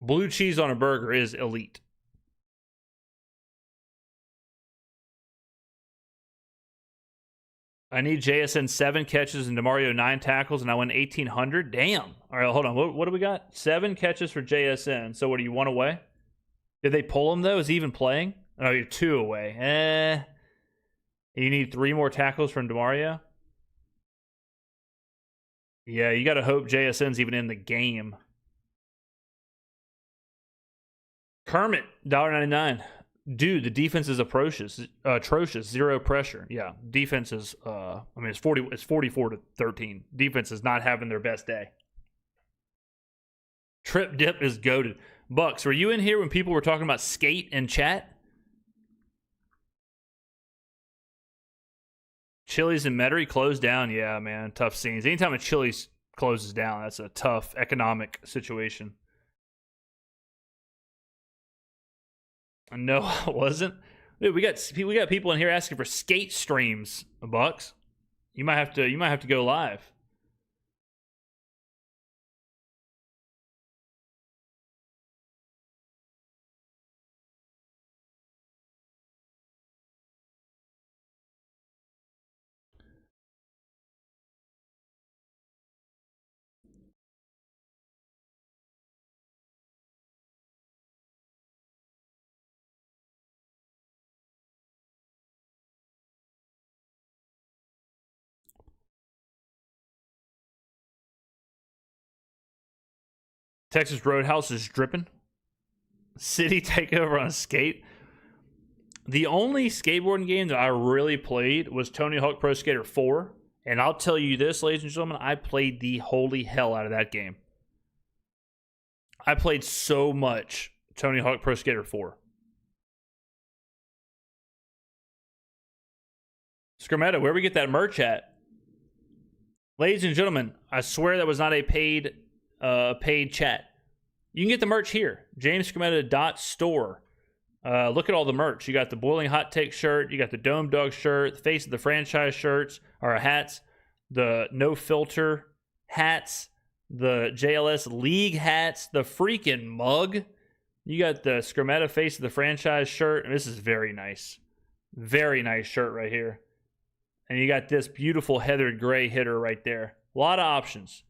Blue cheese on a burger is elite. I need JSN 7 catches and DeMario 9 tackles, and I win 1,800. Damn. All right, hold on. What do we got? 7 catches for JSN. So what, do you 1 away? Did they pull him, though? Is he even playing? Oh, you're 2 away. You need 3 more tackles from DeMario? Yeah, you got to hope JSN's even in the game. Kermit, $1.99. Dude, the defense is atrocious. 0 pressure. Yeah, defense is. I mean, it's 44-13. Defense is not having their best day. Trip dip is goated. Bucs, were you in here when people were talking about skate in chat? Chili's and Metairie closed down. Yeah, man, tough scenes. Anytime a Chili's closes down, that's a tough economic situation. No, I wasn't. Dude, we got people in here asking for skate streams, Bucs. You might have to go live. Texas Roadhouse is dripping. City takeover on a skate. The only skateboarding game that I really played was Tony Hawk Pro Skater 4. And I'll tell you this, ladies and gentlemen, I played the holy hell out of that game. I played so much Tony Hawk Pro Skater 4. Skrmetta, where we get that merch at? Ladies and gentlemen, I swear that was not a paid chat. You can get the merch here. JamesSkrmetta.store. Look at all the merch. You got the Boiling Hot Take shirt. You got the Dome Dog shirt. The Face of the Franchise shirts, or hats. The No Filter hats. The JLS League hats. The freaking mug. You got the Skrmetta Face of the Franchise shirt. And this is very nice. Very nice shirt right here. And you got this beautiful heathered gray hitter right there. A lot of options.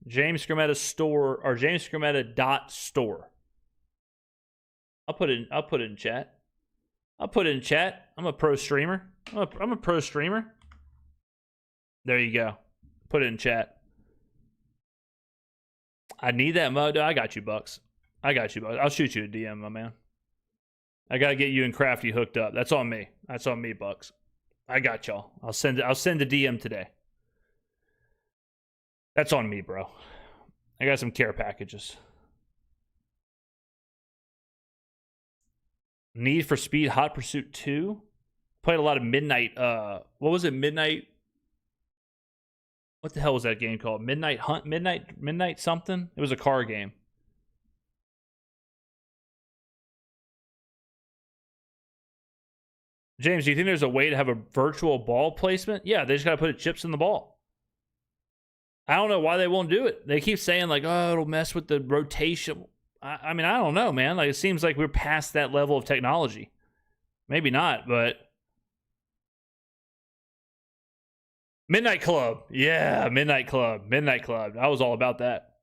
James Skrmetta store, or JamesSkrmetta.store. I'll put it in chat. I'm a pro streamer. I'm a pro streamer. There you go. Put it in chat. I need that mug. I got you, Bucs. I'll shoot you a DM, my man. I gotta get you and Crafty hooked up. That's on me, Bucs. I got y'all. I'll send a DM today. That's on me, bro. I got some care packages. Need for Speed Hot Pursuit 2. Played a lot of Midnight. What was it? Midnight. What the hell was that game called? Midnight Hunt? Midnight something? It was a car game. James, do you think there's a way to have a virtual ball placement? Yeah, they just got to put chips in the ball. I don't know why they won't do it. They keep saying, like, oh, it'll mess with the rotation. I mean, I don't know, man. Like, it seems like we're past that level of technology. Maybe not, but... Midnight Club. Yeah, Midnight Club. I was all about that.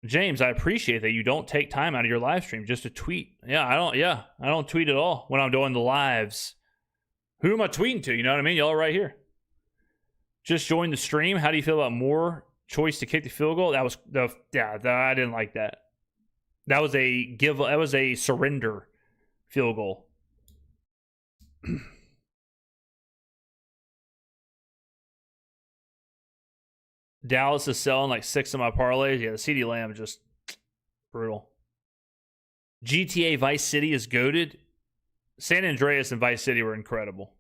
James, I appreciate that you don't take time out of your live stream just to tweet. Yeah, I don't tweet at all when I'm doing the lives. Who am I tweeting to? You know what I mean? Y'all are right here. Just joined the stream. How do you feel about more choice to kick the field goal? That was I didn't like that. That was a surrender field goal. Dallas is selling like 6 of my parlays. Yeah, the CeeDee Lamb is just brutal. GTA Vice City is goated. San Andreas and Vice City were incredible.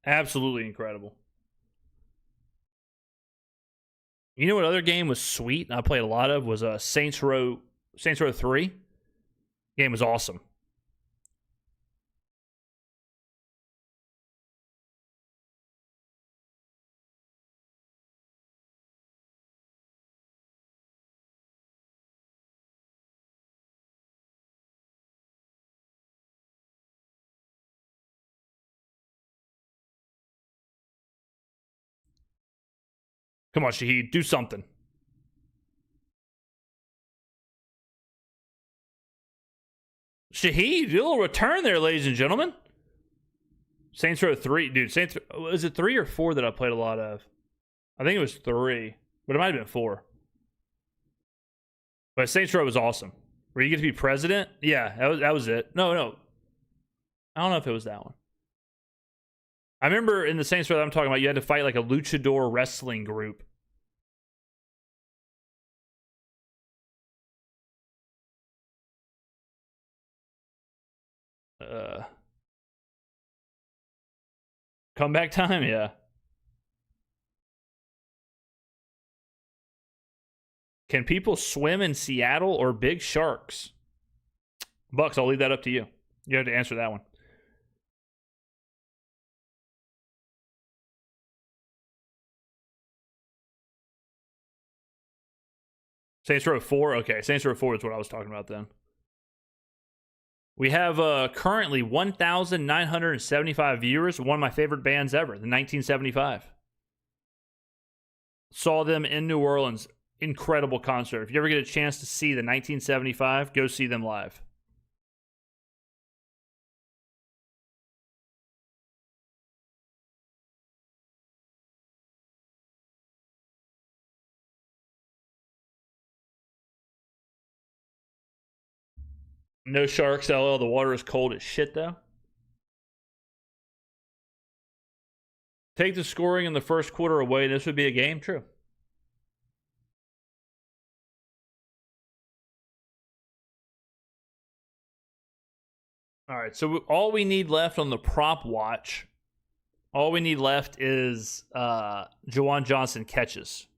Absolutely incredible. You know what other game was sweet? I played a lot of was Saints Row 3. Game was awesome. Come on, Shaheed, do something. Shaheed, a little return there, ladies and gentlemen. Saints Row 3. Dude, was it 3 or 4 that I played a lot of? I think it was 3, but it might have been 4. But Saints Row was awesome. Where you get to be president? Yeah, that was it. No. I don't know if it was that one. I remember in the Saints Row that I'm talking about, you had to fight like a luchador wrestling group. Comeback time? Yeah. Can people swim in Seattle or big sharks? Bucs, I'll leave that up to you. You have to answer that one. Saints Row 4? Okay, Saints Row 4 is what I was talking about then. We have currently 1,975 viewers. One of my favorite bands ever, the 1975. Saw them in New Orleans. Incredible concert. If you ever get a chance to see the 1975, go see them live. No sharks, LL. The water is cold as shit, though. Take the scoring in the first quarter away. This would be a game. True. All right. So all we need left on the prop watch, all we need left is Juwan Johnson catches.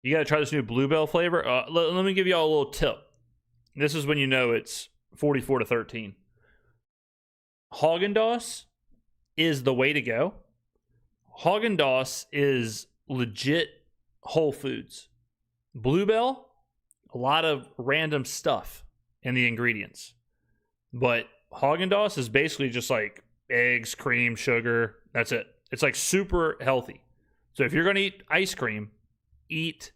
You got to try this new Bluebell flavor. Let me give you all a little tip. This is when you know it's 44-13. Haagen-Dazs is the way to go. Haagen-Dazs is legit Whole Foods. Bluebell, a lot of random stuff in the ingredients. But Haagen-Dazs is basically just like eggs, cream, sugar. That's it. It's like super healthy. So if you're going to eat ice cream, eat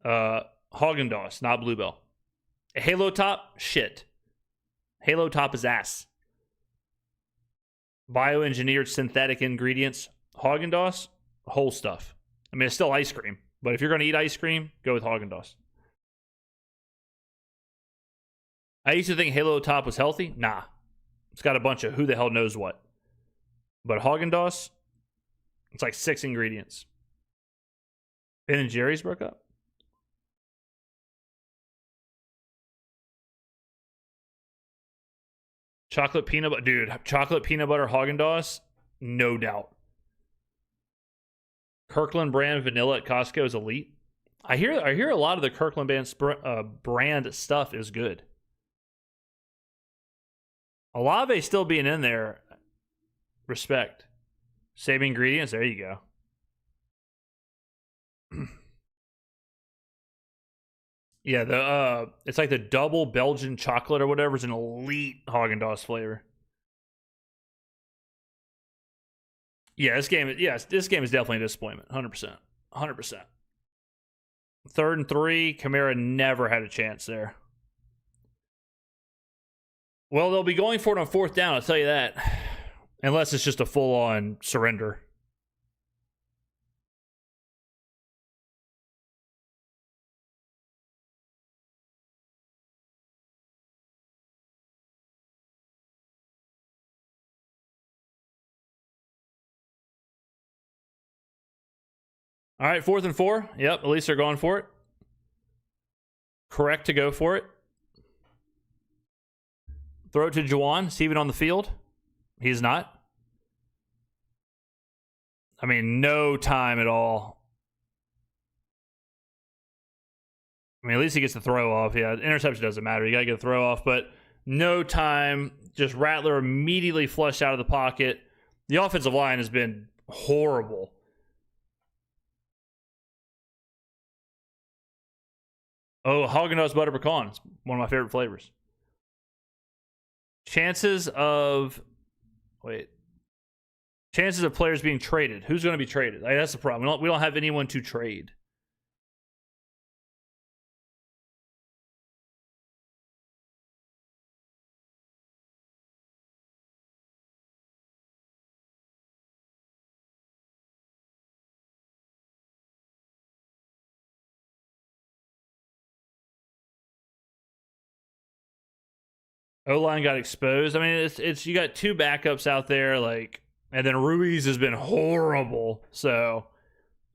Haagen-Dazs, not Bluebell. Halo Top, shit. Halo Top is ass. Bioengineered synthetic ingredients. Haagen-Dazs, whole stuff. I mean, it's still ice cream, but if you're going to eat ice cream, go with Haagen-Dazs. I used to think Halo Top was healthy. Nah. It's got a bunch of who the hell knows what. But Haagen-Dazs, it's like 6 ingredients. Ben and Jerry's broke up? Chocolate peanut butter. Dude, chocolate peanut butter Haagen-Dazs? No doubt. Kirkland brand vanilla at Costco is elite. I hear a lot of the Kirkland brand stuff is good. Olave still being in there. Respect. Same ingredients. There you go. Yeah, it's like the double Belgian chocolate or whatever is an elite Haagen-Dazs flavor. Yeah, this game is definitely a disappointment. 100%. 100%. 3rd and 3, Kamara never had a chance there. Well, they'll be going for it on 4th down, I'll tell you that. Unless it's just a full-on surrender. All right, 4th and 4. Yep, at least they're going for it. Correct to go for it. Throw it to Juwan. Is he even on the field? He's not. I mean, no time at all. I mean, at least he gets the throw off. Yeah, interception doesn't matter. You got to get a throw off, but no time. Just Rattler immediately flushed out of the pocket. The offensive line has been horrible. Oh, Haagen-Dazs butter pecan. It's one of my favorite flavors. Chances of players being traded. Who's going to be traded? Like, that's the problem. We don't have anyone to trade. O-line got exposed. I mean, it's you got 2 backups out there, like, and then Ruiz has been horrible. So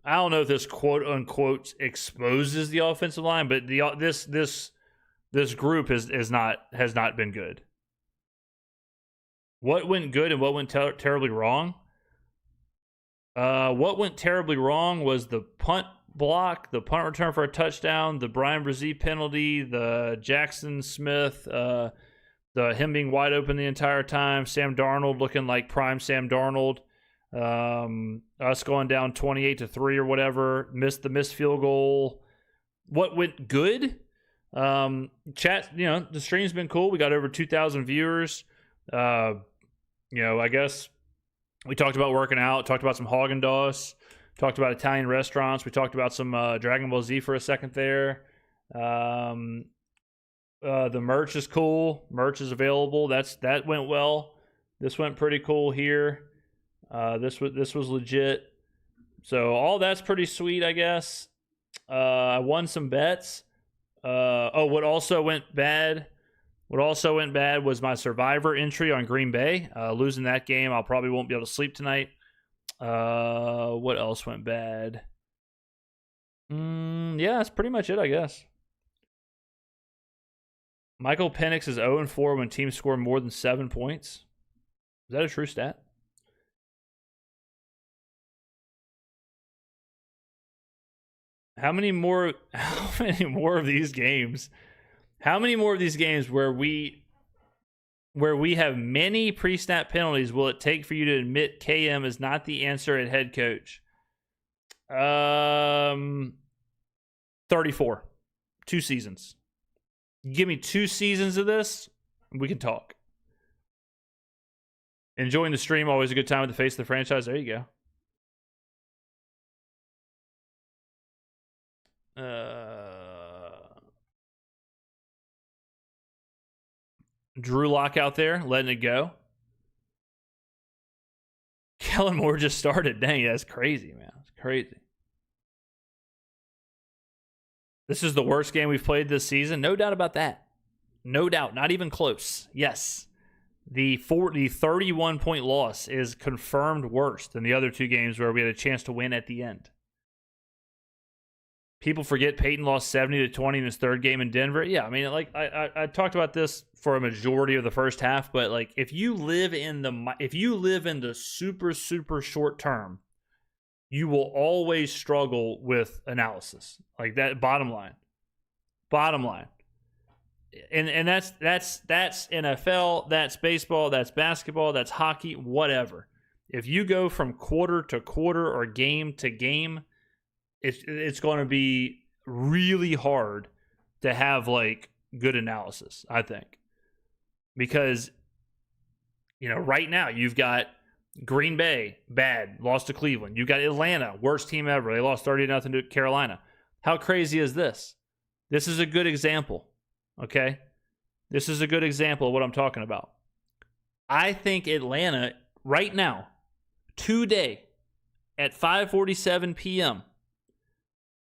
I don't know if this quote unquote exposes the offensive line, but this group has not been good. What went good and what went terribly wrong? What went terribly wrong was the punt block, the punt return for a touchdown, the Brian Brzee penalty, the Jackson Smith, him being wide open the entire time, Sam Darnold looking like prime Sam Darnold, us going down 28-3 or whatever, the missed field goal. What went good? Chat, the stream's been cool. We got over 2,000 viewers. I guess we talked about working out, talked about some Haagen-Dazs, talked about Italian restaurants. We talked about some Dragon Ball Z for a second there. The merch is cool. Merch is available. That went well. This went pretty cool here. This was legit. So all that's pretty sweet, I guess. I won some bets. What also went bad was my Survivor entry on Green Bay. Losing that game, I'll probably won't be able to sleep tonight. What else went bad? Yeah, that's pretty much it, I guess. Michael Penix is 0-4 when teams score more than 7 points. Is that a true stat? How many more of these games? How many more of these games where we have many pre-snap penalties will it take for you to admit KM is not the answer at head coach? 34. 2 seasons. Give me 2 seasons of this, we can talk. Enjoying the stream, always a good time with the face of the franchise. There you go. Drew Lock out there, letting it go. Kellen Moore just started. Dang, that's crazy, man. It's crazy. This is the worst game we've played this season. No doubt about that. No doubt. Not even close. Yes. The 31-point loss is confirmed worse than the other 2 games where we had a chance to win at the end. People forget Peyton lost 70-20 in his 3rd game in Denver. Yeah, I mean, like I talked about this for a majority of the first half, but like if you live in the super, super short term, you will always struggle with analysis. Like that, bottom line. And that's NFL, that's baseball, that's basketball, that's hockey, whatever. If you go from quarter to quarter or game to game, it's going to be really hard to have like good analysis, I think. Because right now you've got Green Bay, bad, lost to Cleveland. You got Atlanta, worst team ever. They lost 30-0 to Carolina. How crazy is this? This is a good example, okay? This is a good example of what I'm talking about. I think Atlanta, right now, today, at 5:47 p.m.,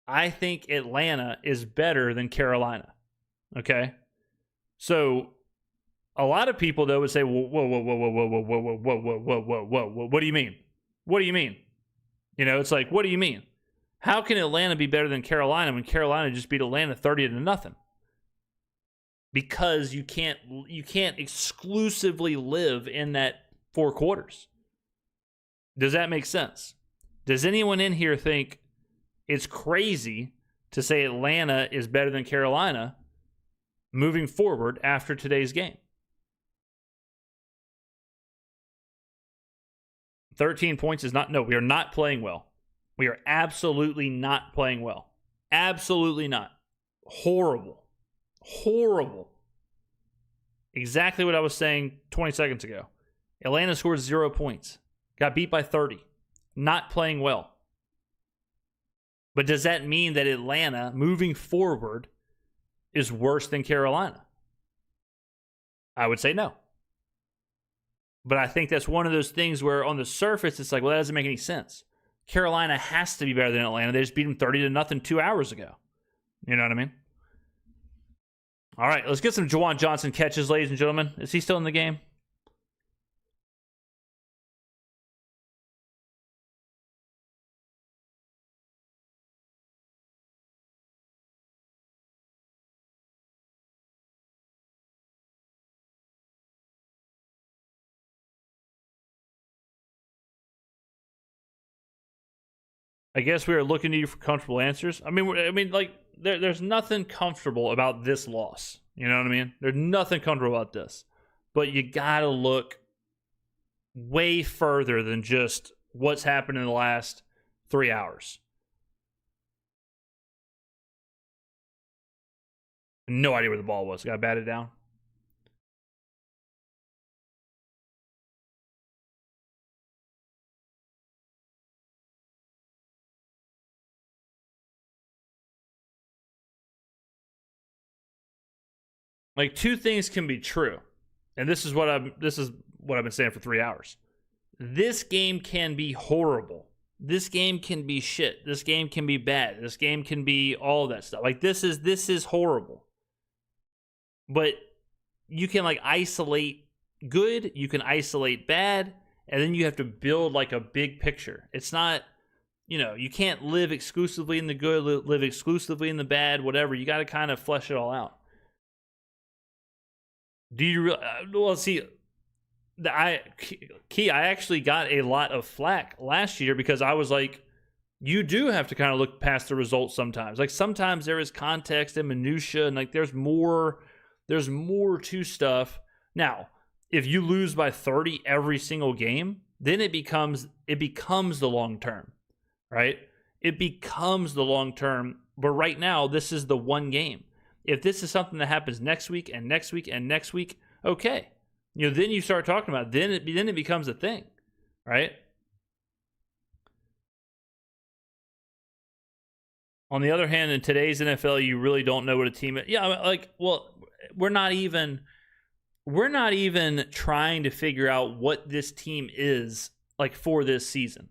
I think Atlanta is better than Carolina, okay? So a lot of people, though, would say, whoa, whoa, whoa, whoa, whoa, whoa, whoa, whoa, whoa, whoa, whoa, whoa, whoa, whoa. What do you mean? What do you mean? You know, it's like, what do you mean? How can Atlanta be better than Carolina when Carolina just beat Atlanta 30-0? Because you can't exclusively live in that 4 quarters. Does that make sense? Does anyone in here think it's crazy to say Atlanta is better than Carolina moving forward after today's game? 13 points is not... No, we are not playing well. We are absolutely not playing well. Absolutely not. Horrible. Horrible. Exactly what I was saying 20 seconds ago. Atlanta scores 0 points. Got beat by 30. Not playing well. But does that mean that Atlanta, moving forward, is worse than Carolina? I would say no. But I think that's one of those things where on the surface, it's like, well, that doesn't make any sense. Carolina has to be better than Atlanta. They just beat them 30-0 2 hours ago. You know what I mean? All right, let's get some Juwan Johnson catches, ladies and gentlemen. Is he still in the game? I guess we are looking to you for comfortable answers. I mean, like there's nothing comfortable about this loss. You know what I mean? There's nothing comfortable about this. But you gotta look way further than just what's happened in the last 3 hours. No idea where the ball was. Got batted down. Like, two things can be true. And this is what I've been saying for 3 hours. This game can be horrible. This game can be shit. This game can be bad. This game can be all that stuff. Like, this is horrible. But you can like isolate good, you can isolate bad, and then you have to build like a big picture. It's not, you can't live exclusively in the good, live exclusively in the bad, whatever. You got to kind of flesh it all out. Do you well, see, I actually got a lot of flack last year because I was like, you do have to kind of look past the results sometimes. Like, sometimes there is context and minutia, and like there's more to stuff. Now, if you lose by 30 every single game, then it becomes the long term, right? It becomes the long term. But right now, this is the one game. If this is something that happens next week and next week and next week, okay. Then you start talking about it. Then it becomes a thing, right? On the other hand, in today's NFL, you really don't know what a team is. Yeah, like, well, we're not even trying to figure out what this team is like for this season,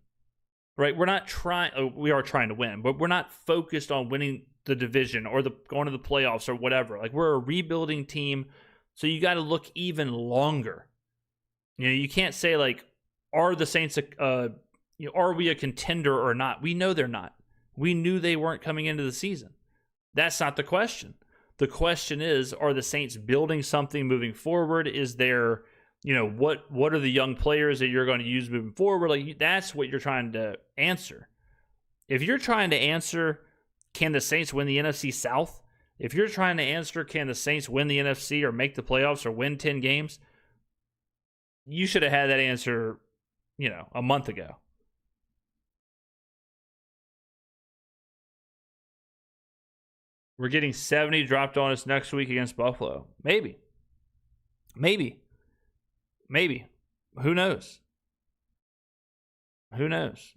right? We are trying to win, but we're not focused on winning the division or going to the playoffs or whatever. Like, we're a rebuilding team, so you got to look even longer. You can't say like, are the Saints are we a contender or not? We know they're not. We knew they weren't coming into the season. That's not the question. The question is, are the Saints building something moving forward? Is there, what are the young players that you're going to use moving forward? Like, that's what you're trying to answer. If you're trying to answer, can the Saints win the NFC South? If you're trying to answer, can the Saints win the NFC or make the playoffs or win 10 games? You should have had that answer, a month ago. We're getting 70 dropped on us next week against Buffalo. Maybe. Who knows? Who knows?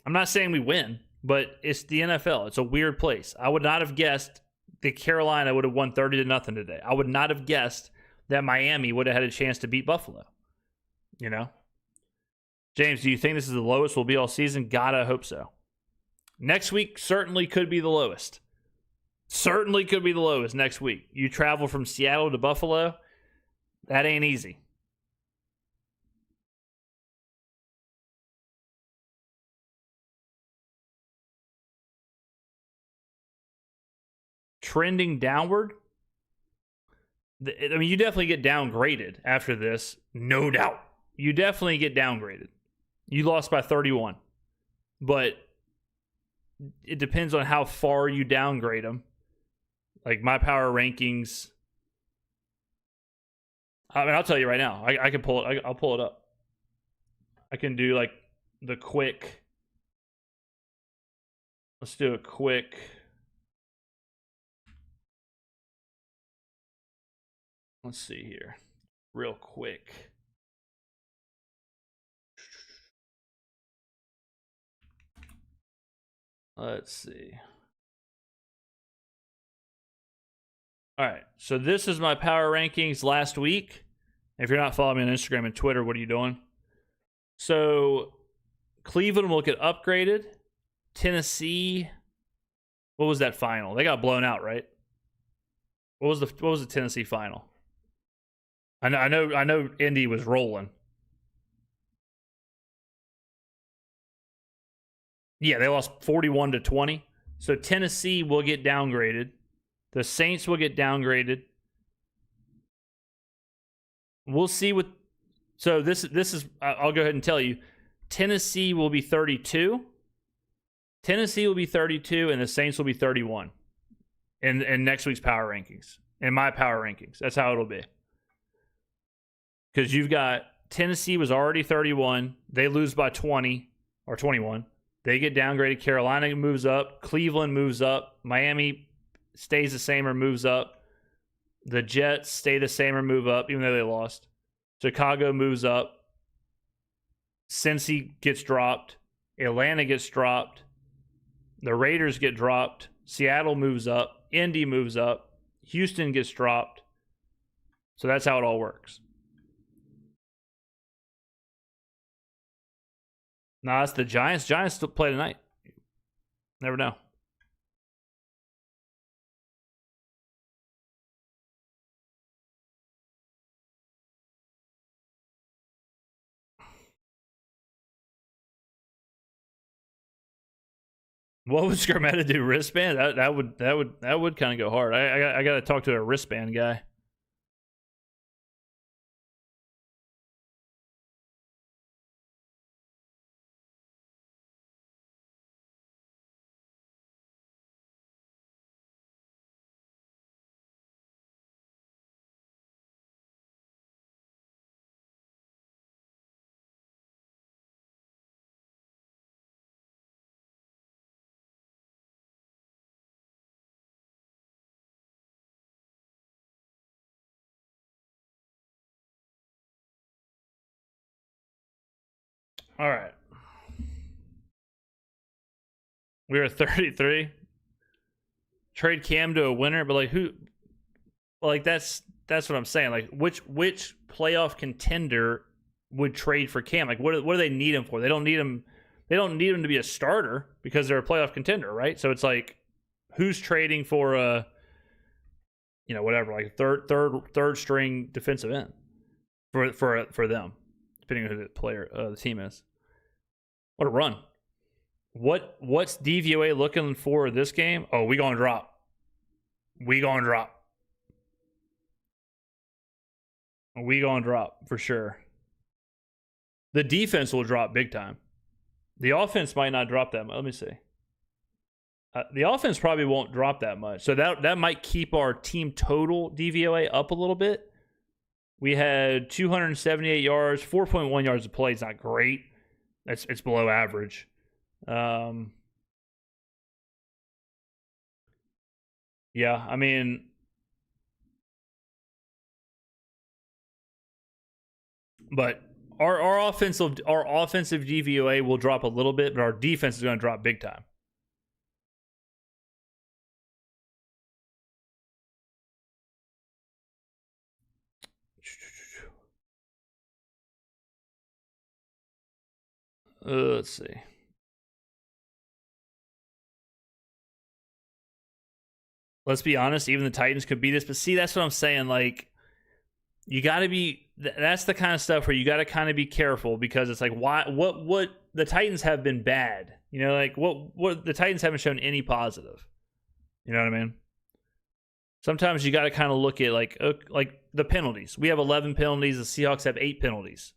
I'm not saying we win, but it's the NFL. It's a weird place. I would not have guessed that Carolina would have won 30-0 today. I would not have guessed that Miami would have had a chance to beat Buffalo. You know? James, do you think this is the lowest we'll be all season? Gotta hope so. Next week certainly could be the lowest. Certainly could be the lowest next week. You travel from Seattle to Buffalo. That ain't easy. Trending downward. I mean, you definitely get downgraded after this. No doubt. You definitely get downgraded. You lost by 31. But it depends on how far you downgrade them. Like my power rankings. I mean, I'll tell you right now. I can pull it. I'll pull it up. I can do like the quick. Let's do a quick. Let's see here. Real quick. Let's see. All right. So this is my power rankings last week. If you're not following me on Instagram and Twitter, what are you doing? So Cleveland will get upgraded. Tennessee. What was that final? They got blown out, right? What was the Tennessee final? I know Indy was rolling. Yeah, they lost 41-20. So Tennessee will get downgraded. The Saints will get downgraded. We'll see what. So this is. I'll go ahead and tell you. Tennessee will be 32. Tennessee will be 32, and the Saints will be 31. In next week's power rankings. In my power rankings, that's how it'll be. Because you've got Tennessee was already 31. They lose by 20 or 21. They get downgraded. Carolina moves up. Cleveland moves up. Miami stays the same or moves up. The Jets stay the same or move up, even though they lost. Chicago moves up. Cincy gets dropped. Atlanta gets dropped. The Raiders get dropped. Seattle moves up. Indy moves up. Houston gets dropped. So that's how it all works. No, it's the Giants. Giants still play tonight. Never know. What would Skrmetta do? Wristband? That would kind of go hard. I got to talk to a wristband guy. All right. We were 33. Trade Cam to a winner, but like who? Like that's what I'm saying. Like which playoff contender would trade for Cam? Like what do they need him for? They don't need him. They don't need him to be a starter because they're a playoff contender, right? So it's like who's trading for a whatever, like third string defensive end for them, depending on who the team is. What a run. What's DVOA looking for this game? Oh, we gonna drop. We gonna drop for sure. The defense will drop big time. The offense might not drop that much. Let me see. The offense probably won't drop that much. So that might keep our team total DVOA up a little bit. We had 278 yards, 4.1 yards a play. It's not great. It's below average. Yeah, I mean, but Our offensive DVOA will drop a little bit, but our defense is going to drop big time. Let's see. Let's be honest, even the Titans could beat us. But see, that's what I'm saying. Like, you got to be, that's the kind of stuff where you got to kind of be careful, because it's like, what the Titans have been bad. You know, like what the Titans haven't shown any positive. You know what I mean? Sometimes you got to kind of look at like the penalties. We have 11 penalties. The Seahawks have 8 penalties.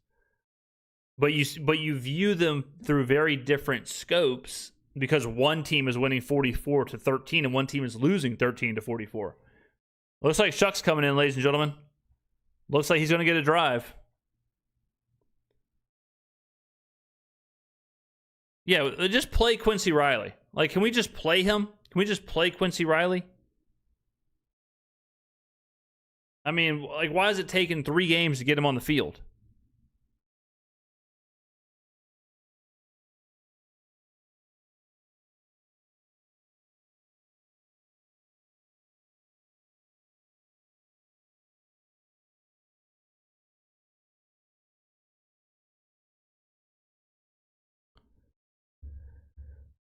But you view them through very different scopes, because one team is winning 44-13 and one team is losing 13-44. Looks like Shuck's coming in, ladies and gentlemen. Looks like he's going to get a drive. Yeah, just play Quincy Riley. Like, can we just play him? Can we just play Quincy Riley? I mean, like, why is it taking 3 games to get him on the field?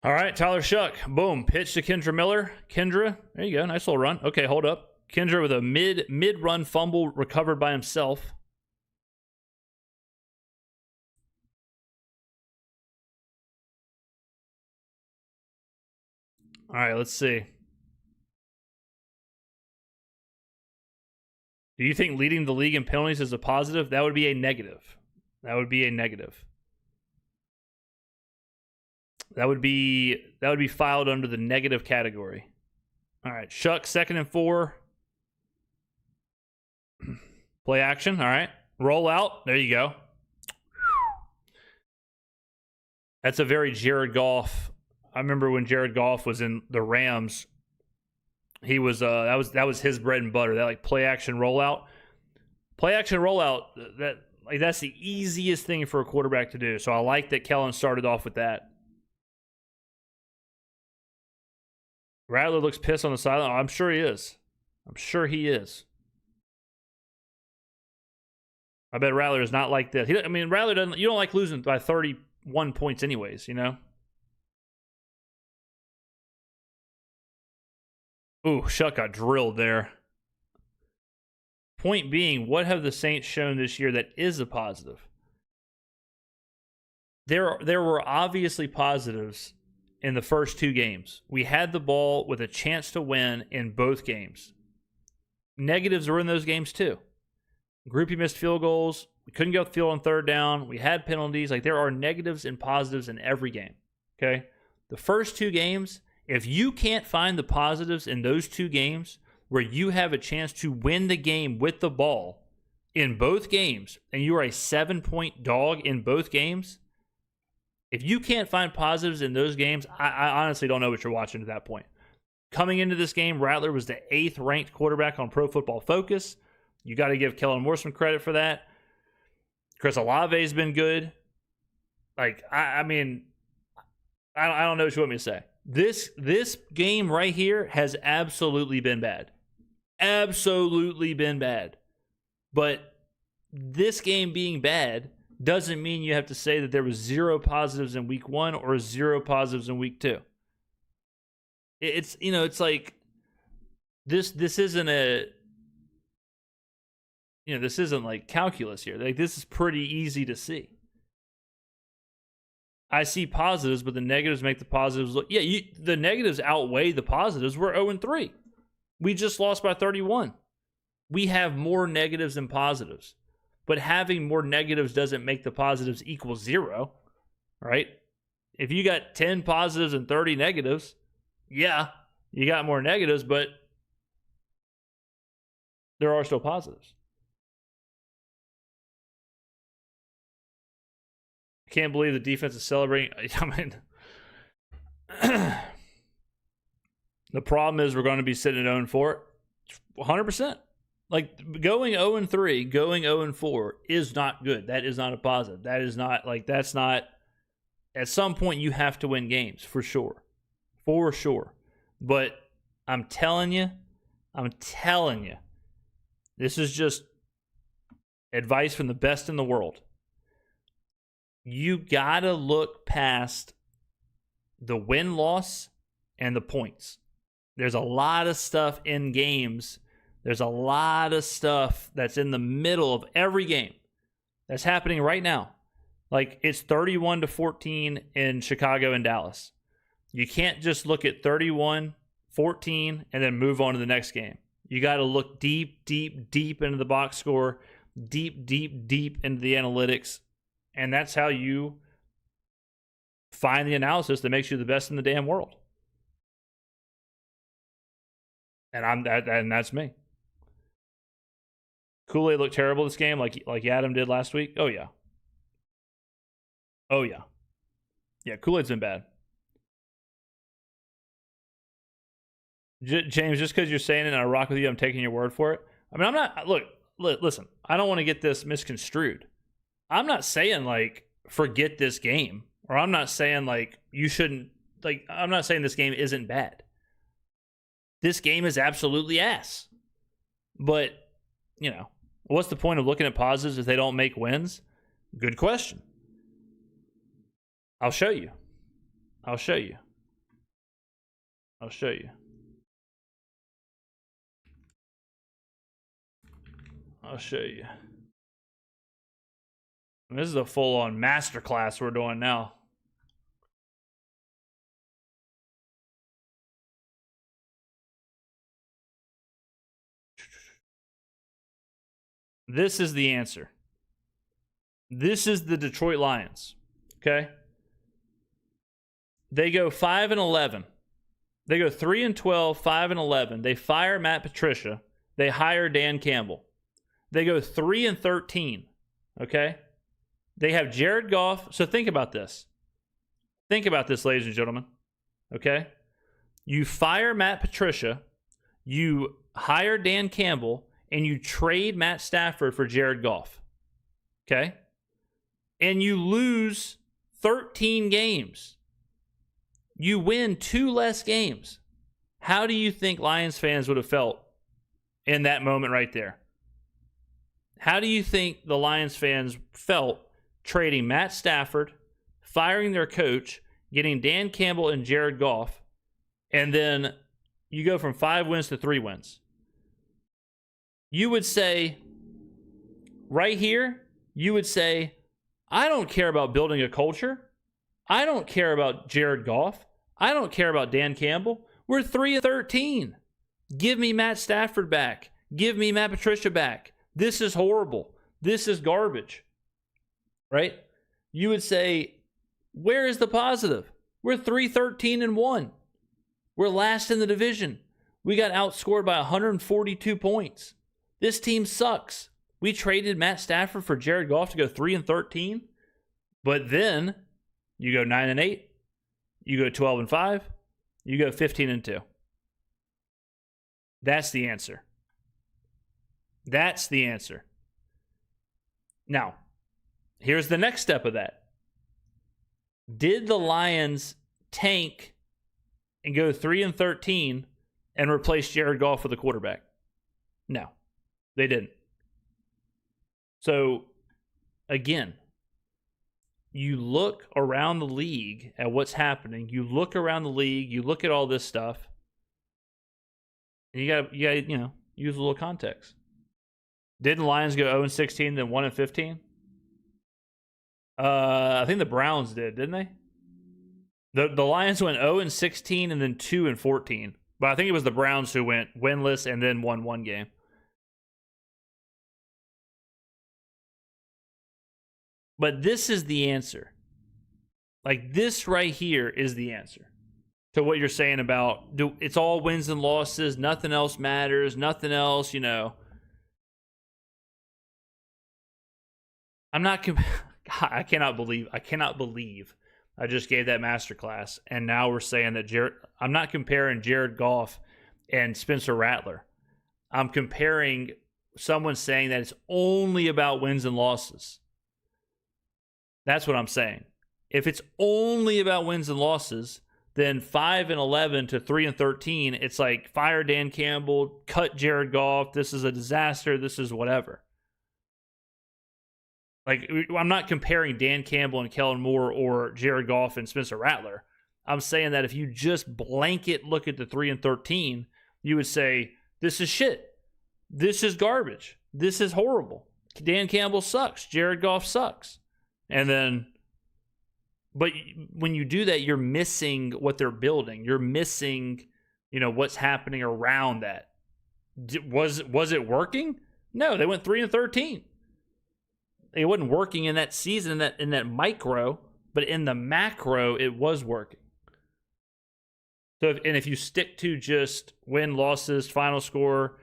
All right, Tyler Shuck. Boom. Pitch to Kendra Miller. Kendra, there you go. Nice little run. Okay, hold up. Kendra with a mid-run fumble recovered by himself. All right, let's see. Do you think leading the league in penalties is a positive? That would be a negative. That would be a negative. That would be filed under the negative category. All right, Shuck, 2nd and 4. Play action. All right, roll out. There you go. That's a very Jared Goff. I remember when Jared Goff was in the Rams. He was that was his bread and butter. That like play action rollout. Play action rollout. That's the easiest thing for a quarterback to do. So I like that Kellen started off with that. Rattler looks pissed on the sideline. Oh, I'm sure he is. I'm sure he is. I bet Rattler is not like this. Rattler doesn't. You don't like losing by 31 points, anyways. You know. Ooh, Shuck got drilled there. Point being, what have the Saints shown this year that is a positive? There were obviously positives in the first 2 games. We had the ball with a chance to win in both games. Negatives were in those games too. Groupie missed field goals. We couldn't get off the field on 3rd down. We had penalties. Like, there are negatives and positives in every game. Okay? The first 2 games, if you can't find the positives in those 2 games where you have a chance to win the game with the ball in both games, and you are a 7-point dog in both games, if you can't find positives in those games, I honestly don't know what you're watching at that point. Coming into this game, Rattler was the 8th ranked quarterback on Pro Football Focus. You got to give Kellen Moore some credit for that. Chris Olave's been good. Like, I don't know what you want me to say. This game right here has absolutely been bad. Absolutely been bad. But this game being bad doesn't mean you have to say that there was 0 positives in week 1 or 0 positives in week 2. It's, you know, it's like this isn't a, you know, this isn't like calculus here. Like, this is pretty easy to see. I see positives, but the negatives make the positives look. Yeah, the negatives outweigh the positives. We're 0-3. We just lost by 31. We have more negatives than positives. But having more negatives doesn't make the positives equal 0, right? If you got 10 positives and 30 negatives, yeah, you got more negatives, but there are still positives. I can't believe the defense is celebrating. I mean, the problem is we're going to be sitting at 0-4. 100%. Like going 0-3, going 0-4 is not good. That is not a positive. That is not that's not. At some point, you have to win games for sure, But I'm telling you, this is just advice from the best in the world. You gotta look past the win-loss and the points. There's a lot of stuff in games. There's a lot of stuff that's in the middle of every game that's happening right now. Like, it's 31-14 in Chicago and Dallas. You can't just look at 31-14 and then move on to the next game. You got to look deep into the box score, deep into the analytics, and that's how you find the analysis that makes you the best in the damn world. And that's me. Kool-Aid looked terrible this game, like Adam did last week. Oh yeah. Yeah, Kool-Aid's been bad. James, just because you're saying it and I rock with you, I'm taking your word for it. I mean, I'm not. Look, listen. I don't want to get this misconstrued. I'm not saying like forget this game, or I'm not saying like you shouldn't. Like, I'm not saying this game isn't bad. This game is absolutely ass. But, you know, what's the point of looking at positives if they don't make wins? Good question. I'll show you. I'll show you. This is a full-on masterclass we're doing now. This is the answer. This is the Detroit Lions. Okay? They go 5-11. They go 3-12, 5-11. They fire Matt Patricia. They hire Dan Campbell. They go 3-13. Okay? They have Jared Goff. So think about this. Think about this, ladies and gentlemen. Okay? You fire Matt Patricia. You hire Dan Campbell. And you trade Matt Stafford for Jared Goff. Okay? And you lose 13 games. You win 2 less games. How do you think Lions fans would have felt in that moment right there? How do you think the Lions fans felt trading Matt Stafford, firing their coach, getting Dan Campbell and Jared Goff, and then you go from 5 wins to 3 wins? You would say, right here, you would say, I don't care about building a culture. I don't care about Jared Goff. I don't care about Dan Campbell. We're 3-13. Give me Matt Stafford back. Give me Matt Patricia back. This is horrible. This is garbage. Right? You would say, where is the positive? We're 3-13-1. We're last in the division. We got outscored by 142 points. This team sucks. We traded Matt Stafford for Jared Goff to go 3-13, but then you go 9-8, you go 12-5, you go 15-2. That's the answer. That's the answer. Now, here's the next step of that. Did the Lions tank and go 3-13 and replace Jared Goff with a quarterback? No. They didn't. So, again, you look around the league at what's happening. You look around the league. You look at all this stuff. And you got use a little context. Didn't Lions go 0-16, then 1-15? I think the Browns didn't they? The Lions went 0-16 and then 2-14. But I think it was the Browns who went winless and then won 1 game. But this is the answer. Like, this right here is the answer to what you're saying about it's all wins and losses. Nothing else matters. Nothing else, I'm not. God, I cannot believe I just gave that masterclass, and now we're saying that I'm not comparing Jared Goff and Spencer Rattler. I'm comparing someone saying that it's only about wins and losses. That's what I'm saying. If it's only about wins and losses, then 5-11 to 3-13, it's like fire Dan Campbell, cut Jared Goff. This is a disaster. This is whatever. Like, I'm not comparing Dan Campbell and Kellen Moore or Jared Goff and Spencer Rattler. I'm saying that if you just blanket look at the 3-13, you would say, this is shit. This is garbage. This is horrible. Dan Campbell sucks. Jared Goff sucks. And then, but when you do that, you're missing what they're building. You're missing, what's happening around that. Was it working? No, they went 3-13. It wasn't working in that season, in that micro, but in the macro, it was working. So, if you stick to just win, losses, final score,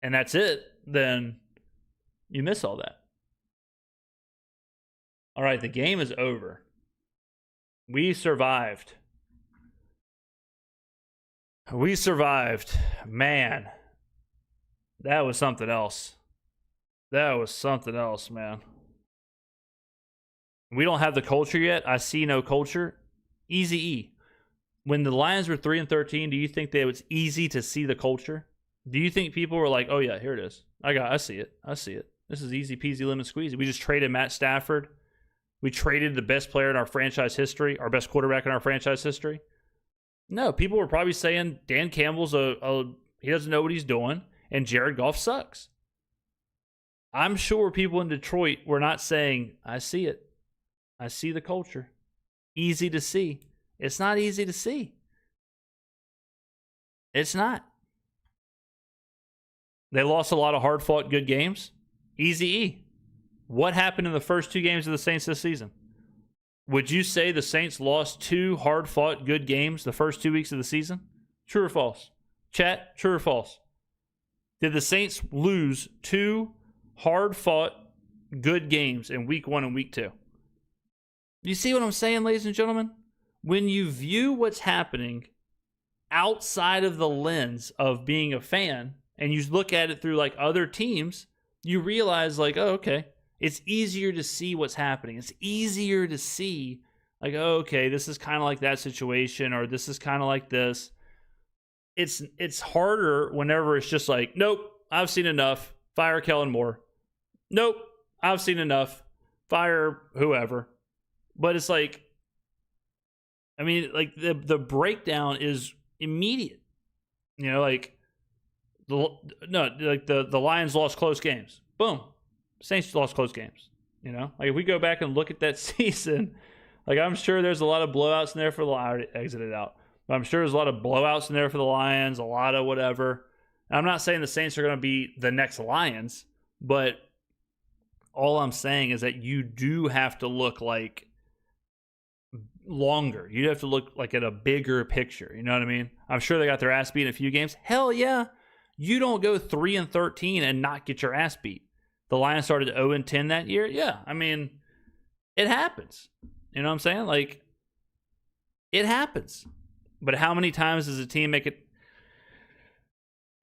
and that's it, then you miss all that. All right, the game is over. We survived. Man, that was something else. Man. We don't have the culture yet. I see no culture. Easy E. When the Lions were 3-13, do you think that it was easy to see the culture? Do you think people were like, oh yeah, here it is. I see it. This is easy peasy lemon squeezy. We just traded Matt Stafford. We traded the best player in our franchise history, our best quarterback in our franchise history. No, people were probably saying Dan Campbell's he doesn't know what he's doing, and Jared Goff sucks. I'm sure people in Detroit were not saying, I see it. I see the culture. Easy to see. It's not easy to see. It's not. They lost a lot of hard-fought good games. Easy E. What happened in the first 2 games of the Saints this season? Would you say the Saints lost 2 hard-fought good games the first 2 weeks of the season? True or false? Chat, true or false? Did the Saints lose 2 hard-fought good games in week 1 and week 2? You see what I'm saying, ladies and gentlemen? When you view what's happening outside of the lens of being a fan, and you look at it through like other teams, you realize like, oh, okay, it's easier to see what's happening. It's easier to see like, oh, okay, this is kind of like that situation, or this is kind of like this. It's harder whenever it's just like, nope, I've seen enough. Fire Kellen Moore. Nope, I've seen enough. Fire whoever. But it's like, I mean, like the breakdown is immediate. Like the Lions lost close games. Boom. Saints lost close games. Like if we go back and look at that season, like I'm sure there's a lot of blowouts in there for the Lions. I already exited out. But I'm sure there's a lot of blowouts in there for the Lions, a lot of whatever. And I'm not saying the Saints are going to be the next Lions, but all I'm saying is that you do have to look like longer. You have to look like at a bigger picture. You know what I mean? I'm sure they got their ass beat in a few games. Hell yeah. You don't go 3-13 and not get your ass beat. The Lions started 0-10 that year. Yeah, I mean, it happens. You know what I'm saying? Like, it happens. But how many times does a team make it?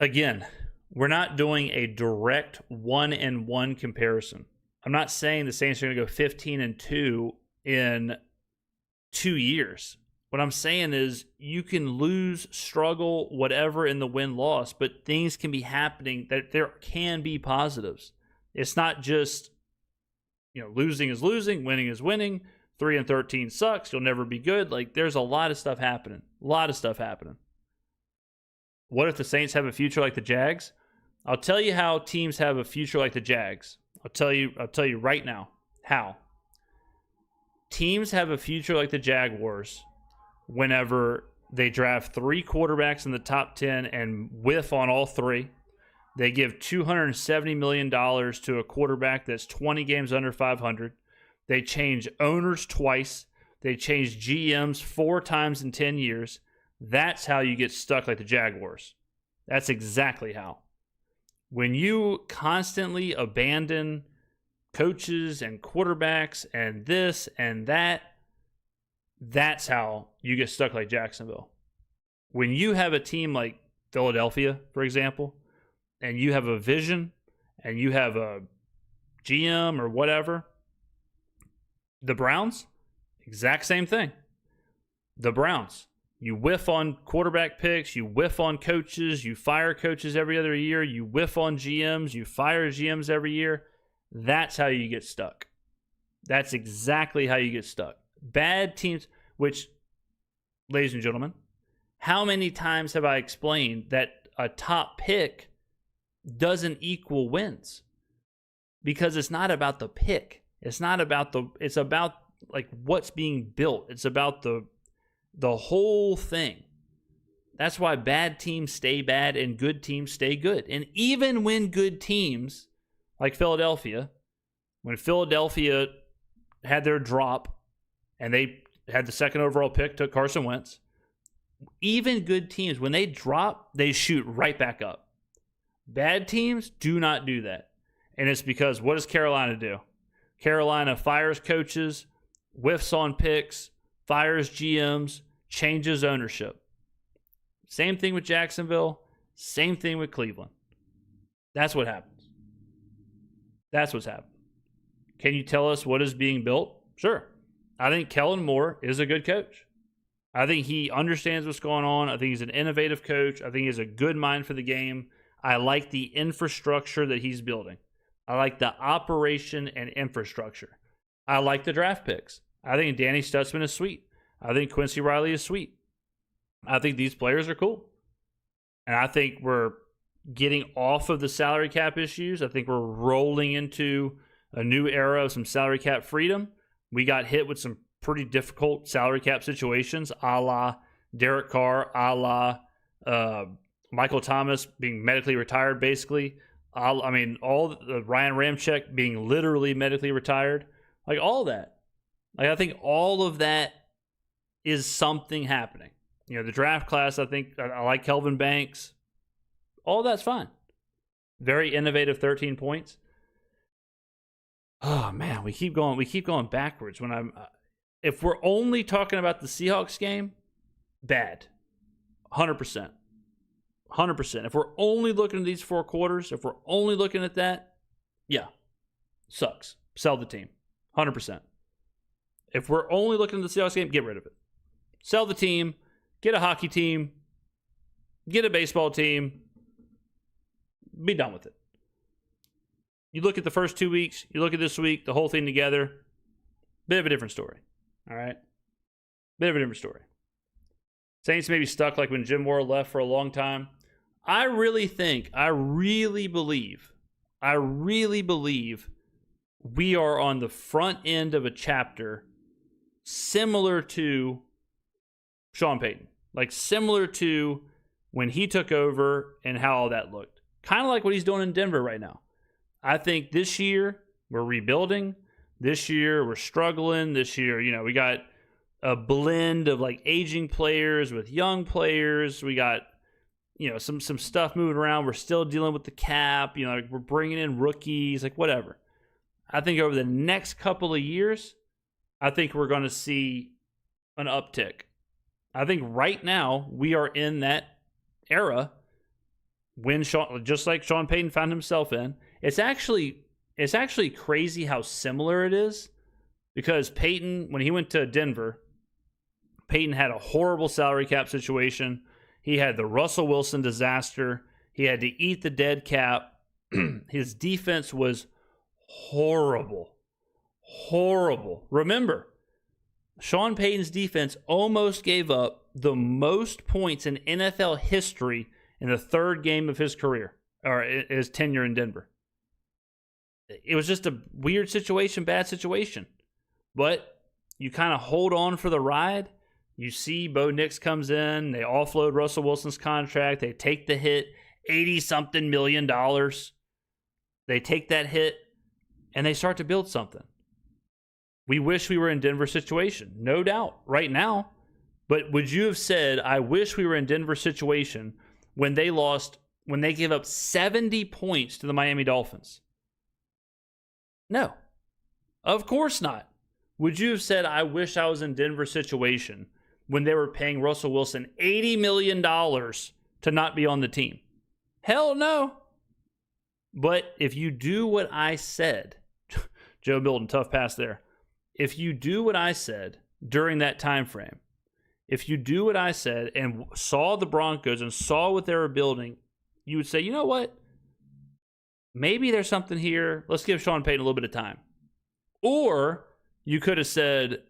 Again, we're not doing a direct 1-1 comparison. I'm not saying the Saints are going to go 15-2 in 2 years. What I'm saying is you can lose, struggle, whatever in the win-loss, but things can be happening that there can be positives. It's not just, losing is losing, winning is winning. 3-13 sucks. You'll never be good. Like, there's a lot of stuff happening. What if the Saints have a future like the Jags? I'll tell you how teams have a future like the Jags. I'll tell you right now how. Teams have a future like the Jaguars whenever they draft 3 quarterbacks in the top 10 and whiff on all 3. They give $270 million to a quarterback that's 20 games under 500. They change owners twice. They change GMs 4 times in 10 years. That's how you get stuck like the Jaguars. That's exactly how. When you constantly abandon coaches and quarterbacks and this and that, that's how you get stuck like Jacksonville. When you have a team like Philadelphia, for example, and you have a vision and you have a GM or whatever. The Browns, exact same thing. The Browns, you whiff on quarterback picks, you whiff on coaches, you fire coaches every other year, you whiff on GMs, you fire GMs every year. That's how you get stuck. That's exactly how you get stuck. Bad teams, which, ladies and gentlemen, how many times have I explained that a top pick doesn't equal wins? Because it's not about the pick. It's about like what's being built. It's about the whole thing. That's why bad teams stay bad and good teams stay good. And even when good teams, like Philadelphia, when Philadelphia had their drop and they had the second overall pick, took Carson Wentz, even good teams, when they drop, they shoot right back up. Bad teams do not do that. And it's because what does Carolina do? Carolina fires coaches, whiffs on picks, fires GMs, changes ownership. Same thing with Jacksonville. Same thing with Cleveland. That's what happens. That's what's happening. Can you tell us what is being built? Sure. I think Kellen Moore is a good coach. I think he understands what's going on. I think he's an innovative coach. I think he has a good mind for the game. I like the infrastructure that he's building. I like the operation and infrastructure. I like the draft picks. I think Danny Stutzman is sweet. I think Quincy Riley is sweet. I think these players are cool. And I think we're getting off of the salary cap issues. I think we're rolling into a new era of some salary cap freedom. We got hit with some pretty difficult salary cap situations, a la Derek Carr, a la Michael Thomas being medically retired, basically. All the Ryan Ramczyk being literally medically retired. Like, all that. Like, I think all of that is something happening. You know, the draft class, I think, I like Kelvin Banks. All that's fine. Very innovative 13 points. Oh, man, we keep going backwards. If we're only talking about the Seahawks game, bad. 100%. 100%. If we're only looking at these 4 quarters, if we're only looking at that, yeah, sucks. Sell the team. 100%. If we're only looking at the Seahawks game, get rid of it. Sell the team. Get a hockey team. Get a baseball team. Be done with it. You look at the first 2 weeks. You look at this week, the whole thing together. Bit of a different story. All right? Bit of a different story. Saints may be stuck like when Jim Moore left for a long time. I really believe we are on the front end of a chapter similar to Sean Payton. Like, similar to when he took over and how all that looked. Kind of like what he's doing in Denver right now. I think this year we're rebuilding. This year we're struggling. This year, we got a blend of like aging players with young players. We got, some stuff moving around. We're still dealing with the cap. Like, we're bringing in rookies, like whatever. I think over the next couple of years, I think we're going to see an uptick. I think right now we are in that era when just like Sean Payton found himself in. It's actually crazy how similar it is, because Payton, when he went to Denver, Payton had a horrible salary cap situation. He had the Russell Wilson disaster. He had to eat the dead cap. His defense was horrible. Horrible. Remember, Sean Payton's defense almost gave up the most points in NFL history in the third game of his career, or his tenure in Denver. It was just a weird situation, bad situation. But you kind of hold on for the ride. You see Bo Nix comes in. They offload Russell Wilson's contract. They take the hit, $80-something million. They take that hit, and they start to build something. We wish we were in Denver's situation, no doubt, right now. But would you have said, I wish we were in Denver's situation when they gave up 70 points to the Miami Dolphins? No, of course not. Would you have said, I wish I was in Denver's situation when they were paying Russell Wilson $80 million to not be on the team? Hell no. But if you do what I said, Joe Milton, tough pass there. If you do what I said during that time frame, if you do what I said and saw the Broncos and saw what they were building, you would say, you know what? Maybe there's something here. Let's give Sean Payton a little bit of time. Or you could have said,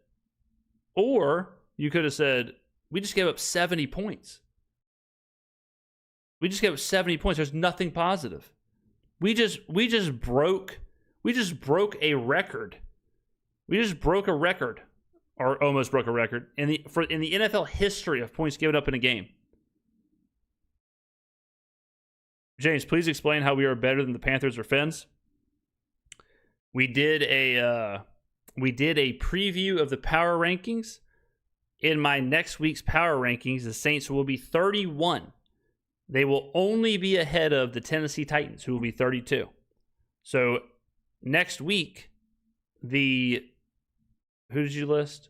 we just gave up 70 points. We just gave up 70 points. There's nothing positive. We just broke a record. We just broke a record, or almost broke a record in the NFL history of points given up in a game. James, please explain how we are better than the Panthers or Fins. We did a preview of the power rankings. In my next week's power rankings, the Saints will be 31. They will only be ahead of the Tennessee Titans, who will be 32. So next week, who did you list?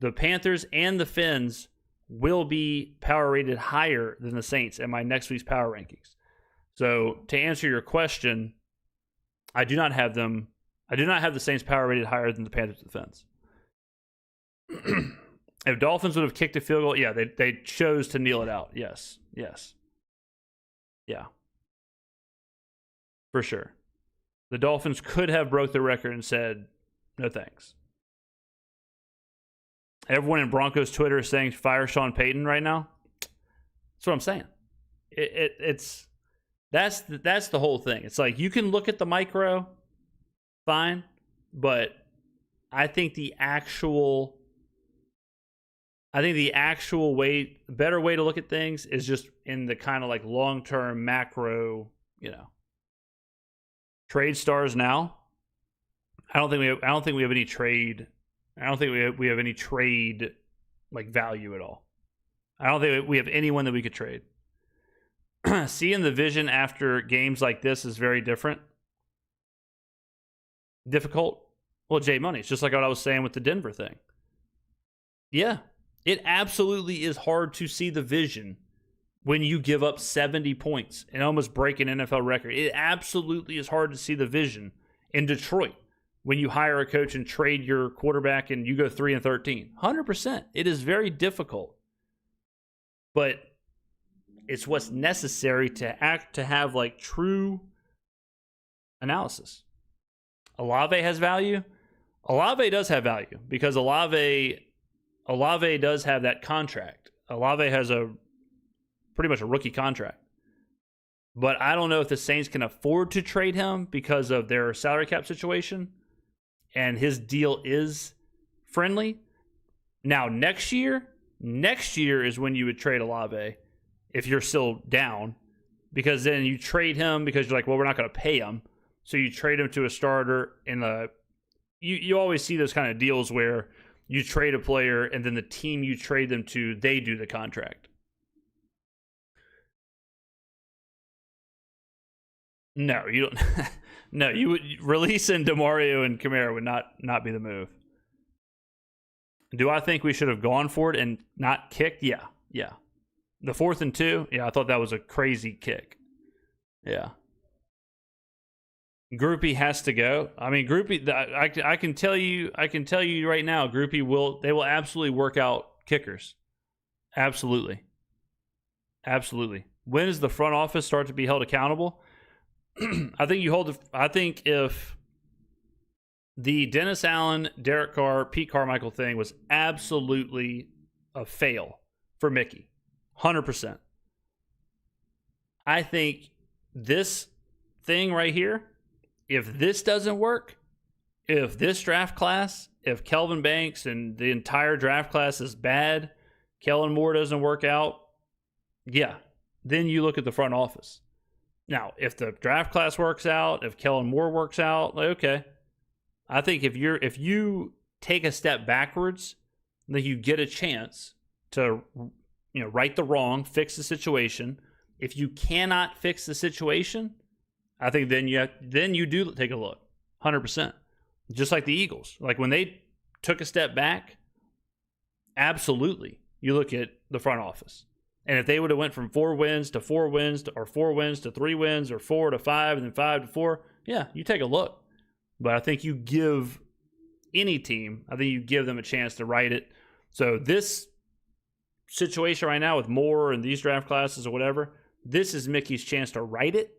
The Panthers and the Fins will be power rated higher than the Saints in my next week's power rankings. So to answer your question, I do not have the Saints power rated higher than the Panthers and the Fins. If Dolphins would have kicked a field goal, yeah, they chose to kneel it out. Yes. Yeah. For sure. The Dolphins could have broke the record and said, no thanks. Everyone in Broncos Twitter is saying fire Sean Payton right now. That's what I'm saying. That's the whole thing. It's like you can look at the micro, fine, but I think the actual better way to look at things is just in the kind of like long-term macro, trade stars now. I don't think we have any trade like value at all. I don't think we have anyone that we could trade. Seeing the vision after games like this is very difficult. Well, Jay Money, it's just like what I was saying with the Denver thing. Yeah, it absolutely is hard to see the vision when you give up 70 points and almost break an NFL record. It absolutely is hard to see the vision in Detroit when you hire a coach and trade your quarterback and you go 3-13. 100%. It is very difficult. But it's what's necessary to have like true analysis. Olave has value. Olave does have value because Olave does have that contract. Olave has pretty much a rookie contract. But I don't know if the Saints can afford to trade him because of their salary cap situation. And his deal is friendly. Now, next year is when you would trade Olave if you're still down. Because then you trade him because you're like, well, we're not going to pay him. So you trade him to a starter you always see those kind of deals where you trade a player and then the team you trade them to, they do the contract. No, you don't. No, you would releasing DeMario and Kamara would not be the move. Do I think we should have gone for it and not kicked? Yeah. The 4th and 2, yeah, I thought that was a crazy kick. Yeah. Groupie has to go. I mean, Groupie, I can tell you right now, Groupie will absolutely work out kickers. Absolutely. When does the front office start to be held accountable? I think if the Dennis Allen, Derek Carr, Pete Carmichael thing was absolutely a fail for Mickey, 100%. I think this thing right here, if this doesn't work, if this draft class, if Kelvin Banks and the entire draft class is bad, Kellen Moore doesn't work out, yeah, then you look at the front office. Now, if the draft class works out, if Kellen Moore works out, okay. I think if you take a step backwards, then you get a chance to right the wrong, fix the situation. If you cannot fix the situation, I think then you do take a look, 100%. Just like the Eagles, like when they took a step back, absolutely, you look at the front office. And if they would have went from 4 wins to 4 wins or 4 wins to 3 wins or 4 to 5 and then 5 to 4, yeah, you take a look. But I think you give any team, I think you give them a chance to right it. So this situation right now with Moore and these draft classes or whatever, this is Mickey's chance to right it.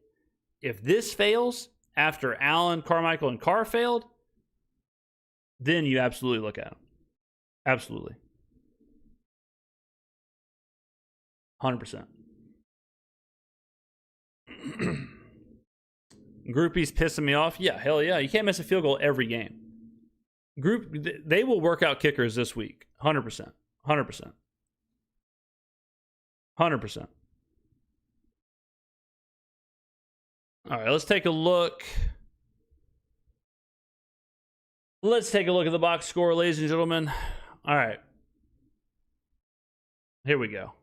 If this fails after Allen, Carmichael, and Carr failed, then you absolutely look at him. Absolutely. 100%. Groupies pissing me off? Yeah, hell yeah. You can't miss a field goal every game. They will work out kickers this week. 100%. 100%. 100%. All right, let's take a look. Let's take a look at the box score, ladies and gentlemen. All right. Here we go.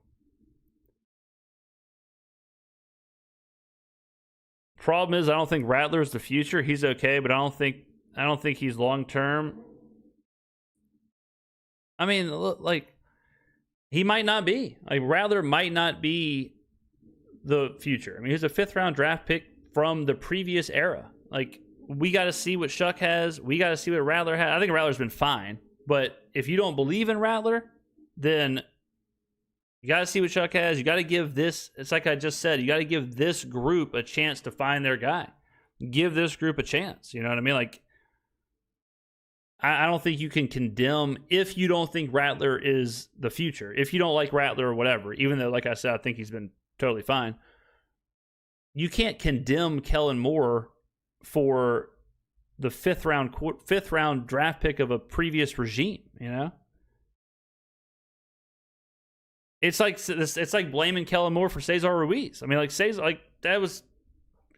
Problem is, I don't think Rattler's the future. He's okay, but I don't think he's long term. I mean, like, he might not be. Like, Rattler might not be the future. I mean, he's a 5th round draft pick from the previous era. Like, we got to see what Shuck has. We got to see what Rattler has. I think Rattler's been fine, but if you don't believe in Rattler, then you got to see what Shuck has. You got to give this, it's like I just said, you got to give this group a chance to find their guy. Give this group a chance. You know what I mean? Like, I don't think you can condemn if you don't think Rattler is the future. If you don't like Rattler or whatever, even though, like I said, I think he's been totally fine. You can't condemn Kellen Moore for the 5th round draft pick of a previous regime, you know? It's like blaming Kellen Moore for Cesar Ruiz. I mean, like, Cesar, like, that was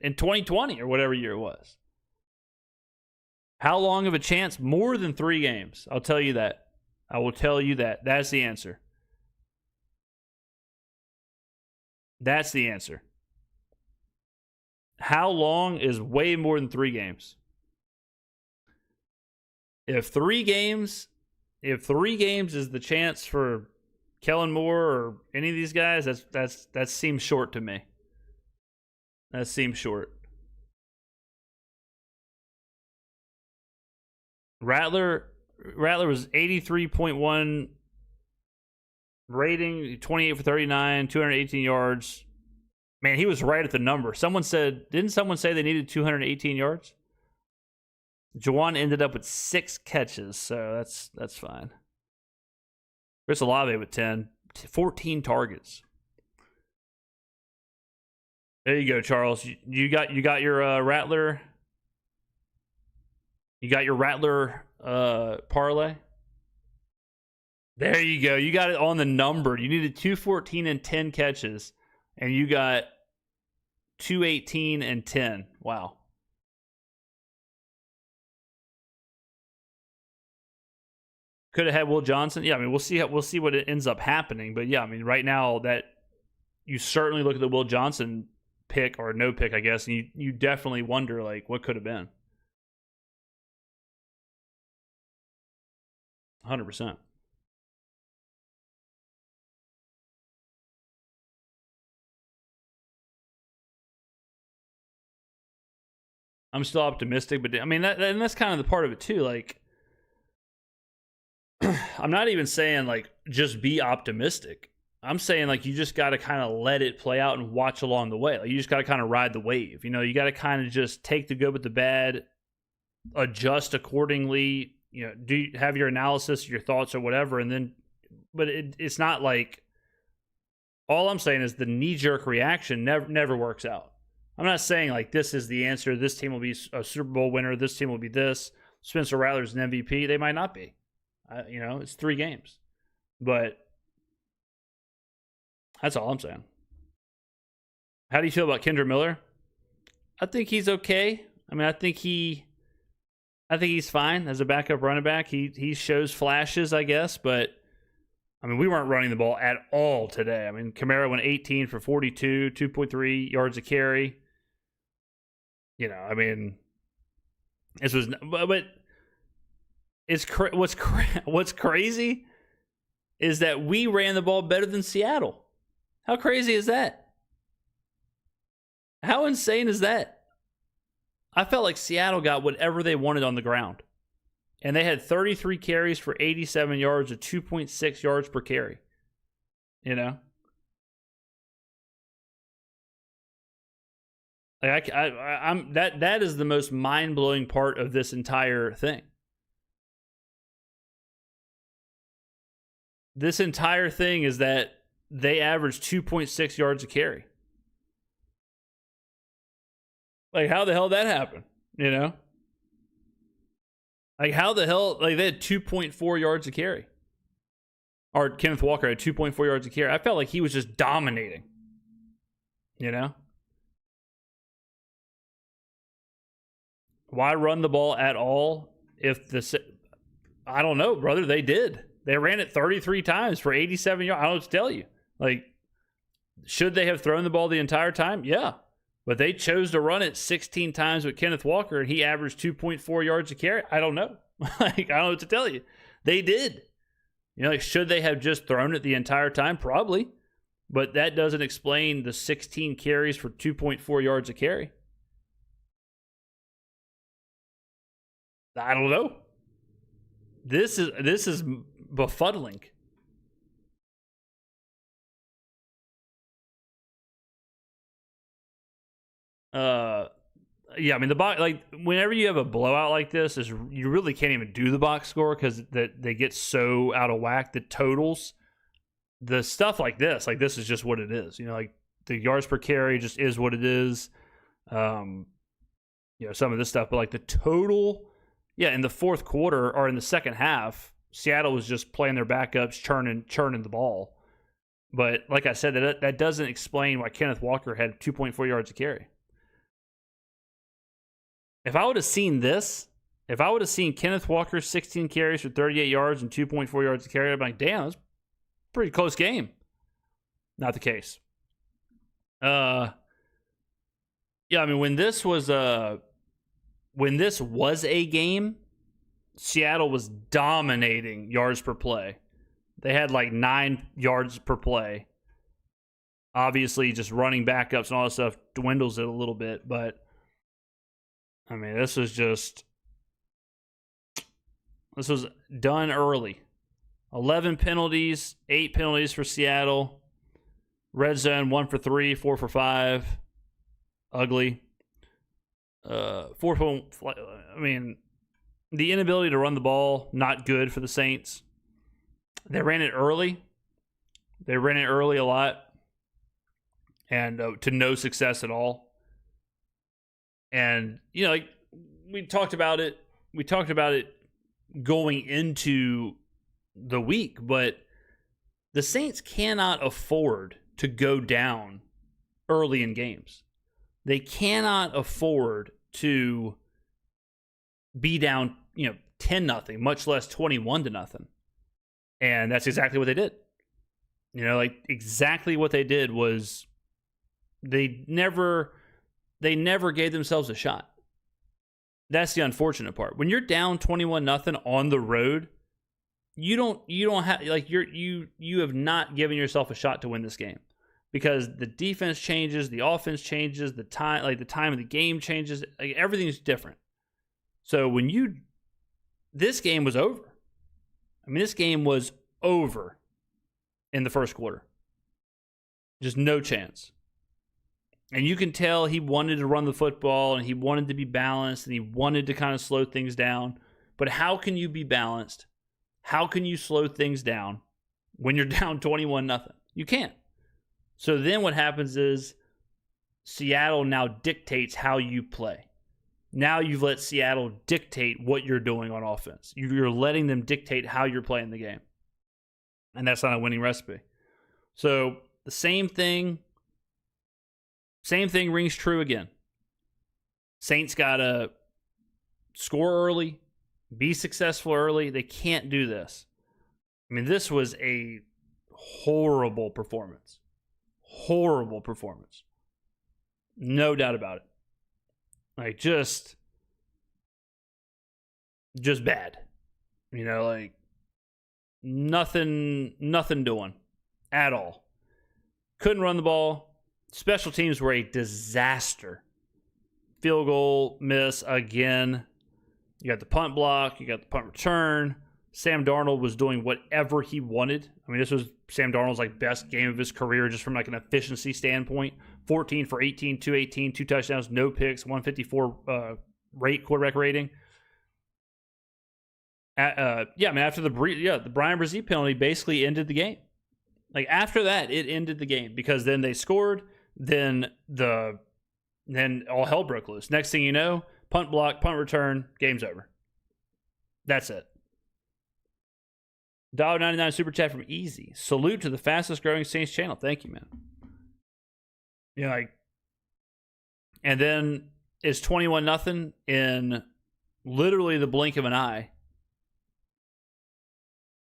in 2020 or whatever year it was. How long of a chance? More than 3 games. I'll tell you that. I will tell you that. That's the answer. That's the answer. How long is way more than 3 games? If 3 games is the chance for Kellen Moore or any of these guys, that seems short to me. That seems short. Rattler was 83.1 rating, 28 for 39, 218 yards. Man, he was right at the number. Didn't someone say they needed 218 yards? Juwan ended up with 6 catches, so that's fine. Chris Olave with 10, 14 targets. There you go, Charles. You got your Rattler. You got your Rattler parlay. There you go. You got it on the number. You needed 214 and 10 catches, and you got 218 and 10. Wow. Could have had Will Johnson. Yeah, I mean, we'll see what it ends up happening. But yeah, I mean, right now that you certainly look at the Will Johnson pick or no pick, I guess, and you definitely wonder, like, what could have been. 100%. I'm still optimistic, but I mean, that's kind of the part of it too. Like, I'm not even saying, like, just be optimistic. I'm saying, like, you just got to kind of let it play out and watch along the way. Like, you just got to kind of ride the wave. You know, you got to kind of just take the good with the bad, adjust accordingly. You know, have your analysis, your thoughts, or whatever, and then. But it's not like. All I'm saying is the knee-jerk reaction never works out. I'm not saying, like, this is the answer. This team will be a Super Bowl winner. This team will be this. Spencer Rattler's an MVP. They might not be. You know, it's 3 games. But that's all I'm saying. How do you feel about Kendra Miller? I think he's okay. I mean, I think he's fine as a backup running back. He shows flashes, I guess, but I mean, we weren't running the ball at all today. I mean, Kamara went 18 for 42, 2.3 yards a carry. You know, I mean, this was, but it's what's crazy is that we ran the ball better than Seattle. How crazy is that? How insane is that? I felt like Seattle got whatever they wanted on the ground. And they had 33 carries for 87 yards or 2.6 yards per carry. You know? Like I'm that is the most mind-blowing part of this entire thing. This entire thing is that they averaged 2.6 yards a carry. Like, how the hell did that happen? You know? Like, how the hell, like, they had 2.4 yards a carry. Or Kenneth Walker had 2.4 yards a carry. I felt like he was just dominating. You know? Why run the ball at all if I don't know, brother. They did. They ran it 33 times for 87 yards. I don't know what to tell you. Like, should they have thrown the ball the entire time? Yeah. But they chose to run it 16 times with Kenneth Walker, and he averaged 2.4 yards a carry. I don't know. Like, I don't know what to tell you. They did. You know, like, should they have just thrown it the entire time? Probably. But that doesn't explain the 16 carries for 2.4 yards a carry. I don't know. This is befuddling. Yeah, I mean the box, like, whenever you have a blowout like this, is you really can't even do the box score because they get so out of whack. The totals, the stuff like this is just what it is. You know, like the yards per carry just is what it is. You know, some of this stuff, but like the total, yeah, in the fourth quarter or in the second half, Seattle was just playing their backups, churning the ball. But like I said, that doesn't explain why Kenneth Walker had 2.4 yards a carry. If I would have seen this, if I would have seen Kenneth Walker 16 carries for 38 yards and 2.4 yards a carry, I'd be like, damn, that's a pretty close game. Not the case. Yeah, I mean, when this was a game, Seattle was dominating yards per play. They had like 9 yards per play. Obviously, just running backups and all that stuff dwindles it a little bit, but I mean, this was done early. 11 penalties, 8 penalties for Seattle. Red zone, 1 for 3, 4 for 5. Ugly. 4 I mean, the inability to run the ball, not good for the Saints. They ran it early. They ran it early a lot. And to no success at all. And, you know, like, we talked about it going into the week, but the Saints cannot afford to go down early in games. They cannot afford to be down, 10-0, much less 21-0. And that's exactly what they did. You know, like, exactly what they did was they never gave themselves a shot. That's the unfortunate part. When you're down 21-0 on the road, you don't have, like, you have not given yourself a shot to win this game, because the defense changes, the offense changes, the time of the game changes, like, everything's different. So this game was over. I mean, this game was over in the first quarter. Just no chance. And you can tell he wanted to run the football and he wanted to be balanced and he wanted to kind of slow things down. But how can you be balanced? How can you slow things down when you're down 21-0? You can't. So then what happens is Seattle now dictates how you play. Now you've let Seattle dictate what you're doing on offense. You're letting them dictate how you're playing the game. And that's not a winning recipe. So the same thing rings true again. Saints got to score early, be successful early. They can't do this. I mean, this was a horrible performance. Horrible performance. No doubt about it. Like, just bad. You know, like, nothing doing at all. Couldn't run the ball. Special teams were a disaster. Field goal miss again. You got the punt block. You got the punt return. Sam Darnold was doing whatever he wanted. I mean, this was Sam Darnold's like best game of his career just from like an efficiency standpoint. 14 for 18, 218, 2 touchdowns, no picks, 154 quarterback rating. After the Brian Brzee penalty basically ended the game. Like after that, it ended the game because then they scored. Then all hell broke loose. Next thing you know, punt block, punt return, game's over. That's it. $1.99 super chat from Easy. Salute to the fastest growing Saints channel. Thank you, man. And then it's 21-0 in literally the blink of an eye.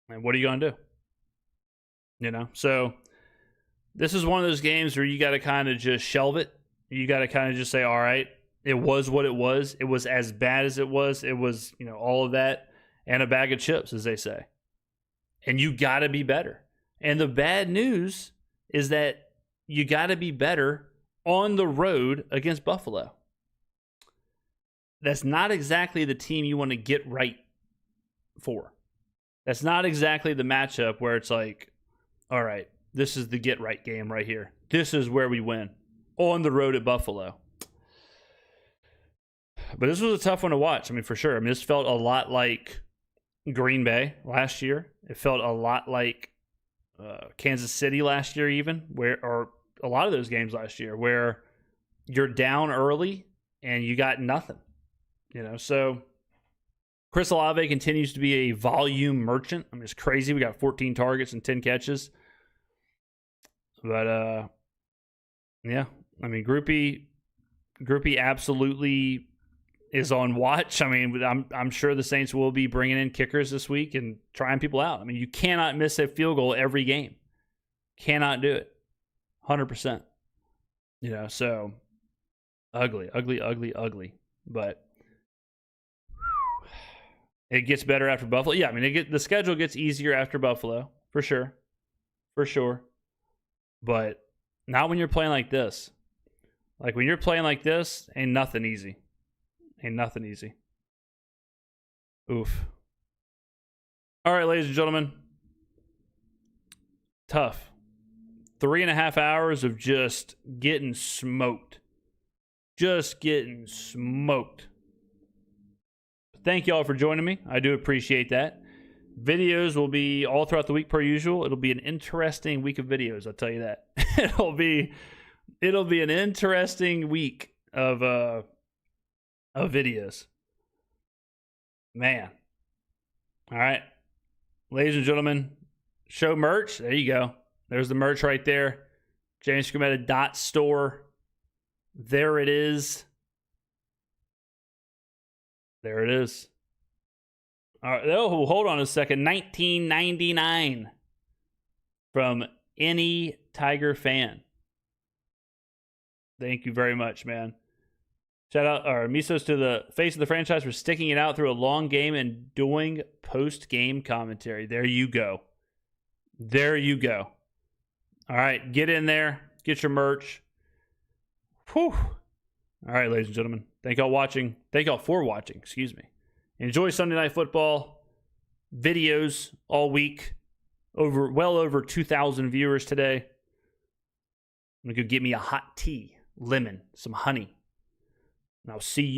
And what are you going to do? So this is one of those games where you got to kind of just shelve it. You got to kind of just say, all right, it was what it was. It was as bad as it was. It was, all of that and a bag of chips, as they say. And you got to be better. And the bad news is that you got to be better on the road against Buffalo. That's not exactly the team you want to get right for. That's not exactly the matchup where it's like, all right, this is the get right game right here. This is where we win on the road at Buffalo. But this was a tough one to watch. I mean, for sure. I mean, this felt a lot like Green Bay last year. It felt a lot like Kansas City last year even, or a lot of those games last year where you're down early and you got nothing. So Chris Olave continues to be a volume merchant. I mean, it's crazy. We got 14 targets and 10 catches. But, I mean, Groupie absolutely is on watch. I mean, I'm sure the Saints will be bringing in kickers this week and trying people out. I mean, you cannot miss a field goal every game. Cannot do it. 100%. So ugly. But it gets better after Buffalo. Yeah, I mean, the schedule gets easier after Buffalo, for sure. But not when you're playing like this. Like when you're playing like this, ain't nothing easy. Oof. All right, ladies and gentlemen. Tough. 3.5 hours of just getting smoked. Thank y'all for joining me. I do appreciate that. Videos will be all throughout the week per usual. It'll be an interesting week of videos, I'll tell you that. It'll be an interesting week of videos. Man. All right. Ladies and gentlemen, show merch. There you go. There's the merch right there. Skrmetta.store. There it is. All right. Oh, hold on a second. $19.99 from any Tiger fan. Thank you very much, man. Shout out, or Misos to the face of the franchise for sticking it out through a long game and doing post-game commentary. There you go. All right, get in there. Get your merch. Whew. All right, ladies and gentlemen. Thank y'all for watching. Excuse me. Enjoy Sunday Night Football. Videos all week. Well over 2,000 viewers today. I'm going to go get me a hot tea, lemon, some honey. And I'll see you.